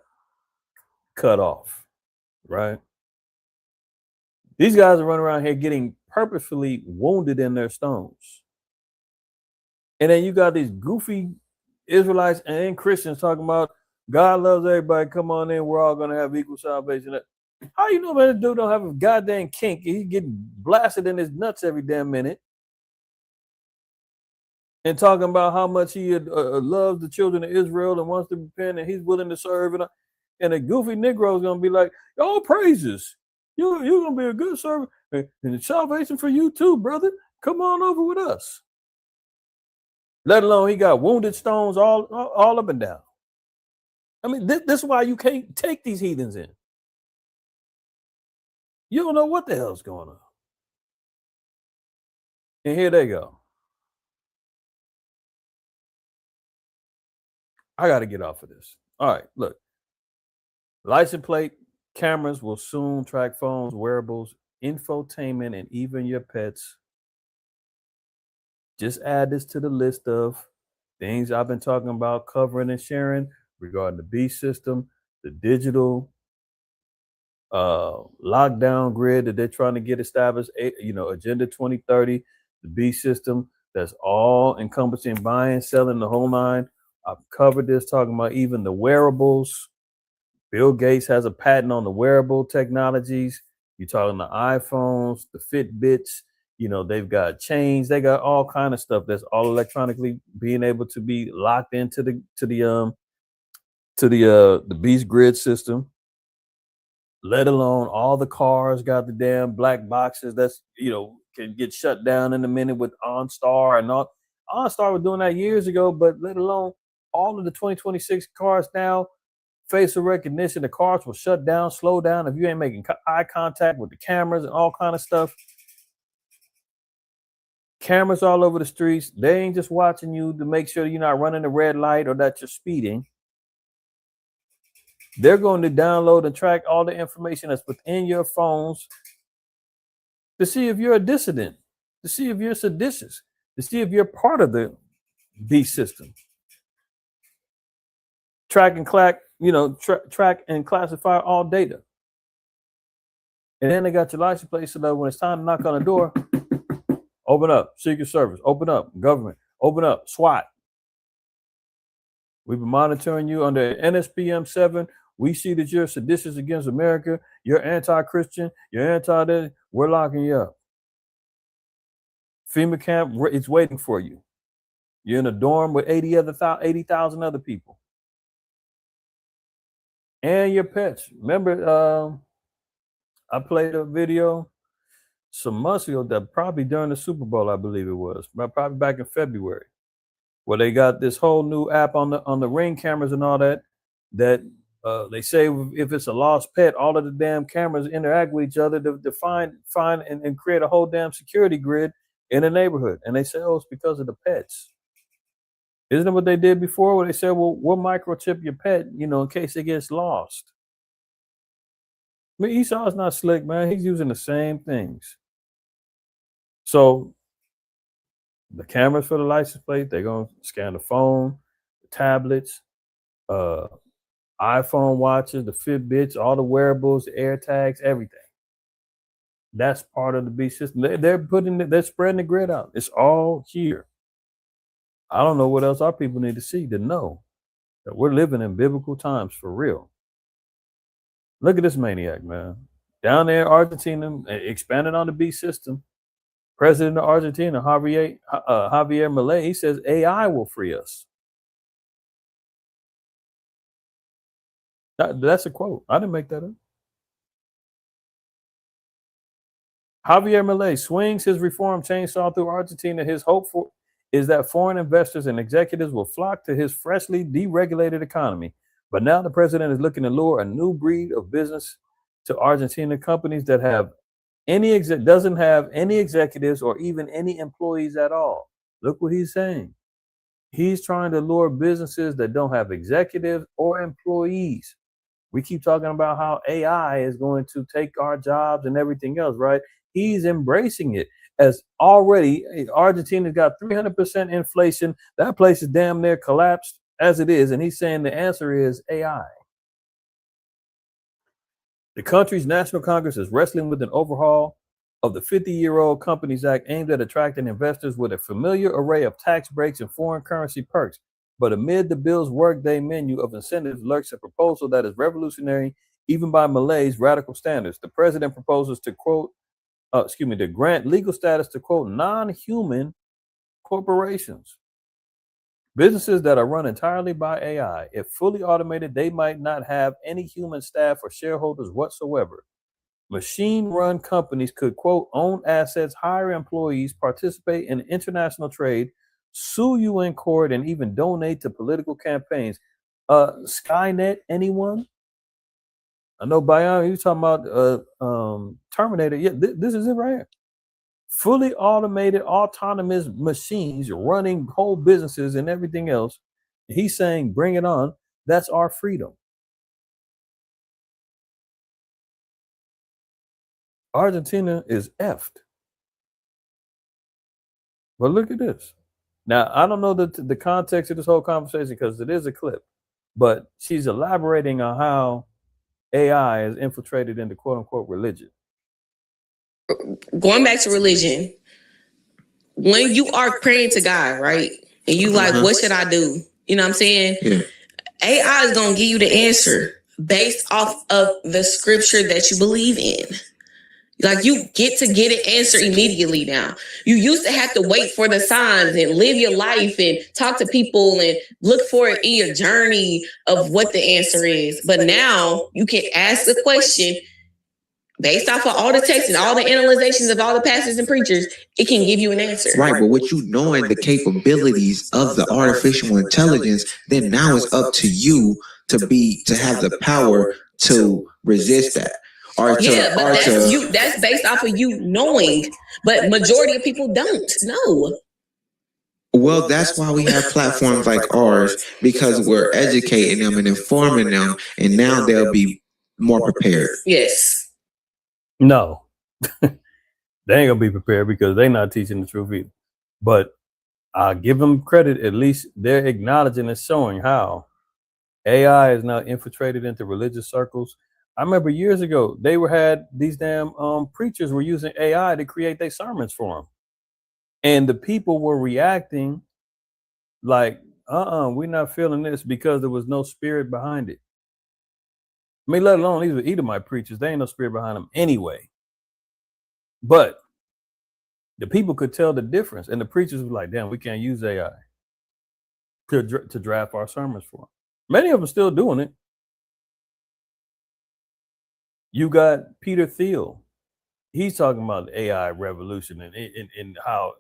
cut off, right? These guys are running around here getting purposefully wounded in their stones. And then you got these goofy Israelites and Christians talking about God loves everybody. Come on in. We're all going to have equal salvation. How you know, man, this dude don't have a goddamn kink? He's getting blasted in his nuts every damn minute. And talking about how much he loves the children of Israel and wants to repent and he's willing to serve. And a goofy Negro is going to be like, oh, praises. You're going to be a good servant. And salvation for you too, brother. Come on over with us. Let alone he got wounded stones all up and down. I mean, this is why you can't take these heathens in. You don't know what the hell's going on. And here they go. I got to get off of this. All right, look. License plate cameras will soon track phones, wearables, infotainment, and even your pets. Just add this to the list of things I've been talking about, covering and sharing regarding the B system, the digital lockdown grid that they're trying to get established, Agenda 2030, the B system that's all encompassing buying, selling, the whole nine. I've covered this, talking about even the wearables. Bill Gates has a patent on the wearable technologies. You're talking the iPhones, the Fitbits. They've got chains. They got all kind of stuff that's all electronically being able to be locked into the Beast Grid system. Let alone all the cars got the damn black boxes that's can get shut down in a minute with OnStar and all. OnStar was doing that years ago, but let alone all of the 2026 cars now, facial recognition, the cars will shut down, slow down if you ain't making eye contact with the cameras and all kind of stuff. Cameras all over the streets. They ain't just watching you to make sure you're not running a red light or that you're speeding. They're going to download and track all the information that's within your phones to see if you're a dissident, to see if you're seditious, to see if you're part of the B system. Track and classify all data. And then they got your license plate so that when it's time to knock on the door, open up, Secret Service, open up, government, open up, SWAT. We've been monitoring you under NSPM 7. We see that you're seditious against America, you're anti-Christian, you're anti-this, we're locking you up. FEMA camp, it's waiting for you. You're in a dorm with 80,000 other people. And your pets. Remember, I played a video some months ago, that probably during the Super Bowl, I believe it was, probably back in February, where they got this whole new app on the Ring cameras and all that they say if it's a lost pet, all of the damn cameras interact with each other to find and create a whole damn security grid in a neighborhood. And they say, oh, it's because of the pets. Isn't it what they did before, where they said, well, we'll microchip your pet, in case it gets lost? I mean, Esau's not slick, man. He's using the same things. So the cameras for the license plate, they're going to scan the phone, the tablets, iPhone watches, the Fitbits, all the wearables, the AirTags, everything. That's part of the B system. They're spreading the grid out. It's all here. I don't know what else our people need to see to know that we're living in biblical times for real. Look at this maniac, man. Down there in Argentina, expanding on the B system. President of Argentina, Javier Milei, he says AI will free us. That's a quote. I didn't make that up. Javier Milei swings his reform chainsaw through Argentina. His hope for is that foreign investors and executives will flock to his freshly deregulated economy. But now the president is looking to lure a new breed of business to Argentina, companies that doesn't have any executives or even any employees at all. Look what he's saying. He's trying to lure businesses that don't have executives or employees. We keep talking about how AI is going to take our jobs and everything else, right? He's embracing it as already Argentina's got 300% inflation. That place is damn near collapsed as it is. And he's saying the answer is AI. The country's National Congress is wrestling with an overhaul of the 50-year-old Companies Act aimed at attracting investors with a familiar array of tax breaks and foreign currency perks. But amid the bill's workday menu of incentives lurks a proposal that is revolutionary even by Malay's radical standards. The president proposes to to grant legal status to quote non-human corporations. Businesses that are run entirely by AI. If fully automated, they might not have any human staff or shareholders whatsoever. Machine-run companies could, quote, own assets, hire employees, participate in international trade, sue you in court, and even donate to political campaigns. Skynet, anyone? I know Bayan, you talking about Terminator. Yeah, this is it right here. Fully automated, autonomous machines running whole businesses and everything else. He's saying, bring it on. That's our freedom. Argentina is effed. But look at this. Now, I don't know the context of this whole conversation because it is a clip, but she's elaborating on how AI has infiltrated into quote unquote religion. Going back to religion, when you are praying to God, right? And you like, what should I do? You know what I'm saying? Yeah. AI is going to give you the answer based off of the scripture that you believe in. Like you get to get an answer immediately now. You used to have to wait for the signs and live your life and talk to people and look for it in your journey of what the answer is. But now you can ask the question based off of all the text and all the analyzations of all the pastors and preachers, it can give you an answer. Right, but with you knowing the capabilities of the artificial intelligence, then now it's up to you to have the power to resist that. That's based off of you knowing, but majority of people don't know. Well, that's why we have platforms like ours, because we're educating them and informing them, and now they'll be more prepared. Yes. No, they ain't gonna be prepared because they're not teaching the truth either. But I give them credit. At least they're acknowledging and showing how AI is now infiltrated into religious circles. I remember years ago, they had these damn preachers were using AI to create their sermons for them. And the people were reacting like, we're not feeling this because there was no spirit behind it. I mean, let alone these were Edomite preachers. There ain't no spirit behind them anyway. But the people could tell the difference. And the preachers were like, damn, we can't use AI to draft our sermons for them. Many of them still doing it. You got Peter Thiel. He's talking about the AI revolution and how,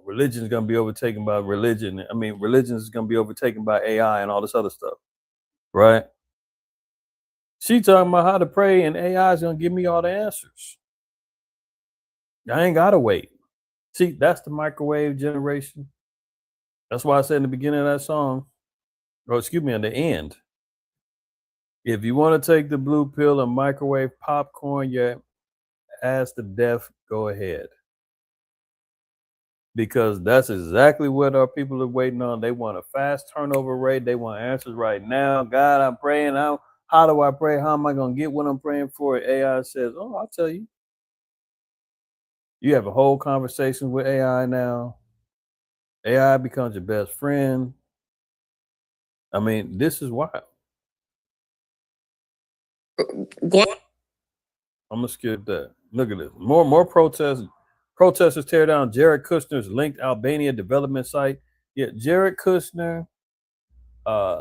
religion is going to be overtaken by religion. I mean, religion is going to be overtaken by AI and all this other stuff, right? She talking about how to pray and AI is going to give me all the answers. I ain't got to wait. See, that's the microwave generation. That's why I said in the beginning of that song, in the end, if you want to take the blue pill and microwave popcorn your ass to death, go ahead. Because that's exactly what our people are waiting on. They want a fast turnover rate. They want answers right now. God, I'm praying. How do I pray? How am I going to get what I'm praying for? AI says, I'll tell you. You have a whole conversation with AI now. AI becomes your best friend. I mean, this is wild. I'm gonna skip that. Look at this. More protests. Protesters tear down Jared Kushner's linked Albania development site. Yeah, Jared Kushner,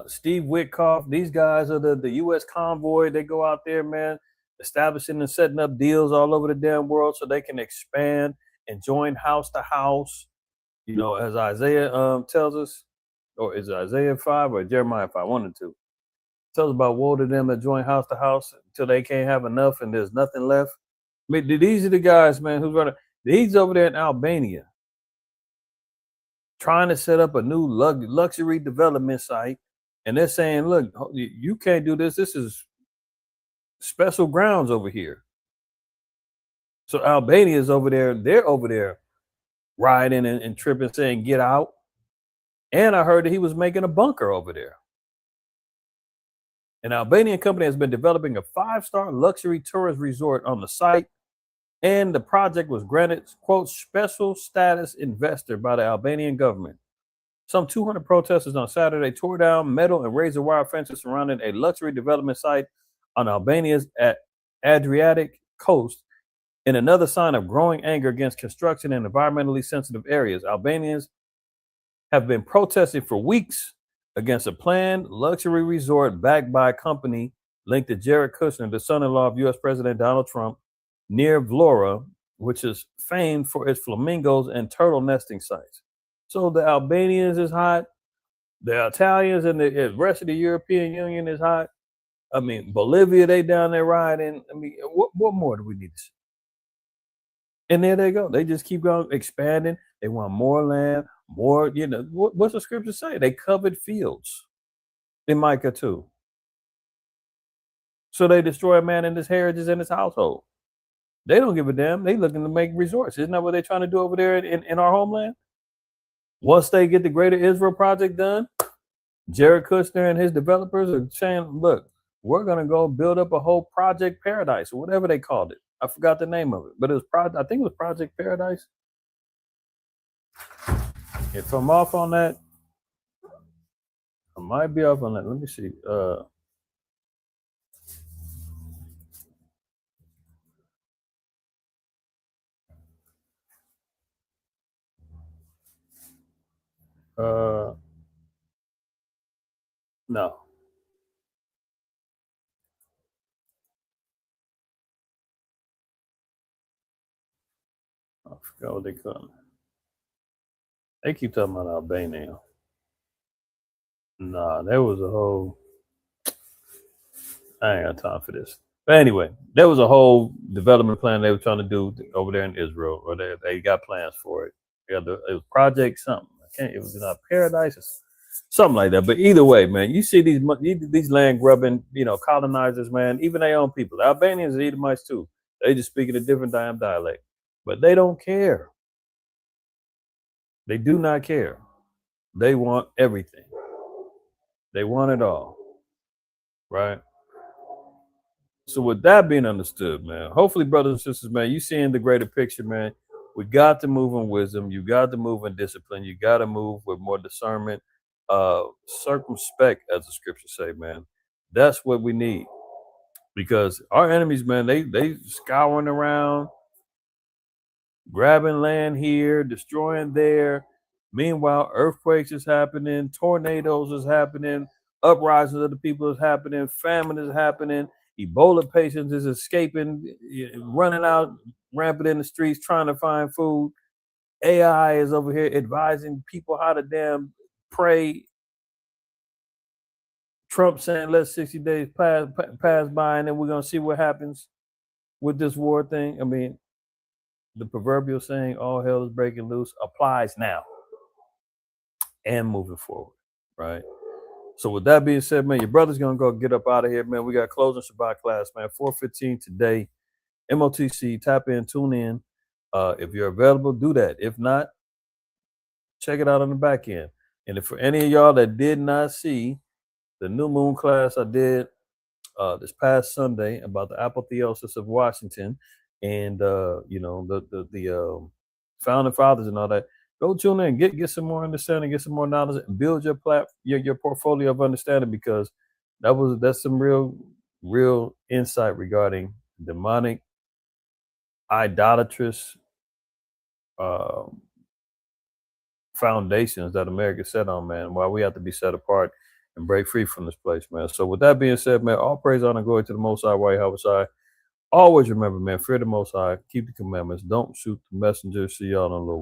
Steve Witkoff. These guys are the U.S. convoy. They go out there, man. establishing and setting up deals all over the damn world so they can expand and join house to house. You know, as Isaiah tells us, or is it Isaiah 5 or Jeremiah 5? 1 and 2. Tells about woe to them that join house to house until they can't have enough and there's nothing left. I mean, these are the guys, man, who's running. He's over there in Albania trying to set up a new luxury development site. And they're saying, look, you can't do this. This is special grounds over here. So Albania is over there. They're over there riding and tripping, saying, get out. And I heard that he was making a bunker over there. An Albanian company has been developing a 5-star luxury tourist resort on the site. And the project was granted, quote, special status investor by the Albanian government. Some 200 protesters on Saturday tore down metal and razor wire fences surrounding a luxury development site on Albania's Adriatic coast in another sign of growing anger against construction in environmentally sensitive areas. Albanians have been protesting for weeks against a planned luxury resort backed by a company linked to Jared Kushner, the son-in-law of U.S. President Donald Trump, near Vlora, which is famed for its flamingos and turtle nesting sites. So the Albanians is hot. The Italians and the rest of the European Union is hot. I mean, Bolivia, they down there riding. I mean, what more do we need to see? And there they go. They just keep going, expanding. They want more land, more, you know, what's the scripture say? They covered fields in Micah 2. So they destroy a man and his heritage and his household. They don't give a damn. They looking to make resorts. Isn't that what they're trying to do over there in our homeland? Once they get the Greater Israel Project done, Jared Kushner and his developers are saying, look, we're going to go build up a whole Project Paradise or whatever they called it. I forgot the name of it, but it was I think it was Project Paradise. If I'm off on that, I might be off on that. Let me see. No. I forgot what they call it. They keep talking about Albania. Nah, there was a whole. I ain't got time for this. But anyway, there was a whole development plan they were trying to do over there in Israel, or they got plans for it. It was Project something. It was not Paradise, or something like that. But either way, man, you see these land grubbing, colonizers, man. Even their own people. The Albanians and Edomites too. They just speaking a different damn dialect, but they don't care. They do not care. They want everything. They want it all, right? So with that being understood, man, hopefully, brothers and sisters, man, you seeing the greater picture, man. We got to move in wisdom. You got to move in discipline. You got to move with more discernment, circumspect, as the scriptures say, man. That's what we need, because our enemies, man, they scouring around, grabbing land here, destroying there. Meanwhile, earthquakes is happening, tornadoes is happening, uprisings of the people is happening, famine is happening. Ebola patients is escaping, running out rampant in the streets trying to find food. AI is over here advising people how to damn pray. Trump saying let 60 days pass by and then we're going to see what happens with this war thing. I mean, the proverbial saying, all hell is breaking loose, applies now and moving forward, right? So with that being said, man, your brother's going to go get up out of here, man. We got closing Shabbat class, man, 4:15 today. MOTC, tap in, tune in. If you're available, do that. If not, check it out on the back end. And if for any of y'all that did not see the new moon class I did this past Sunday about the apotheosis of Washington and, the founding fathers and all that, go tune in, get some more understanding, get some more knowledge, and build your portfolio of understanding, because that's some real insight regarding demonic, idolatrous foundations that America set on, man. Why we have to be set apart and break free from this place, man. So with that being said, man, all praise, honor, and glory to the Most High, Yahweh Shai. Always remember, man, fear the Most High, keep the commandments, don't shoot the messenger. See y'all in a little while.